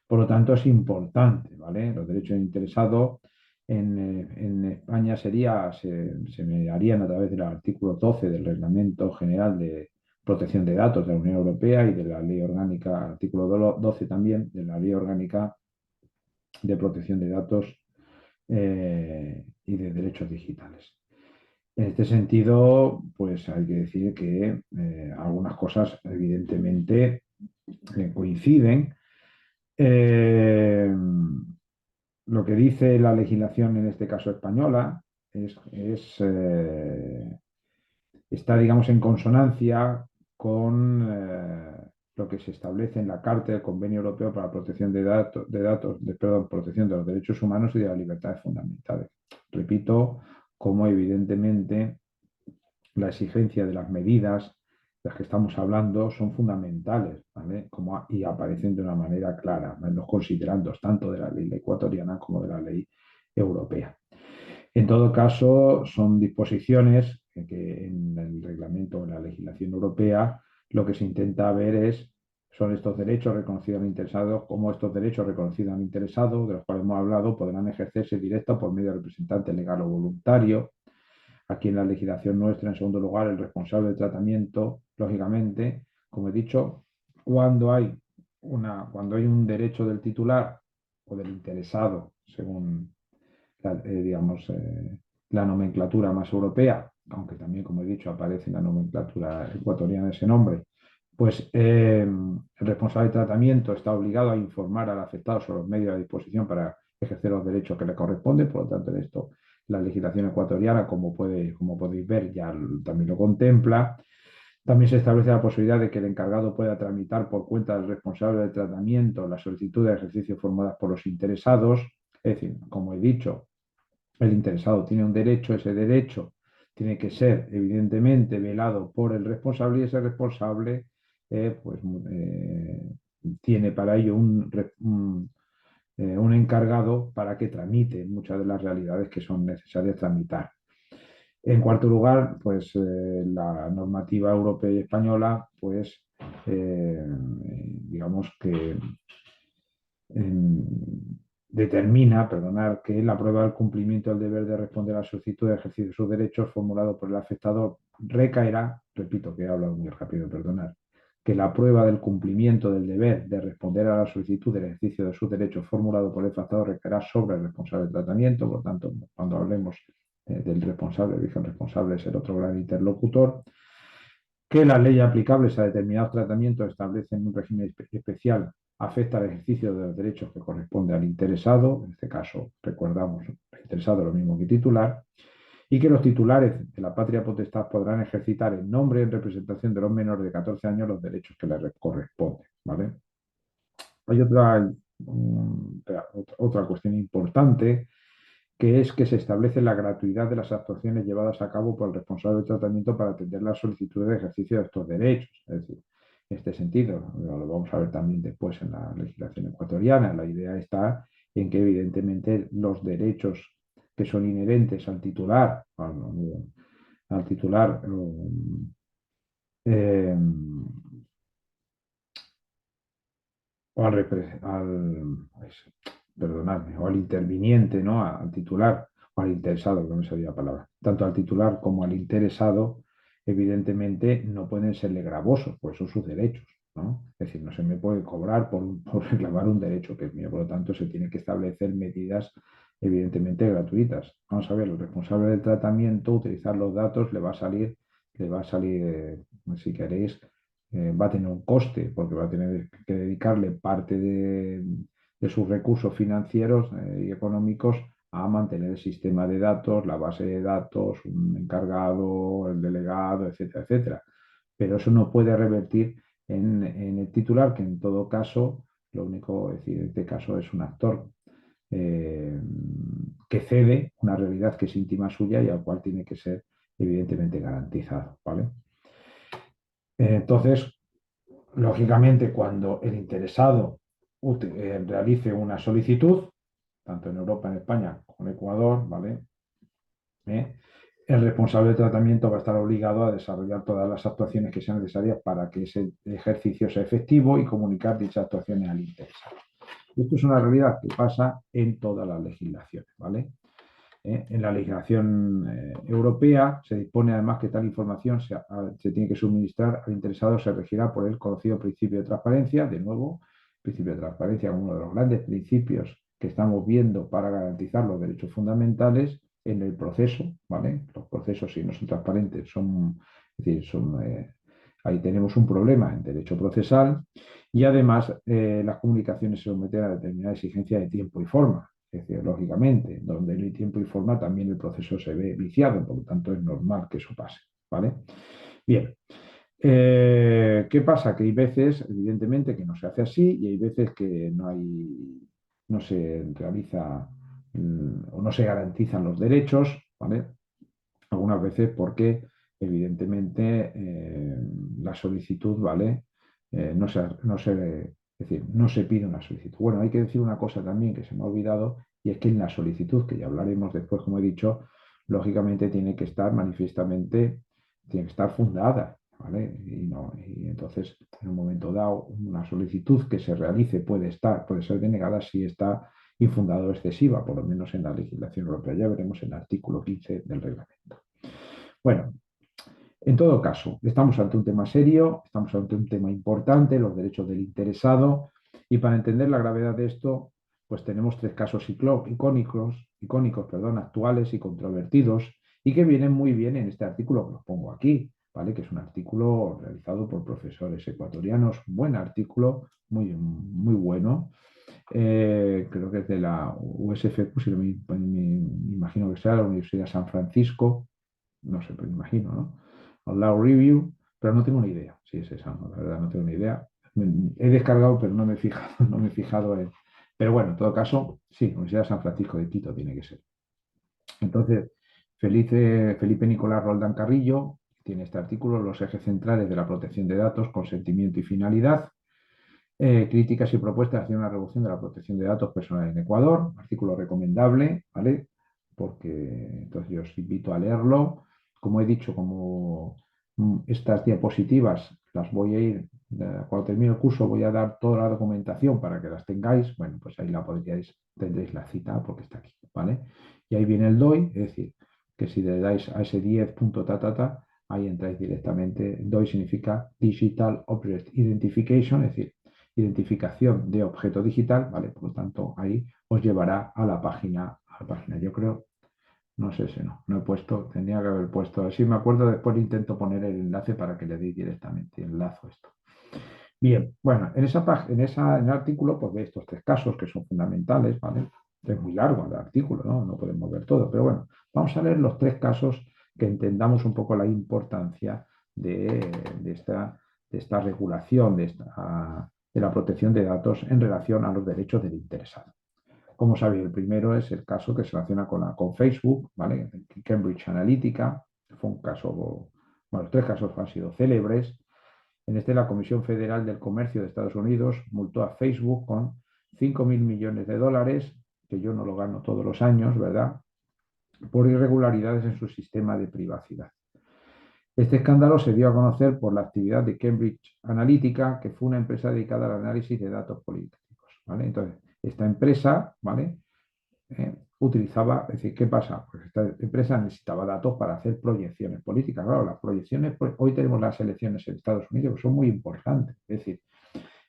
Por lo tanto, es importante, ¿vale? Los derechos interesados en España se me harían a través del artículo 12 del Reglamento General de Protección de Datos de la Unión Europea y de la Ley Orgánica, artículo 12 también, de la Ley Orgánica de Protección de Datos y de Derechos Digitales. En este sentido, pues hay que decir que algunas cosas evidentemente coinciden. Eh, lo que dice la legislación, en este caso española, está, digamos, en consonancia con lo que se establece en la Carta del Convenio Europeo para la Protección perdón, protección de los derechos humanos y de las libertades fundamentales. Repito, como evidentemente la exigencia de las medidas de las que estamos hablando son fundamentales, ¿vale? Y aparecen de una manera clara, en los considerandos tanto de la ley ecuatoriana como de la ley europea. En todo caso, son disposiciones que en el reglamento o en la legislación europea lo que se intenta ver son estos derechos reconocidos al interesado, como estos derechos reconocidos al interesado, de los cuales hemos hablado, podrán ejercerse directo por medio de representante legal o voluntario. Aquí en la legislación nuestra, en segundo lugar, el responsable de tratamiento, lógicamente, como he dicho, cuando hay, cuando hay un derecho del titular o del interesado, según digamos, la nomenclatura más europea, aunque también, como he dicho, aparece en la nomenclatura ecuatoriana ese nombre, pues el responsable de tratamiento está obligado a informar al afectado sobre los medios a disposición para ejercer los derechos que le corresponden. Por lo tanto, en esto la legislación ecuatoriana, como podéis ver, ya también lo contempla. También se establece la posibilidad de que el encargado pueda tramitar por cuenta del responsable de tratamiento la solicitud de ejercicio formuladas por los interesados. Es decir, como he dicho, el interesado tiene un derecho, ese derecho tiene que ser evidentemente velado por el responsable y ese responsable pues, tiene para ello un encargado para que tramite muchas de las realidades que son necesarias tramitar. En cuarto lugar, pues la normativa europea y española, pues digamos que determina, perdonar, que la prueba del cumplimiento del deber de responder a la solicitud de ejercicio de sus derechos formulado por el afectado recaerá, repito que he hablado muy rápido, perdonar, que la prueba del cumplimiento del deber de responder a la solicitud del ejercicio de sus derechos formulado por el afectado recaerá sobre el responsable de tratamiento. Por lo tanto, cuando hablemos del responsable, dije el responsable es el otro gran interlocutor, que las leyes aplicables a determinados tratamientos establecen un régimen especial, afecta al ejercicio de los derechos que corresponde al interesado, en este caso recordamos, el interesado es lo mismo que titular, y que los titulares de la patria potestad podrán ejercitar en nombre y en representación de los menores de 14 años los derechos que les corresponden, ¿vale? Hay otra cuestión importante, que es que se establece la gratuidad de las actuaciones llevadas a cabo por el responsable de tratamiento para atender las solicitudes de ejercicio de estos derechos. Es decir, en este sentido, lo vamos a ver también después en la legislación ecuatoriana, la idea está en que evidentemente los derechos que son inherentes al titular, al titular eh, o perdonadme, o al interviniente, ¿no? Al titular o al interesado, que no me sabía la palabra. Tanto al titular como al interesado, evidentemente, no pueden serle gravosos, pues son sus derechos. ¿no? Es decir, no se me puede cobrar por reclamar un derecho que es mío, por lo tanto se tiene que establecer medidas evidentemente gratuitas. Vamos a ver, el responsable del tratamiento, utilizar los datos, le va a salir, si queréis, va a tener un coste, porque va a tener que dedicarle parte de sus recursos financieros y económicos a mantener el sistema de datos, la base de datos, un encargado, el delegado, etcétera, etcétera. Pero eso no puede revertir en el titular, que en todo caso, lo único, es decir, en este caso es un actor eh, que cede una realidad que es íntima suya y al cual tiene que ser evidentemente garantizado, ¿vale? Entonces, lógicamente, cuando el interesado realice una solicitud, tanto en Europa, en España como en Ecuador, ¿vale? ¿Eh? El responsable de tratamiento va a estar obligado a desarrollar todas las actuaciones que sean necesarias para que ese ejercicio sea efectivo y comunicar dichas actuaciones al interesado. Esto es una realidad que pasa en todas las legislaciones, ¿vale? En la legislación europea se dispone además que tal información se tiene que suministrar al interesado, se regirá por el conocido principio de transparencia. De nuevo, el principio de transparencia, uno de los grandes principios que estamos viendo para garantizar los derechos fundamentales en el proceso, ¿vale? Los procesos, si no son transparentes, es decir, ahí tenemos un problema en derecho procesal y además las comunicaciones se someten a determinada exigencia de tiempo y forma. Es decir, lógicamente, donde no hay tiempo y forma también el proceso se ve viciado, por lo tanto es normal que eso pase, ¿vale? Bien, ¿qué pasa? Que hay veces, evidentemente, que no se hace así y hay veces que no se realiza o no se garantizan los derechos, ¿vale? Algunas veces porque, evidentemente, la solicitud, ¿vale? Es decir, no se pide una solicitud. Bueno, hay que decir una cosa también que se me ha olvidado, y es que en la solicitud, que ya hablaremos después, como he dicho, lógicamente tiene que estar manifiestamente, tiene que estar fundada, ¿vale? Y entonces, en un momento dado, una solicitud que se realice puede ser denegada si está infundada o excesiva, por lo menos en la legislación europea. Ya veremos en el artículo 15 del reglamento. Bueno, en todo caso, estamos ante un tema serio, estamos ante un tema importante, los derechos del interesado, y para entender la gravedad de esto, pues tenemos tres casos icónicos, perdón, actuales y controvertidos, y que vienen muy bien en este artículo que los pongo aquí, ¿vale? Que es un artículo realizado por profesores ecuatorianos, un buen artículo, muy, muy bueno. Creo que es de la USFQ, si no me imagino que sea la Universidad de San Francisco, no sé, pero me imagino, ¿no? Law Review, pero no tengo ni idea si es esa, ¿no? La verdad no tengo ni idea. He descargado, pero no me he fijado, no me he fijado en... Pero bueno, en todo caso, sí, Universidad de San Francisco de Quito tiene que ser. Entonces, Felipe Nicolás Roldán Carrillo tiene este artículo, los ejes centrales de la protección de datos, consentimiento y finalidad. Críticas y propuestas hacia una revolución de la protección de datos personales en Ecuador, artículo recomendable, ¿vale? Porque entonces yo os invito a leerlo. Como he dicho, como estas diapositivas las voy a ir, cuando termine el curso voy a dar toda la documentación para que las tengáis, bueno, pues ahí tendréis la cita porque está aquí, ¿vale? Y ahí viene el DOI, es decir, que si le dais a ese 10 punto ahí entráis directamente. DOI significa Digital Object Identification, es decir, identificación de objeto digital, ¿vale? Por lo tanto, ahí os llevará a la página. Yo creo, no sé si no he puesto, tendría que haber puesto, a ver si me acuerdo, después intento poner el enlace para que le deis directamente, enlazo esto. Bien, bueno, en el artículo, pues ve estos tres casos que son fundamentales, ¿vale? Es muy largo el artículo, ¿no? No podemos ver todo, pero bueno, vamos a ver los tres casos que entendamos un poco la importancia de esta regulación, de la protección de datos en relación a los derechos del interesado. Como sabéis, el primero es el caso que se relaciona con Facebook, ¿vale? Cambridge Analytica, fue un caso, bueno, los tres casos han sido célebres. En este, la Comisión Federal del Comercio de Estados Unidos multó a Facebook con 5.000 millones de dólares, que yo no lo gano todos los años, ¿verdad?, por irregularidades en su sistema de privacidad. Este escándalo se dio a conocer por la actividad de Cambridge Analytica, que fue una empresa dedicada al análisis de datos políticos, ¿vale? Entonces, esta empresa, ¿vale?, utilizaba, es decir, ¿qué pasa? Pues esta empresa necesitaba datos para hacer proyecciones políticas. Claro, las proyecciones, pues, hoy tenemos las elecciones en Estados Unidos, que son muy importantes. Es decir,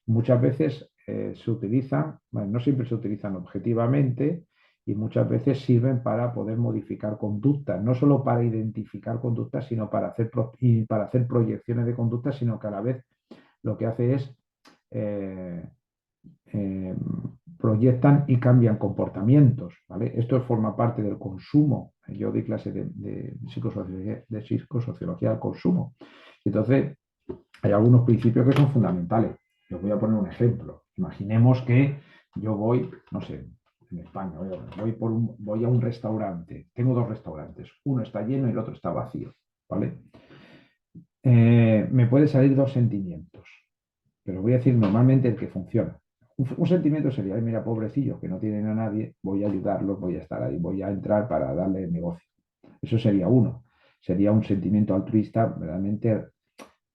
muchas veces se utilizan, bueno, no siempre se utilizan objetivamente y muchas veces sirven para poder modificar conductas, no solo para identificar conductas, sino y para hacer proyecciones de conductas, sino que a la vez lo que hace es eh, eh, proyectan y cambian comportamientos, ¿vale? Esto forma parte del consumo. Yo doy clase de psicosociología del consumo. Entonces, hay algunos principios que son fundamentales. Os voy a poner un ejemplo. Imaginemos que yo voy, no sé, en España, voy a un restaurante. Tengo dos restaurantes. Uno está lleno y el otro está vacío, ¿vale? Me puede salir dos sentimientos, pero voy a decir normalmente el que funciona. Un sentimiento sería, mira, pobrecillos que no tienen a nadie, voy a ayudarlos, voy a estar ahí, voy a entrar para darle negocio. Eso sería uno. Sería un sentimiento altruista realmente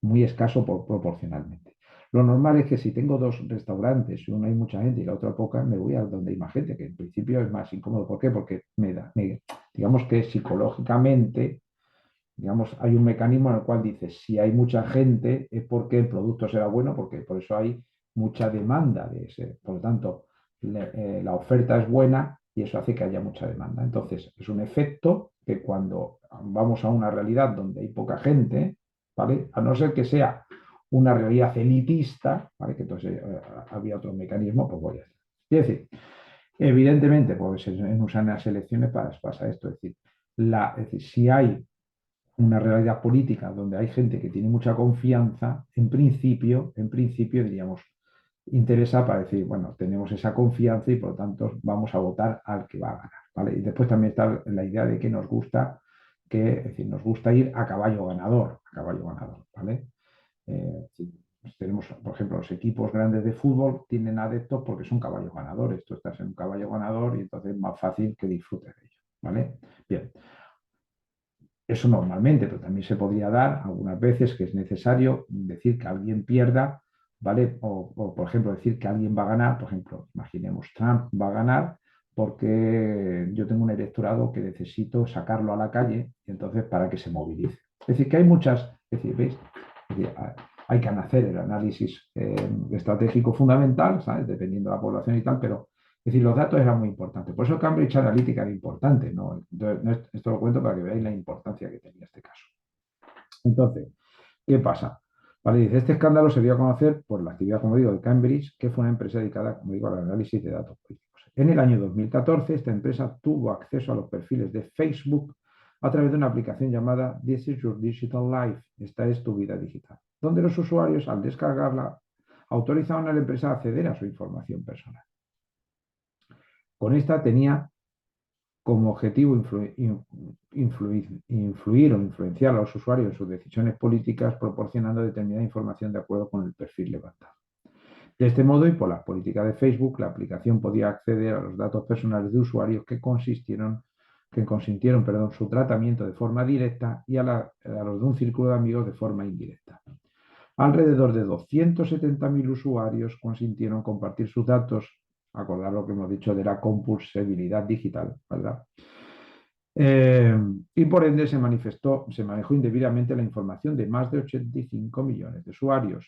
muy escaso proporcionalmente. Lo normal es que si tengo dos restaurantes, uno hay mucha gente y la otra poca, me voy a donde hay más gente, que en principio es más incómodo. ¿Por qué? Porque digamos que psicológicamente, digamos, hay un mecanismo en el cual dice, si hay mucha gente es porque el producto será bueno, porque por eso hay mucha demanda de ese. Por lo tanto, la oferta es buena y eso hace que haya mucha demanda. Entonces, es un efecto que cuando vamos a una realidad donde hay poca gente, ¿vale? A no ser que sea una realidad elitista, ¿vale? Que entonces había otro mecanismo, pues voy a hacer. Es decir, evidentemente, pues en unas elecciones pasa esto, es decir, si hay una realidad política donde hay gente que tiene mucha confianza, en principio diríamos, interesa para decir, bueno, tenemos esa confianza y por lo tanto vamos a votar al que va a ganar, ¿vale? Y después también está la idea de que es decir, nos gusta ir a caballo ganador, ¿vale? Pues tenemos, por ejemplo, los equipos grandes de fútbol tienen adeptos porque son caballos ganadores. Tú estás en un caballo ganador y entonces es más fácil que disfrutes de ello, ¿vale? Bien, eso normalmente, pero también se podría dar algunas veces que es necesario decir que alguien pierda, ¿vale? Por ejemplo, decir que alguien va a ganar, por ejemplo, imaginemos, Trump va a ganar porque yo tengo un electorado que necesito sacarlo a la calle y entonces para que se movilice. Es decir, que hay muchas, es decir, ¿veis? Es decir, hay que hacer el análisis estratégico fundamental, ¿sabes? Dependiendo de la población y tal, pero es decir, los datos eran muy importantes. Por eso Cambridge Analytica era importante, ¿no? Entonces, esto lo cuento para que veáis la importancia que tenía este caso. Entonces, ¿qué pasa? Vale, dice, este escándalo se dio a conocer por la actividad, como digo, de Cambridge, que fue una empresa dedicada, como digo, al análisis de datos políticos. En el año 2014, esta empresa tuvo acceso a los perfiles de Facebook a través de una aplicación llamada This is Your Digital Life, esta es tu vida digital, donde los usuarios, al descargarla, autorizaban a la empresa a acceder a su información personal. Con esta tenía como objetivo influir o influenciar a los usuarios en sus decisiones políticas proporcionando determinada información de acuerdo con el perfil levantado. De este modo, y por las políticas de Facebook, la aplicación podía acceder a los datos personales de usuarios que consintieron su tratamiento de forma directa y a los de un círculo de amigos de forma indirecta. Alrededor de 270.000 usuarios consintieron compartir sus datos, acordar lo que hemos dicho de la compulsibilidad digital, ¿verdad? Y por ende se manejó indebidamente la información de más de 85 millones de usuarios.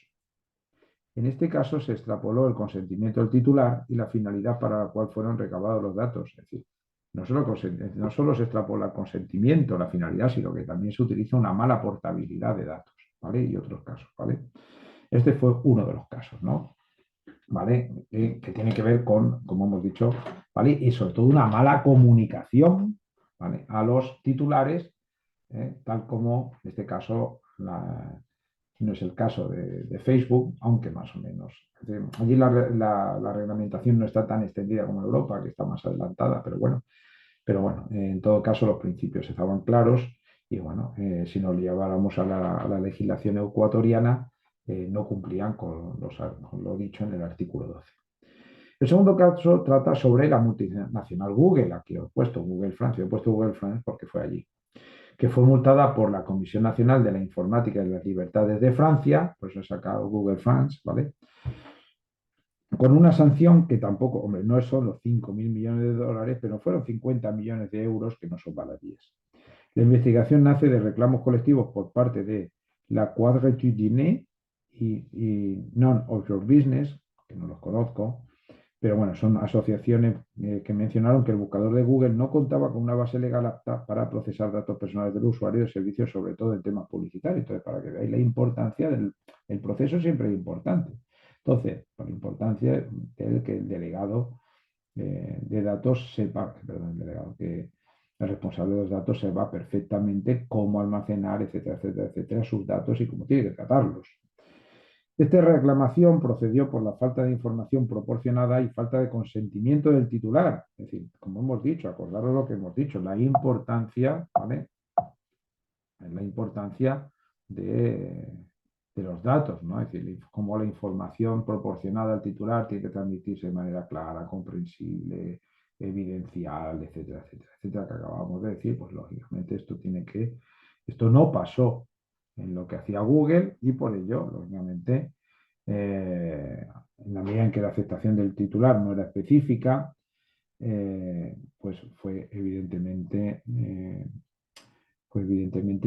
En este caso se extrapoló el consentimiento del titular y la finalidad para la cual fueron recabados los datos. Es decir, no solo se extrapola el consentimiento, la finalidad, sino que también se utiliza una mala portabilidad de datos, ¿vale? Y otros casos, ¿vale? Este fue uno de los casos, ¿no? ¿Vale? Que tiene que ver con, como hemos dicho, ¿vale? Y sobre todo una mala comunicación, ¿vale? A los titulares, tal como en este caso no es el caso de Facebook, aunque más o menos. Allí la reglamentación no está tan extendida como en Europa, que está más adelantada, pero bueno, en todo caso los principios estaban claros y bueno, si nos lleváramos a la legislación ecuatoriana, no cumplían con lo dicho en el artículo 12. El segundo caso trata sobre la multinacional Google. Aquí os he puesto Google France, he puesto Google France porque fue allí, que fue multada por la Comisión Nacional de la Informática y las Libertades de Francia, por eso he sacado Google France, ¿vale? con una sanción que tampoco, hombre, no son los 5.000 millones de dólares, pero fueron 50 millones de euros, que no son baladíes. La investigación nace de reclamos colectivos por parte de la Quadrature du Net y None of Your Business, que no los conozco, pero bueno, son asociaciones que mencionaron que el buscador de Google no contaba con una base legal apta para procesar datos personales del usuario de servicios, sobre todo en temas publicitarios. Entonces, para que veáis la importancia del el proceso, siempre es importante. Entonces, por la importancia de que el delegado de datos sepa, perdón, el delegado, que el responsable de los datos sepa perfectamente cómo almacenar, etcétera, etcétera, etcétera, sus datos y cómo tiene que tratarlos. Esta reclamación procedió por la falta de información proporcionada y falta de consentimiento del titular. Es decir, como hemos dicho, acordaros lo que hemos dicho, la importancia, ¿vale? La importancia de los datos, ¿no? Es decir, cómo la información proporcionada al titular tiene que transmitirse de manera clara, comprensible, evidencial, etcétera, etcétera, etcétera, que acabamos de decir, pues lógicamente esto no pasó en lo que hacía Google y por ello, lógicamente, en la medida en que la aceptación del titular no era específica, pues fue evidentemente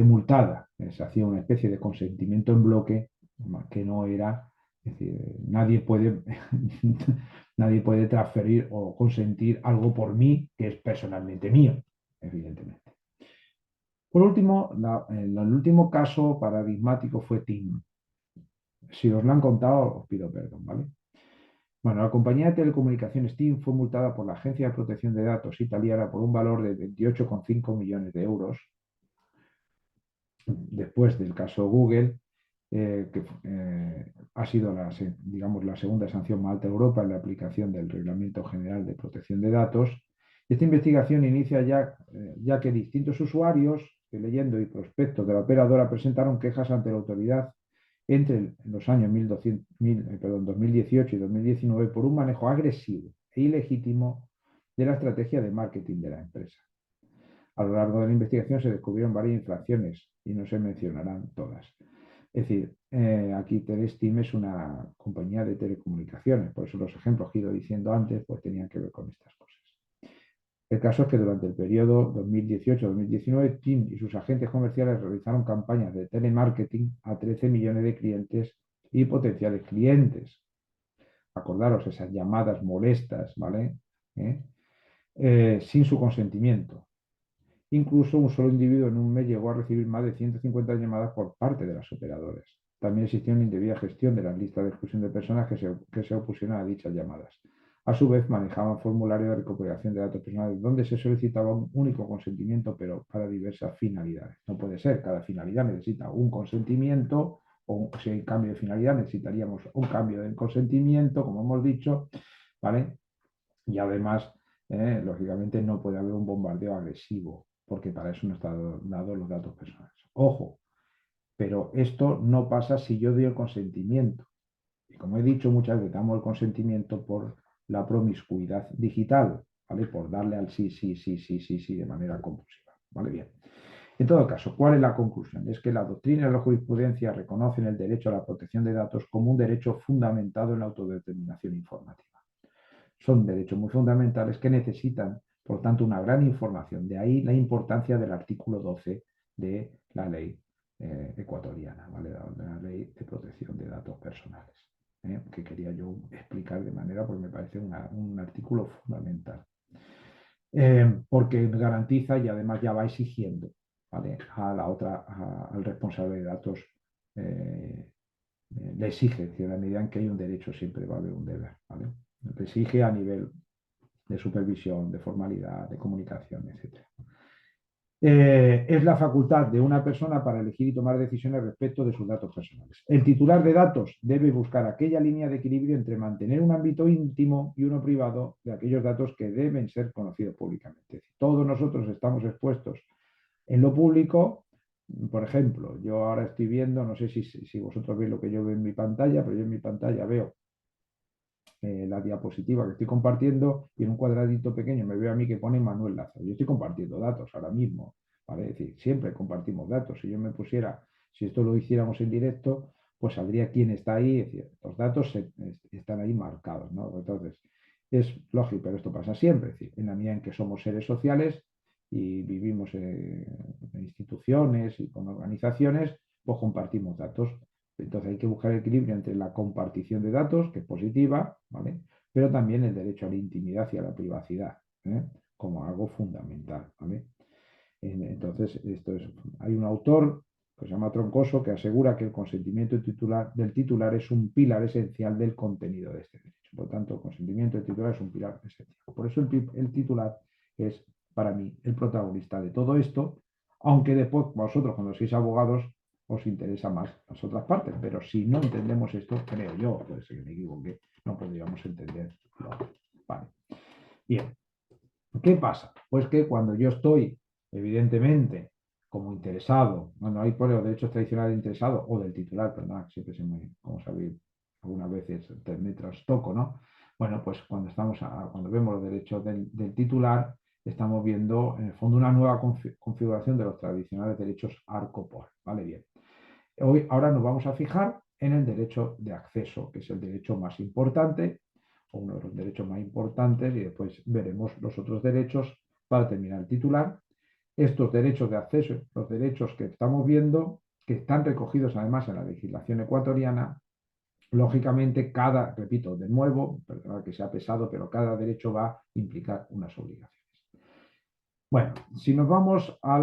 multada. Se hacía una especie de consentimiento en bloque que no era, es decir, nadie puede, nadie puede transferir o consentir algo por mí que es personalmente mío, evidentemente. Por último, el último caso paradigmático fue TIM. Si os lo han contado, os pido perdón, ¿vale? Bueno, la compañía de telecomunicaciones TIM fue multada por la Agencia de Protección de Datos italiana por un valor de 28,5 millones de euros después del caso Google, que ha sido digamos, la segunda sanción más alta de Europa en la aplicación del Reglamento General de Protección de Datos. Esta investigación inicia ya que distintos usuarios, leyendo y prospectos de la operadora, presentaron quejas ante la autoridad entre los años 2018 y 2019 por un manejo agresivo e ilegítimo de la estrategia de marketing de la empresa. A lo largo de la investigación se descubrieron varias infracciones y no se mencionarán todas. Es decir, aquí Telestim es una compañía de telecomunicaciones, por eso los ejemplos que he ido diciendo antes pues tenían que ver con estas cosas. El caso es que durante el periodo 2018-2019, TIM y sus agentes comerciales realizaron campañas de telemarketing a 13 millones de clientes y potenciales clientes. Acordaros esas llamadas molestas, ¿vale? Sin su consentimiento. Incluso un solo individuo en un mes llegó a recibir más de 150 llamadas por parte de las operadoras. También existía una indebida gestión de las listas de exclusión de personas que se opusieron a dichas llamadas. A su vez, manejaban formularios de recuperación de datos personales donde se solicitaba un único consentimiento, pero para diversas finalidades. No puede ser, cada finalidad necesita un consentimiento, o si hay cambio de finalidad necesitaríamos un cambio de consentimiento, como hemos dicho, ¿vale? Y además, lógicamente, no puede haber un bombardeo agresivo, porque para eso no están dados los datos personales. Ojo, pero esto no pasa si yo doy el consentimiento. Y como he dicho muchas veces, damos el consentimiento por la promiscuidad digital, ¿vale? Por darle al sí, sí, sí, sí, sí, sí de manera compulsiva. ¿Vale? Bien. En todo caso, ¿cuál es la conclusión? Es que la doctrina y la jurisprudencia reconocen el derecho a la protección de datos como un derecho fundamentado en la autodeterminación informativa. Son derechos muy fundamentales que necesitan, por tanto, una gran información. De ahí la importancia del artículo 12 de la ley ecuatoriana, ¿vale? La ley de protección de datos personales, que quería yo explicar de manera porque me parece un artículo fundamental. Porque garantiza y además ya va exigiendo, ¿vale? Al responsable de datos le exige, que en la medida en que hay un derecho siempre va a haber un deber, ¿vale? Le exige a nivel de supervisión, de formalidad, de comunicación, etcétera. Es la facultad de una persona para elegir y tomar decisiones respecto de sus datos personales. El titular de datos debe buscar aquella línea de equilibrio entre mantener un ámbito íntimo y uno privado de aquellos datos que deben ser conocidos públicamente. Todos nosotros estamos expuestos en lo público. Por ejemplo, yo ahora estoy viendo, no sé si vosotros veis lo que yo veo en mi pantalla, pero yo en mi pantalla veo la diapositiva que estoy compartiendo y en un cuadradito pequeño me veo a mí que pone Manuel Lázaro. Yo estoy compartiendo datos ahora mismo, ¿vale? Es decir, siempre compartimos datos. Si yo me pusiera, si esto lo hiciéramos en directo, pues saldría quién está ahí, es decir, los datos están ahí marcados, ¿no? Entonces, es lógico, pero esto pasa siempre, es decir, en la medida en que somos seres sociales y vivimos en instituciones y con organizaciones, pues compartimos datos. Entonces hay que buscar el equilibrio entre la compartición de datos, que es positiva, ¿vale? Pero también el derecho a la intimidad y a la privacidad, ¿eh? Como algo fundamental, ¿vale? Entonces, hay un autor que se llama Troncoso que asegura que el consentimiento del titular es un pilar esencial del contenido de este derecho. Por lo tanto, el consentimiento del titular es un pilar esencial. Por eso el titular es, para mí, el protagonista de todo esto, aunque después vosotros, cuando sois abogados, os interesa más las otras partes, pero si no entendemos esto, creo yo, puede ser que me equivoque, no podríamos entenderlo. Vale. Bien, ¿qué pasa? Pues que cuando yo estoy, evidentemente, como interesado, bueno, ahí pone los derechos tradicionales de interesado o del titular, perdón, siempre se me, como sabéis, algunas veces me trastoco, ¿no? Bueno, pues cuando vemos los derechos del titular, estamos viendo en el fondo una nueva configuración de los tradicionales derechos ARCOPOR, ¿vale? Bien. Ahora nos vamos a fijar en el derecho de acceso, que es el derecho más importante, o uno de los derechos más importantes, y después veremos los otros derechos para terminar el titular. Estos derechos de acceso, los derechos que estamos viendo, que están recogidos además en la legislación ecuatoriana, lógicamente repito, de nuevo, perdonad que sea pesado, pero cada derecho va a implicar unas obligaciones. Bueno, si nos vamos a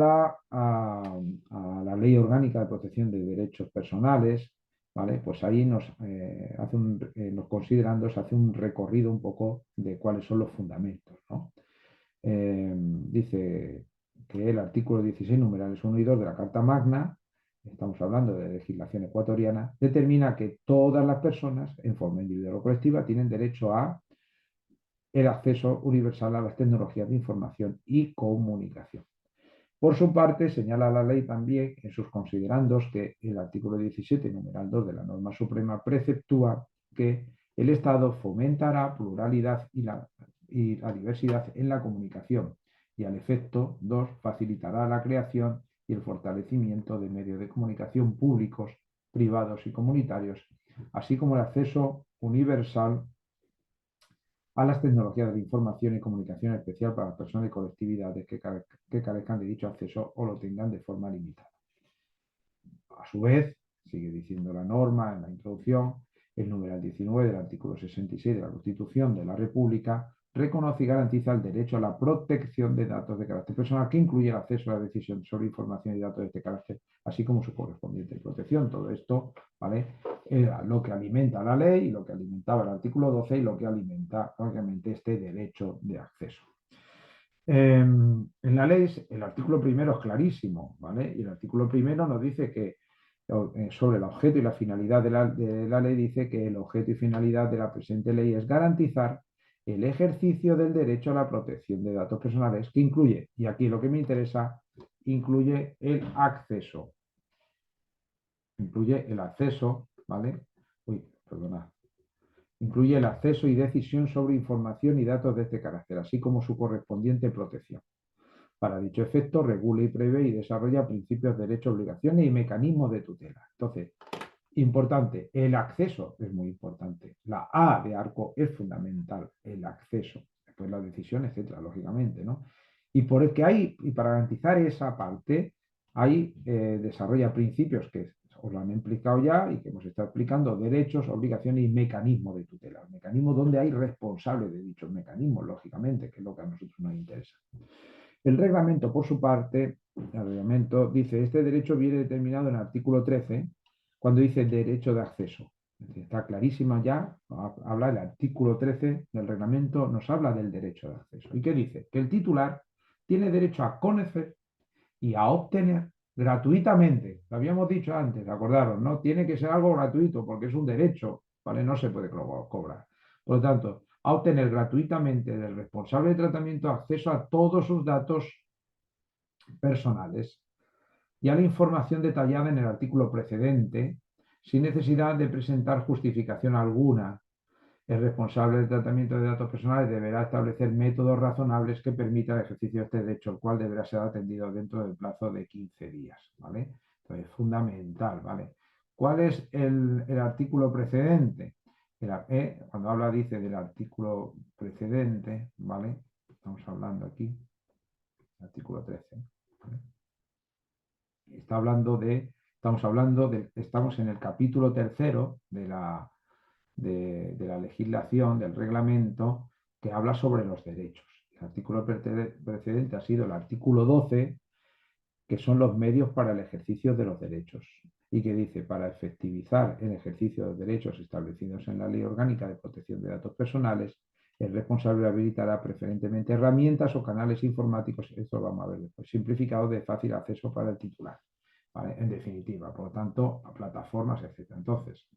la Ley Orgánica de Protección de Derechos Personales, ¿vale? Pues ahí los considerandos hace un recorrido un poco de cuáles son los fundamentos, ¿no? Dice que el artículo 16, numerales 1 y 2 de la Carta Magna, estamos hablando de legislación ecuatoriana, determina que todas las personas, en forma individual o colectiva, tienen derecho a el acceso universal a las tecnologías de información y comunicación. Por su parte, señala la ley también en sus considerandos que el artículo 17, numeral 2 de la norma suprema preceptúa que el Estado fomentará pluralidad y la diversidad en la comunicación y al efecto, 2, facilitará la creación y el fortalecimiento de medios de comunicación públicos, privados y comunitarios, así como el acceso universal a las tecnologías de información y comunicación especial para las personas y colectividades que carezcan de dicho acceso o lo tengan de forma limitada. A su vez, sigue diciendo la norma en la introducción, el numeral 19 del artículo 66 de la Constitución de la República reconoce y garantiza el derecho a la protección de datos de carácter personal, que incluye el acceso a la decisión sobre información y datos de este carácter, así como su correspondiente protección. Todo esto, ¿vale?, era lo que alimenta la ley y lo que alimentaba el artículo 12 y lo que alimenta, obviamente, este derecho de acceso. En la ley, el artículo primero es clarísimo, ¿vale? Y el artículo primero nos dice que sobre el objeto y la finalidad de la ley, dice que el objeto y finalidad de la presente ley es garantizar el ejercicio del derecho a la protección de datos personales, que incluye, y aquí lo que me interesa, incluye el acceso. Incluye el acceso, ¿vale? Uy, perdona. Incluye el acceso y decisión sobre información y datos de este carácter, así como su correspondiente protección. Para dicho efecto, regula y prevé y desarrolla principios, derechos, obligaciones y mecanismos de tutela. Entonces, importante, el acceso es muy importante. La A de ARCO es fundamental, el acceso. Después la decisión, etcétera, lógicamente, ¿no? Y para garantizar esa parte, desarrolla principios que os lo han explicado ya y que hemos estado explicando, derechos, obligaciones y mecanismos de tutela. Mecanismos donde hay responsables de dichos mecanismos, lógicamente, que es lo que a nosotros nos interesa. El reglamento, por su parte, el reglamento dice, este derecho viene determinado en el artículo 13, cuando dice derecho de acceso. Está clarísima ya, habla el artículo 13 del reglamento, nos habla del derecho de acceso. ¿Y qué dice? Que el titular tiene derecho a conocer y a obtener gratuitamente. Lo habíamos dicho antes, acordaros, ¿no? Tiene que ser algo gratuito porque es un derecho, ¿vale? No se puede cobrar. Por lo tanto, a obtener gratuitamente del responsable de tratamiento acceso a todos sus datos personales y a la información detallada en el artículo precedente, sin necesidad de presentar justificación alguna. El responsable del tratamiento de datos personales deberá establecer métodos razonables que permitan el ejercicio de este derecho, el cual deberá ser atendido dentro del plazo de 15 días, ¿vale? Entonces, es fundamental, ¿vale? ¿Cuál es el artículo precedente? Cuando habla, dice del artículo precedente, ¿vale? Estamos hablando aquí, artículo 13. ¿Vale? Estamos en el capítulo tercero de la legislación, del reglamento, que habla sobre los derechos. El artículo precedente ha sido el artículo 12, que son los medios para el ejercicio de los derechos, y que dice, para efectivizar el ejercicio de los derechos establecidos en la Ley Orgánica de Protección de Datos Personales, el responsable habilitará preferentemente herramientas o canales informáticos, esto lo vamos a ver después, simplificados de fácil acceso para el titular, ¿vale? En definitiva, por lo tanto, a plataformas, etc. Entonces,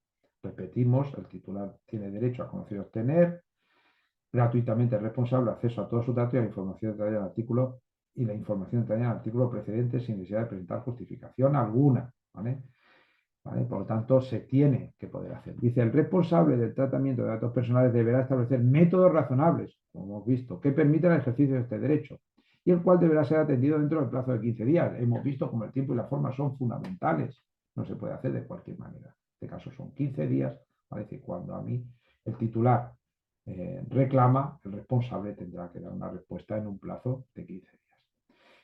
repetimos, el titular tiene derecho a conocer y obtener gratuitamente el responsable acceso a todos sus datos y a la información detallada del artículo y la información detallada del artículo precedente sin necesidad de presentar justificación alguna, ¿vale? ¿Vale? Por lo tanto, se tiene que poder hacer. Dice, el responsable del tratamiento de datos personales deberá establecer métodos razonables, como hemos visto, que permitan el ejercicio de este derecho y el cual deberá ser atendido dentro del plazo de 15 días. Hemos visto como el tiempo y la forma son fundamentales. No se puede hacer de cualquier manera. En este caso son 15 días. Parece cuando a mí el titular reclama, el responsable tendrá que dar una respuesta en un plazo de 15 días.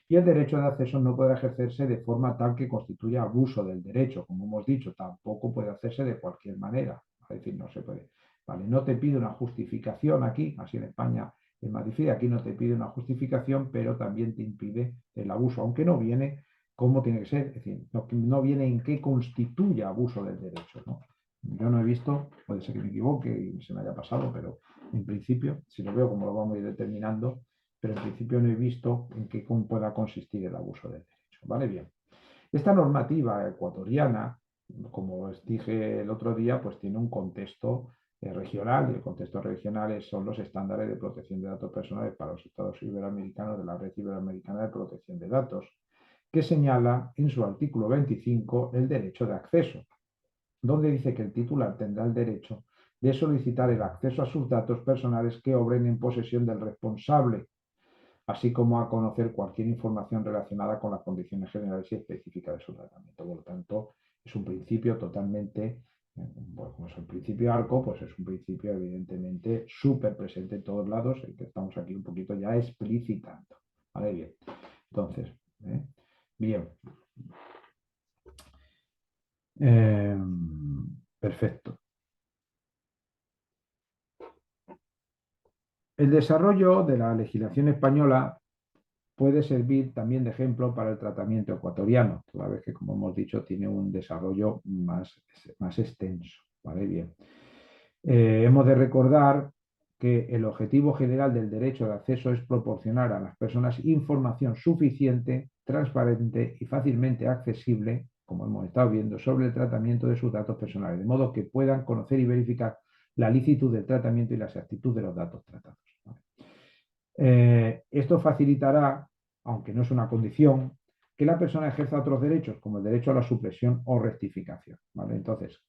Y el derecho de acceso no puede ejercerse de forma tal que constituya abuso del derecho. Como hemos dicho, tampoco puede hacerse de cualquier manera. Es decir, no se puede. Vale, no te pide una justificación aquí, así en España es más difícil, aquí no te pide una justificación, pero también te impide el abuso, aunque no viene cómo tiene que ser, es decir, no viene en qué constituye abuso del derecho, ¿no? Yo no he visto, puede ser que me equivoque y se me haya pasado, pero en principio, si lo veo como lo vamos a ir determinando, pero en principio no he visto en qué pueda consistir el abuso del derecho. ¿Vale? Bien. Esta normativa ecuatoriana, como os dije el otro día, pues tiene un contexto regional, y el contexto regional son los estándares de protección de datos personales para los estados iberoamericanos de la Red Iberoamericana de Protección de Datos, que señala en su artículo 25 el derecho de acceso, donde dice que el titular tendrá el derecho de solicitar el acceso a sus datos personales que obren en posesión del responsable, así como a conocer cualquier información relacionada con las condiciones generales y específicas de su tratamiento. Por lo tanto, es un principio totalmente, bueno, como es el principio ARCO, pues es un principio evidentemente súper presente en todos lados y que estamos aquí un poquito ya explicitando. ¿Vale? Bien. Entonces, bien. Perfecto. El desarrollo de la legislación española puede servir también de ejemplo para el tratamiento ecuatoriano, toda vez que, como hemos dicho, tiene un desarrollo más extenso. ¿Vale? Bien. Hemos de recordar que el objetivo general del derecho de acceso es proporcionar a las personas información suficiente, transparente y fácilmente accesible, como hemos estado viendo, sobre el tratamiento de sus datos personales, de modo que puedan conocer y verificar la licitud del tratamiento y la exactitud de los datos tratados. Esto facilitará, aunque no es una condición, que la persona ejerza otros derechos, como el derecho a la supresión o rectificación. ¿Vale? Entonces,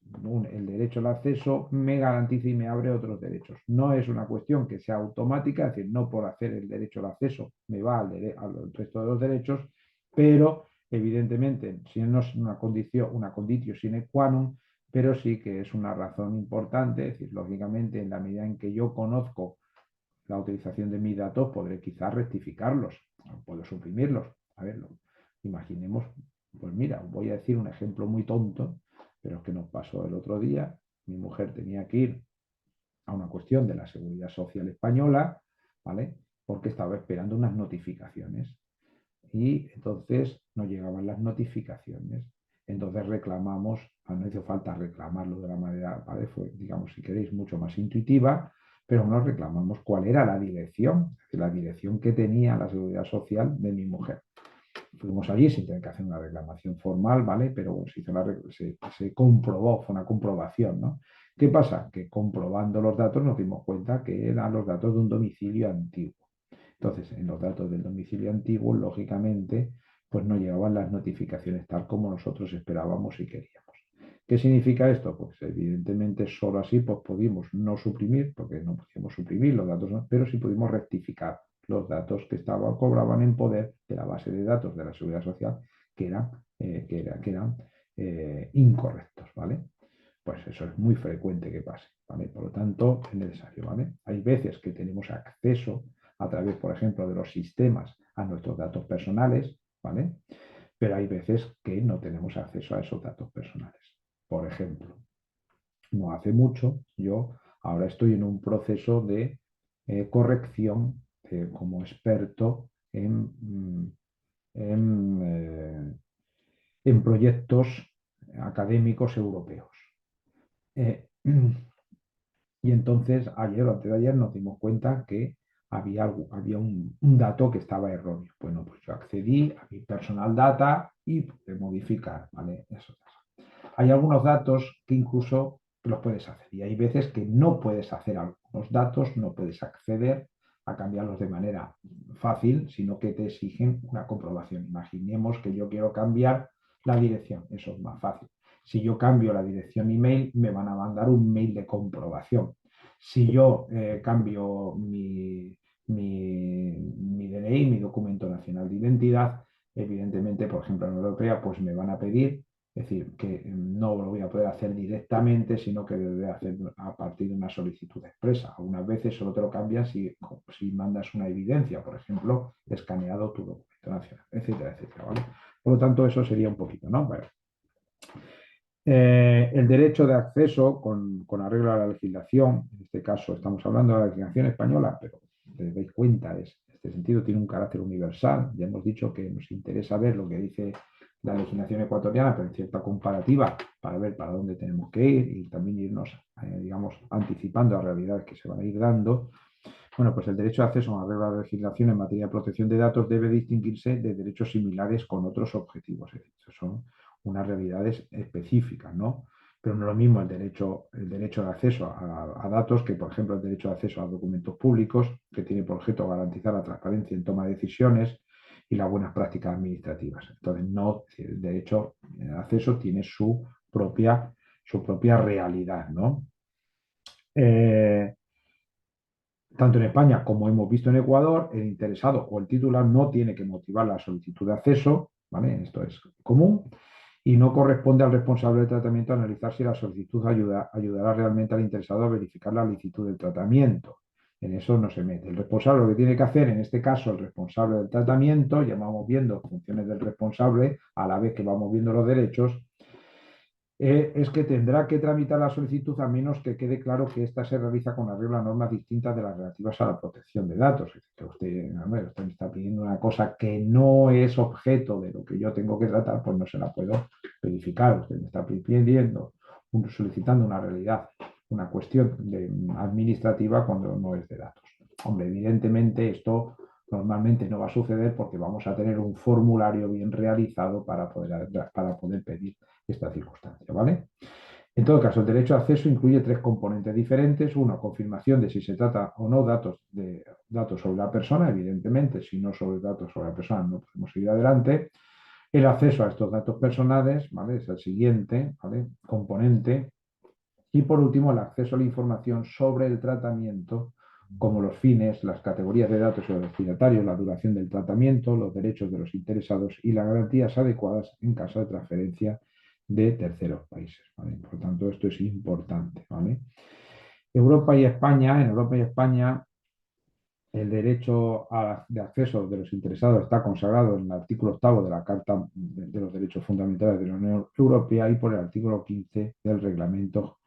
el derecho al acceso me garantiza y me abre otros derechos. No es una cuestión que sea automática, es decir, no por hacer el derecho al acceso me va al resto de los derechos, pero evidentemente, si no es una conditio sine qua non, pero sí que es una razón importante, es decir, lógicamente, en la medida en que yo conozco la utilización de mis datos, podré quizás rectificarlos, puedo suprimirlos. A ver, imaginemos, pues mira, voy a decir un ejemplo muy tonto, pero es que nos pasó el otro día. Mi mujer tenía que ir a una cuestión de la Seguridad Social Española, ¿vale? Porque estaba esperando unas notificaciones y entonces no llegaban las notificaciones. Entonces reclamamos, no hizo falta reclamarlo de la manera, ¿vale? Fue, digamos, si queréis, mucho más intuitiva, pero nos reclamamos cuál era la dirección, es decir, la dirección que tenía la Seguridad Social de mi mujer. Fuimos allí sin tener que hacer una reclamación formal, ¿vale? Pero bueno, se comprobó, fue una comprobación, ¿no? ¿Qué pasa? Que comprobando los datos nos dimos cuenta que eran los datos de un domicilio antiguo. Entonces, en los datos del domicilio antiguo, lógicamente, pues no llegaban las notificaciones tal como nosotros esperábamos y queríamos. ¿Qué significa esto? Pues evidentemente solo así pues, pudimos no suprimir, porque no podíamos suprimir los datos, ¿no? Pero sí pudimos rectificar los datos que cobraban en poder de la base de datos de la Seguridad Social, que eran incorrectos, ¿vale? Pues eso es muy frecuente que pase, ¿vale? Por lo tanto, es necesario, ¿vale? Hay veces que tenemos acceso a través, por ejemplo, de los sistemas a nuestros datos personales, ¿vale? Pero hay veces que no tenemos acceso a esos datos personales. Por ejemplo, no hace mucho, yo ahora estoy en un proceso de corrección como experto en, eh, en proyectos académicos europeos. Eh, y entonces ayer o antes de ayer nos dimos cuenta que había un dato que estaba erróneo. Bueno, pues yo accedí a mi personal data y pude modificar, ¿vale? Eso. Hay algunos datos que incluso los puedes hacer y hay veces que no puedes hacer algunos datos, no puedes acceder a cambiarlos de manera fácil, sino que te exigen una comprobación. Imaginemos que yo quiero cambiar la dirección, eso es más fácil. Si yo cambio la dirección email, me van a mandar un mail de comprobación. Si yo cambio mi DNI, mi documento nacional de identidad, evidentemente, por ejemplo, en Europea, pues me van a pedir, es decir, que no lo voy a poder hacer directamente, sino que debe hacer a partir de una solicitud expresa. Algunas veces solo te lo cambias si mandas una evidencia, por ejemplo, escaneado tu documento nacional, etcétera, etcétera, ¿vale? Por lo tanto, eso sería un poquito, ¿no? Bueno, el derecho de acceso con arreglo a la legislación, en este caso estamos hablando de la legislación española, pero te dais cuenta, este sentido tiene un carácter universal. Ya hemos dicho que nos interesa ver lo que dice la legislación ecuatoriana, pero en cierta comparativa para ver para dónde tenemos que ir y también irnos, digamos, anticipando a realidades que se van a ir dando. Bueno, pues el derecho de acceso a arreglo a la legislación en materia de protección de datos debe distinguirse de derechos similares con otros objetivos. Es decir, son unas realidades específicas, ¿no? Pero no es lo mismo el derecho de acceso a datos que, por ejemplo, el derecho de acceso a documentos públicos, que tiene por objeto garantizar la transparencia en toma de decisiones y las buenas prácticas administrativas. Entonces, no, el derecho de acceso tiene su propia realidad, ¿no? Eh, Tanto en España como hemos visto en Ecuador, el interesado o el titular no tiene que motivar la solicitud de acceso, ¿vale? Esto es común, y no corresponde al responsable del tratamiento analizar si la solicitud ayudará realmente al interesado a verificar la licitud del tratamiento. En eso no se mete. El responsable lo que tiene que hacer, en este caso el responsable del tratamiento, ya vamos viendo funciones del responsable a la vez que vamos viendo los derechos, es que tendrá que tramitar la solicitud a menos que quede claro que ésta se realiza con arreglo a normas distintas de las relativas a la protección de datos. Es decir, que usted me está pidiendo una cosa que no es objeto de lo que yo tengo que tratar, pues no se la puedo verificar. Usted me está pidiendo, solicitando una realidad, una cuestión administrativa cuando no es de datos. Hombre, evidentemente esto normalmente no va a suceder porque vamos a tener un formulario bien realizado para poder pedir esta circunstancia, ¿vale? En todo caso, el derecho de acceso incluye tres componentes diferentes. Uno, confirmación de si se trata o no datos sobre la persona. Evidentemente, si no sobre datos sobre la persona, no podemos seguir adelante. El acceso a estos datos personales, ¿vale? Es el siguiente, ¿vale? Componente. Y por último, el acceso a la información sobre el tratamiento, como los fines, las categorías de datos y los destinatarios, la duración del tratamiento, los derechos de los interesados y las garantías adecuadas en caso de transferencia de terceros países, ¿vale? Por tanto, esto es importante, ¿vale? En Europa y España, el derecho de acceso de los interesados está consagrado en el artículo 8 de la Carta de los Derechos Fundamentales de la Unión Europea y por el artículo 15 del Reglamento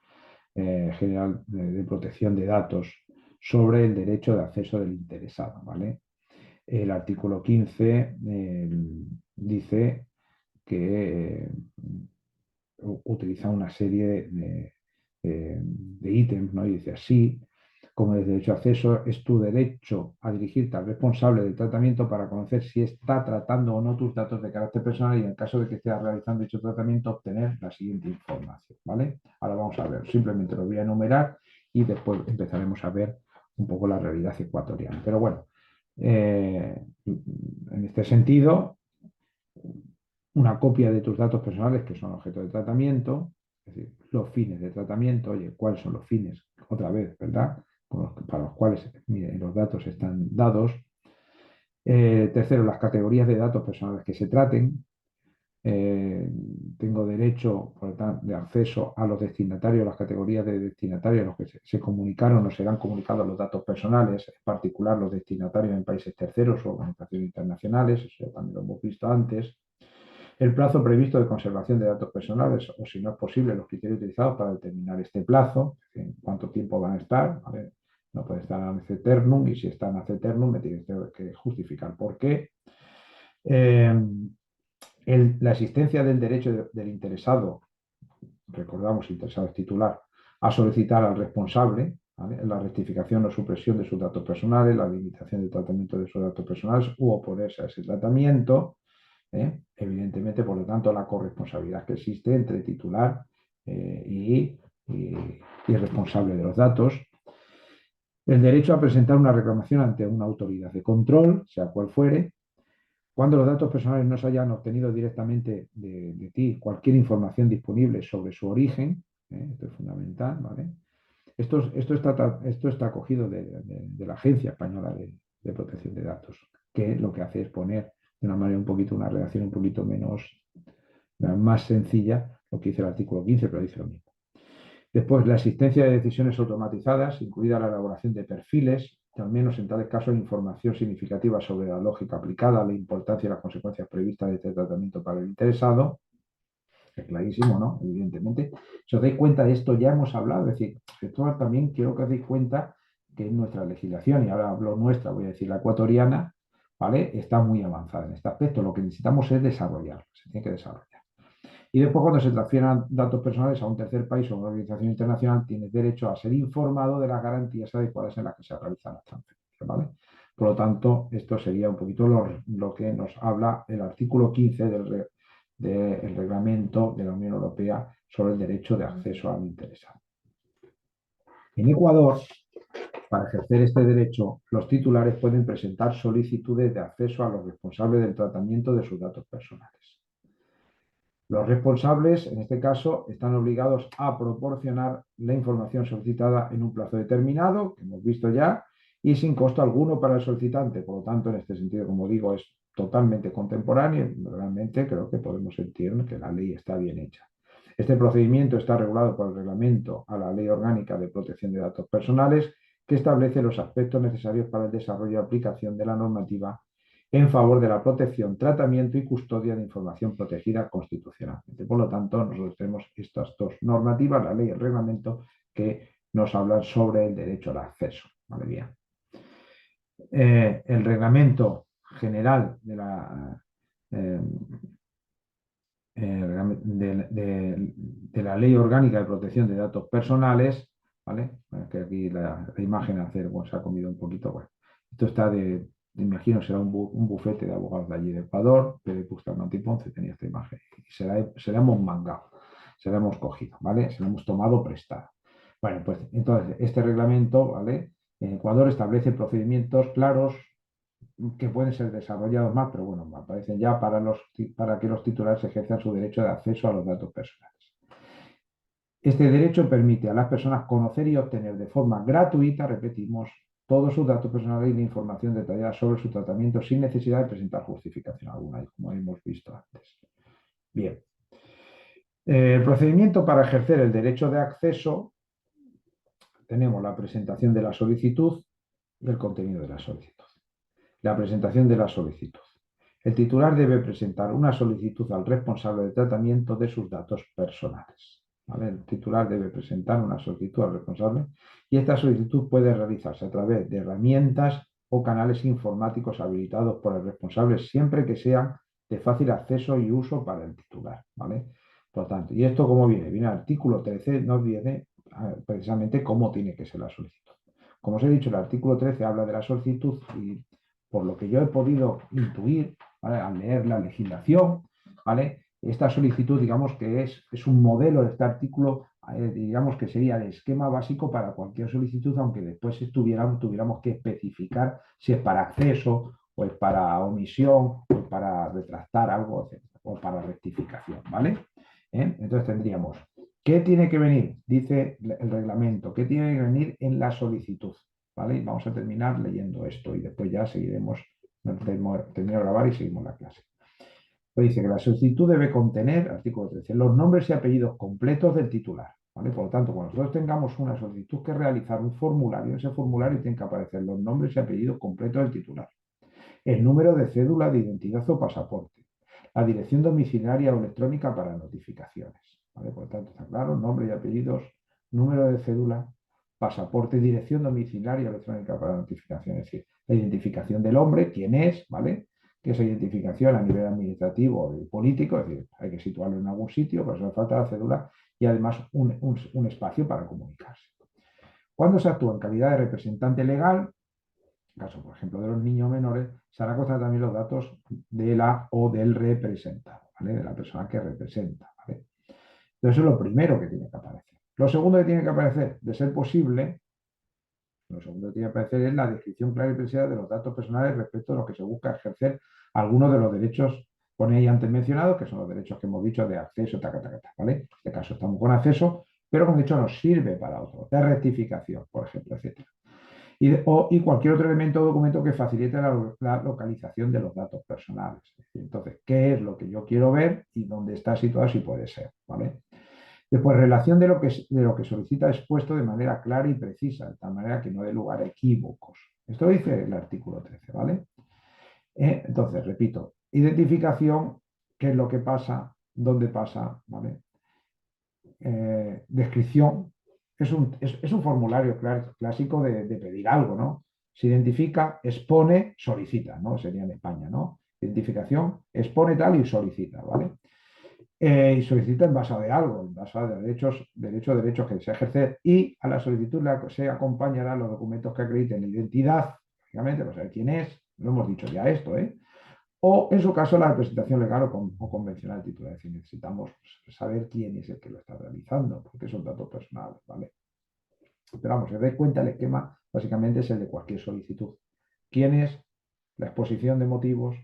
General de Protección de Datos sobre el derecho de acceso del interesado, ¿vale? El artículo 15 dice que utiliza una serie de ítems, ¿no? Y dice así, como el derecho de acceso es tu derecho a dirigirte al responsable del tratamiento para conocer si está tratando o no tus datos de carácter personal y en el caso de que estés realizando dicho tratamiento obtener la siguiente información, ¿vale? Ahora vamos a ver, simplemente lo voy a enumerar y después empezaremos a ver un poco la realidad ecuatoriana. Pero bueno, en este sentido, una copia de tus datos personales que son objeto de tratamiento, es decir, los fines de tratamiento, oye, ¿cuáles son los fines? Otra vez, ¿verdad? Para los cuales los datos están dados. Tercero, las categorías de datos personales que se traten. tengo derecho, por lo tanto, de acceso a los destinatarios, las categorías de destinatarios a los que se comunicaron o serán comunicados los datos personales, en particular los destinatarios en países terceros o organizaciones internacionales, eso ya también lo hemos visto antes. El plazo previsto de conservación de datos personales, o si no es posible, los criterios utilizados para determinar este plazo, en cuánto tiempo van a estar, ¿vale? No puede estar ad eternum, y si están ad eternum me tiene que justificar por qué. La existencia del derecho del interesado, recordamos, interesado es titular, a solicitar al responsable, ¿vale?, la rectificación o supresión de sus datos personales, la limitación del tratamiento de sus datos personales u oponerse a ese tratamiento. Evidentemente, por lo tanto, la corresponsabilidad que existe entre titular y responsable de los datos. El derecho a presentar una reclamación ante una autoridad de control, sea cual fuere, cuando los datos personales no se hayan obtenido directamente de ti cualquier información disponible sobre su origen. Esto es fundamental, ¿vale? Esto está cogido de la Agencia Española de Protección de Datos, que lo que hace es poner de una manera un poquito, una redacción un poquito más sencilla, lo que dice el artículo 15, pero dice lo mismo. Después, la existencia de decisiones automatizadas, incluida la elaboración de perfiles, que al menos en tales casos información significativa sobre la lógica aplicada, la importancia y las consecuencias previstas de este tratamiento para el interesado. Es clarísimo, ¿no? Evidentemente. Si os dais cuenta de esto, ya hemos hablado. Es decir, esto también quiero que os deis cuenta que nuestra legislación, y ahora hablo nuestra, voy a decir la ecuatoriana, ¿vale?, está muy avanzada en este aspecto. Lo que necesitamos es desarrollarlo, se tiene que desarrollar. Y después, cuando se transfieran datos personales a un tercer país o una organización internacional, tienes derecho a ser informado de las garantías adecuadas en las que se realizan las transferencias, ¿vale? Por lo tanto, esto sería un poquito lo que nos habla el artículo 15 del reglamento de la Unión Europea sobre el derecho de acceso al interesado. En Ecuador, para ejercer este derecho, los titulares pueden presentar solicitudes de acceso a los responsables del tratamiento de sus datos personales. Los responsables, en este caso, están obligados a proporcionar la información solicitada en un plazo determinado, que hemos visto ya, y sin costo alguno para el solicitante. Por lo tanto, en este sentido, como digo, es totalmente contemporáneo y realmente creo que podemos sentir que la ley está bien hecha. Este procedimiento está regulado por el reglamento a la Ley Orgánica de Protección de Datos Personales, que establece los aspectos necesarios para el desarrollo y aplicación de la normativa en favor de la protección, tratamiento y custodia de información protegida constitucionalmente. Por lo tanto, nosotros tenemos estas dos normativas, la ley y el reglamento, que nos hablan sobre el derecho al acceso. ¿Vale? Bien. El reglamento general de la Ley Orgánica de Protección de Datos Personales, ¿vale? Que aquí la imagen se ha comido un poquito. Bueno, esto está me imagino será un bufete de abogados de allí de Ecuador, Pérez Bustamante y Ponce tenía esta imagen. Y se la hemos mangado, se la hemos cogido, ¿vale? Se la hemos tomado prestada. Bueno, pues entonces este reglamento, ¿vale?, en Ecuador establece procedimientos claros que pueden ser desarrollados más, pero bueno, aparecen ya para que los titulares ejerzan su derecho de acceso a los datos personales. Este derecho permite a las personas conocer y obtener de forma gratuita, repetimos, todos sus datos personales y la información detallada sobre su tratamiento sin necesidad de presentar justificación alguna, como hemos visto antes. Bien. El procedimiento para ejercer el derecho de acceso, tenemos la presentación de la solicitud y el contenido de la solicitud. La presentación de la solicitud. El titular debe presentar una solicitud al responsable de tratamiento de sus datos personales. ¿Vale? El titular debe presentar una solicitud al responsable y esta solicitud puede realizarse a través de herramientas o canales informáticos habilitados por el responsable siempre que sean de fácil acceso y uso para el titular. ¿Vale? Por lo tanto, ¿y esto cómo viene? Viene el artículo 13, nos viene precisamente cómo tiene que ser la solicitud. Como os he dicho, el artículo 13 habla de la solicitud y por lo que yo he podido intuir, ¿vale?, al leer la legislación, ¿vale?, esta solicitud, digamos que es un modelo de este artículo, digamos que sería el esquema básico para cualquier solicitud, aunque después tuviéramos que especificar si es para acceso o es para omisión o es para retractar algo, etc., o para rectificación, ¿vale? Entonces tendríamos, ¿qué tiene que venir? Dice el reglamento, ¿qué tiene que venir en la solicitud? ¿Vale? Vamos a terminar leyendo esto y después ya seguiremos, termino de grabar y seguimos la clase. Pues dice que la solicitud debe contener, artículo 13, los nombres y apellidos completos del titular. ¿Vale? Por lo tanto, cuando nosotros tengamos una solicitud que realizar un formulario, en ese formulario tienen que aparecer los nombres y apellidos completos del titular, el número de cédula de identidad o pasaporte, la dirección domiciliaria o electrónica para notificaciones. ¿Vale? Por lo tanto, está claro, nombre y apellidos, número de cédula, pasaporte, dirección domiciliaria o electrónica para notificaciones. Es decir, la identificación del hombre, quién es, ¿vale? Que esa identificación a nivel administrativo y político, es decir, hay que situarlo en algún sitio, por eso hace falta la cédula y además un espacio para comunicarse. Cuando se actúa en calidad de representante legal, en caso, por ejemplo, de los niños menores, se hará constar también los datos de la o del representado, ¿vale? De la persona que representa, ¿vale? Entonces, eso es lo primero que tiene que aparecer. Lo segundo que tiene que aparecer, de ser posible, lo segundo que tiene que aparecer es la descripción clara y precisa de los datos personales respecto a los que se busca ejercer algunos de los derechos, pone ahí antes mencionados, que son los derechos que hemos dicho de acceso, ¿vale? En este caso estamos con acceso, pero como he dicho, nos sirve para otro, de rectificación, por ejemplo, etcétera. Y cualquier otro elemento o documento que facilite la localización de los datos personales. Entonces, ¿qué es lo que yo quiero ver y dónde está situado si puede ser? ¿Vale? Después, relación de lo que solicita expuesto de manera clara y precisa, de tal manera que no dé lugar a equívocos. Esto dice el artículo 13, ¿vale? Entonces, repito, identificación, qué es lo que pasa, dónde pasa, ¿vale? Descripción, es un formulario clásico de pedir algo, ¿no? Se identifica, expone, solicita, ¿no? Sería en España, ¿no? Identificación, expone tal y solicita, ¿vale? Y solicita en base de algo, en base a derechos que desea ejercer y a la solicitud se acompañarán los documentos que acrediten la identidad, lógicamente, para saber quién es, lo hemos dicho ya esto, ¿eh? O en su caso la representación legal o convencional titular. Es decir, necesitamos saber quién es el que lo está realizando, porque son datos personales, ¿vale? Pero vamos, si os dais cuenta, el esquema básicamente es el de cualquier solicitud. ¿Quién es? La exposición de motivos,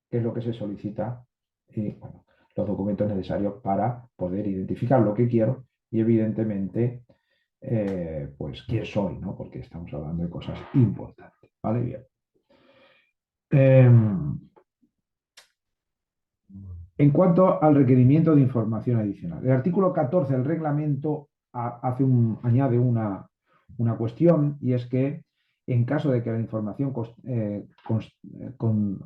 qué es lo que se solicita y, bueno, los documentos necesarios para poder identificar lo que quiero y, evidentemente, pues quién soy, ¿no? Porque estamos hablando de cosas importantes, ¿vale? Bien. En cuanto al requerimiento de información adicional, el artículo 14 del reglamento añade una cuestión y es que en caso de que la información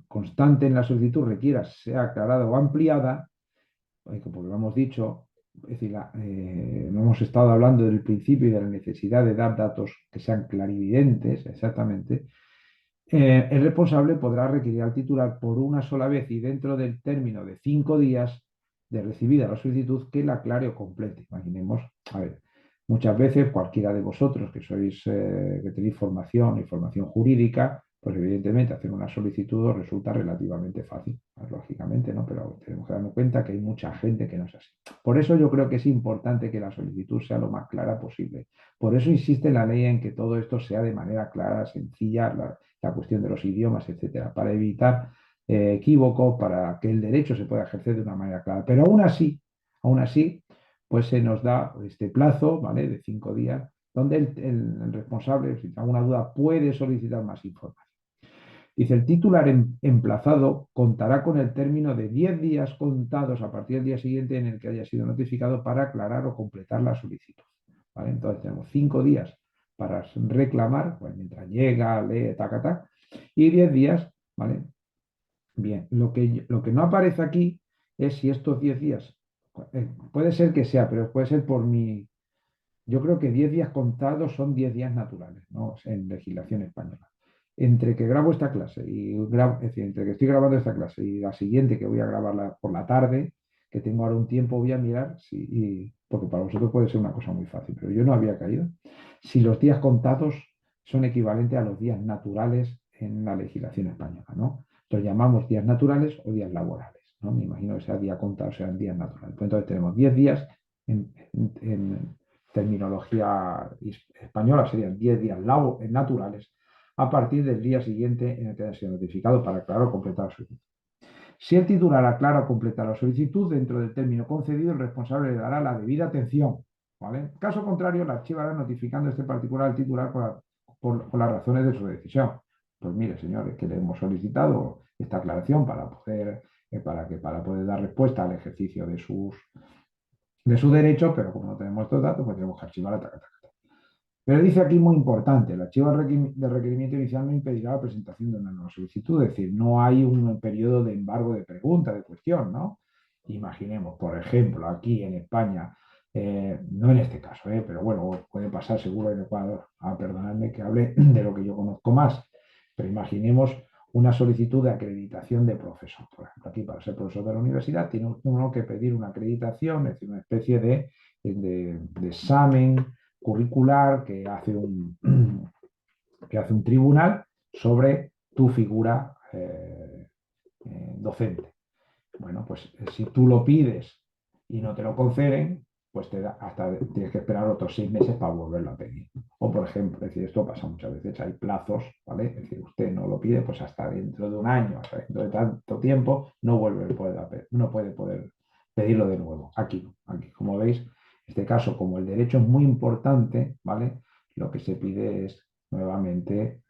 constante en la solicitud requiera sea aclarada o ampliada, porque lo hemos dicho, es decir, no hemos estado hablando del principio y de la necesidad de dar datos que sean clarividentes, exactamente, el responsable podrá requerir al titular por una sola vez y dentro del término de 5 días de recibida la solicitud que la aclare o complete. Imaginemos, a ver, muchas veces cualquiera de vosotros que que tenéis formación y formación jurídica, pues evidentemente hacer una solicitud os resulta relativamente fácil, pues, lógicamente, ¿no? Pero tenemos que darnos cuenta que hay mucha gente que no es así. Por eso yo creo que es importante que la solicitud sea lo más clara posible. Por eso insiste la ley en que todo esto sea de manera clara, sencilla, la cuestión de los idiomas, etcétera, para evitar equívocos, para que el derecho se pueda ejercer de una manera clara. Pero aún así, pues se nos da este plazo, ¿vale? De 5 días, donde el responsable, si tiene alguna duda, puede solicitar más información. Dice, el titular emplazado contará con el término de 10 días contados a partir del día siguiente en el que haya sido notificado para aclarar o completar la solicitud. ¿Vale? Entonces tenemos 5 días para reclamar, pues mientras llega, lee, taca, y 10 días, ¿vale? Bien, lo que no aparece aquí es si estos 10 días, puede ser que sea, pero puede ser yo creo que 10 días contados son 10 días naturales, ¿no? En legislación española. Entre que grabo esta clase es decir, entre que estoy grabando esta clase y la siguiente que voy a grabarla por la tarde, que tengo ahora un tiempo, voy a mirar, porque para vosotros puede ser una cosa muy fácil, pero yo no había caído, si los días contados son equivalentes a los días naturales en la legislación española, ¿no? Los llamamos días naturales o días laborales, ¿no? Me imagino que sea día contado, sean días naturales. Pues entonces tenemos 10 días en terminología española serían 10 días naturales a partir del día siguiente en el que haya sido notificado para aclarar o completar la solicitud. Si el titular aclara o completa la solicitud dentro del término concedido, el responsable le dará la debida atención. ¿Vale? Caso contrario, la archivará notificando este particular al titular por las razones de su decisión. Pues mire, señores, que le hemos solicitado esta aclaración para poder para poder dar respuesta al ejercicio de sus derechos, pero como no tenemos estos datos, pues tenemos que archivar. Pero dice aquí muy importante, el archivo de requerimiento inicial no impedirá la presentación de una nueva solicitud, es decir, no hay un periodo de embargo de pregunta, de cuestión, ¿no? Imaginemos, por ejemplo, aquí en España, no en este caso, pero bueno, puede pasar seguro en Ecuador, perdonadme que hable de lo que yo conozco más, pero imaginemos una solicitud de acreditación de profesor. Por ejemplo, aquí para ser profesor de la universidad tiene uno que pedir una acreditación, es decir, una especie de examen curricular que hace un tribunal sobre tu figura docente. Bueno, pues si tú lo pides y no te lo conceden, pues hasta tienes que esperar otros 6 meses para volverlo a pedir. O, por ejemplo, es decir, esto pasa muchas veces, hay plazos, ¿vale? Es decir, usted no lo pide, pues hasta dentro de un año, hasta dentro de tanto tiempo, no puede poder pedirlo de nuevo. Aquí, como veis, en este caso, como el derecho es muy importante, ¿vale? Lo que se pide es nuevamente,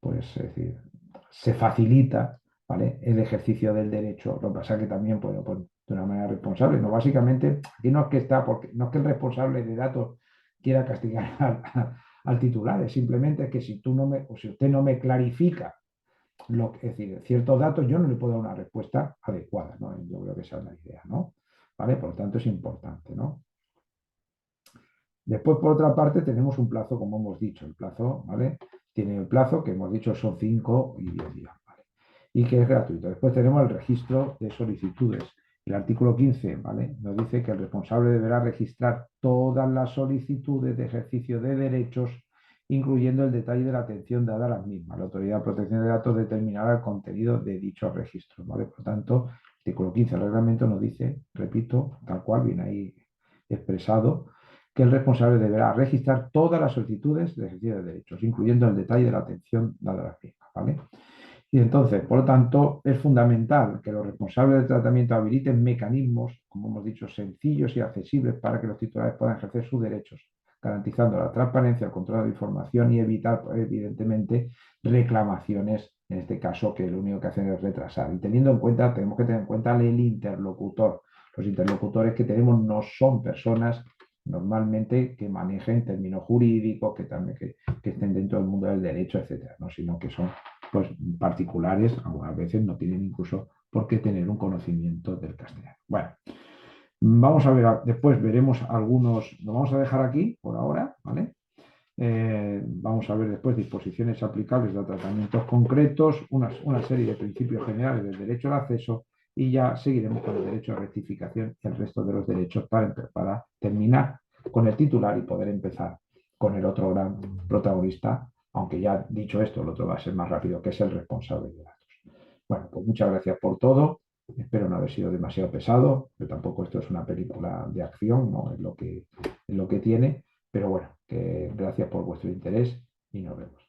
pues, es decir, se facilita, ¿vale?, el ejercicio del derecho. Lo que pasa es que también puede de una manera responsable. No, básicamente, aquí no es que no es que el responsable de datos quiera castigar al titular, es simplemente que si usted no me clarifica es decir, ciertos datos, yo no le puedo dar una respuesta adecuada, ¿no? Yo creo que esa es la idea, ¿no? ¿Vale? Por lo tanto, es importante, ¿no? Después, por otra parte, tenemos un plazo, como hemos dicho, el plazo, ¿vale? Tiene el plazo que hemos dicho son 5 y 10 días, ¿vale? Y que es gratuito. Después tenemos el registro de solicitudes. El artículo 15, ¿vale?, nos dice que el responsable deberá registrar todas las solicitudes de ejercicio de derechos, incluyendo el detalle de la atención dada a las mismas. La Autoridad de Protección de Datos determinará el contenido de dichos registros, ¿vale? Por lo tanto, el artículo 15 del reglamento nos dice, repito, tal cual viene ahí expresado, que el responsable deberá registrar todas las solicitudes de ejercicio de derechos, incluyendo el detalle de la atención dada a las mismas, ¿vale? Y entonces, por lo tanto, es fundamental que los responsables del tratamiento habiliten mecanismos, como hemos dicho, sencillos y accesibles para que los titulares puedan ejercer sus derechos, garantizando la transparencia, el control de la información y evitar, evidentemente, reclamaciones, en este caso, que lo único que hacen es retrasar. Y tenemos que tener en cuenta el interlocutor. Los interlocutores que tenemos no son personas normalmente que manejen términos jurídicos, que estén dentro del mundo del derecho, etcétera, ¿no? Sino que son, pues, particulares, algunas veces no tienen incluso por qué tener un conocimiento del castellano. Bueno, vamos a ver, después veremos algunos, lo vamos a dejar aquí por ahora, ¿vale? Vamos a ver después disposiciones aplicables a tratamientos concretos, una serie de principios generales del derecho al acceso, y ya seguiremos con el derecho a rectificación y el resto de los derechos para terminar con el titular y poder empezar con el otro gran protagonista, aunque ya dicho esto, el otro va a ser más rápido, que es el responsable de datos. Bueno, pues muchas gracias por todo. Espero no haber sido demasiado pesado, pero tampoco esto es una película de acción, no es lo que tiene. Pero bueno, que gracias por vuestro interés y nos vemos.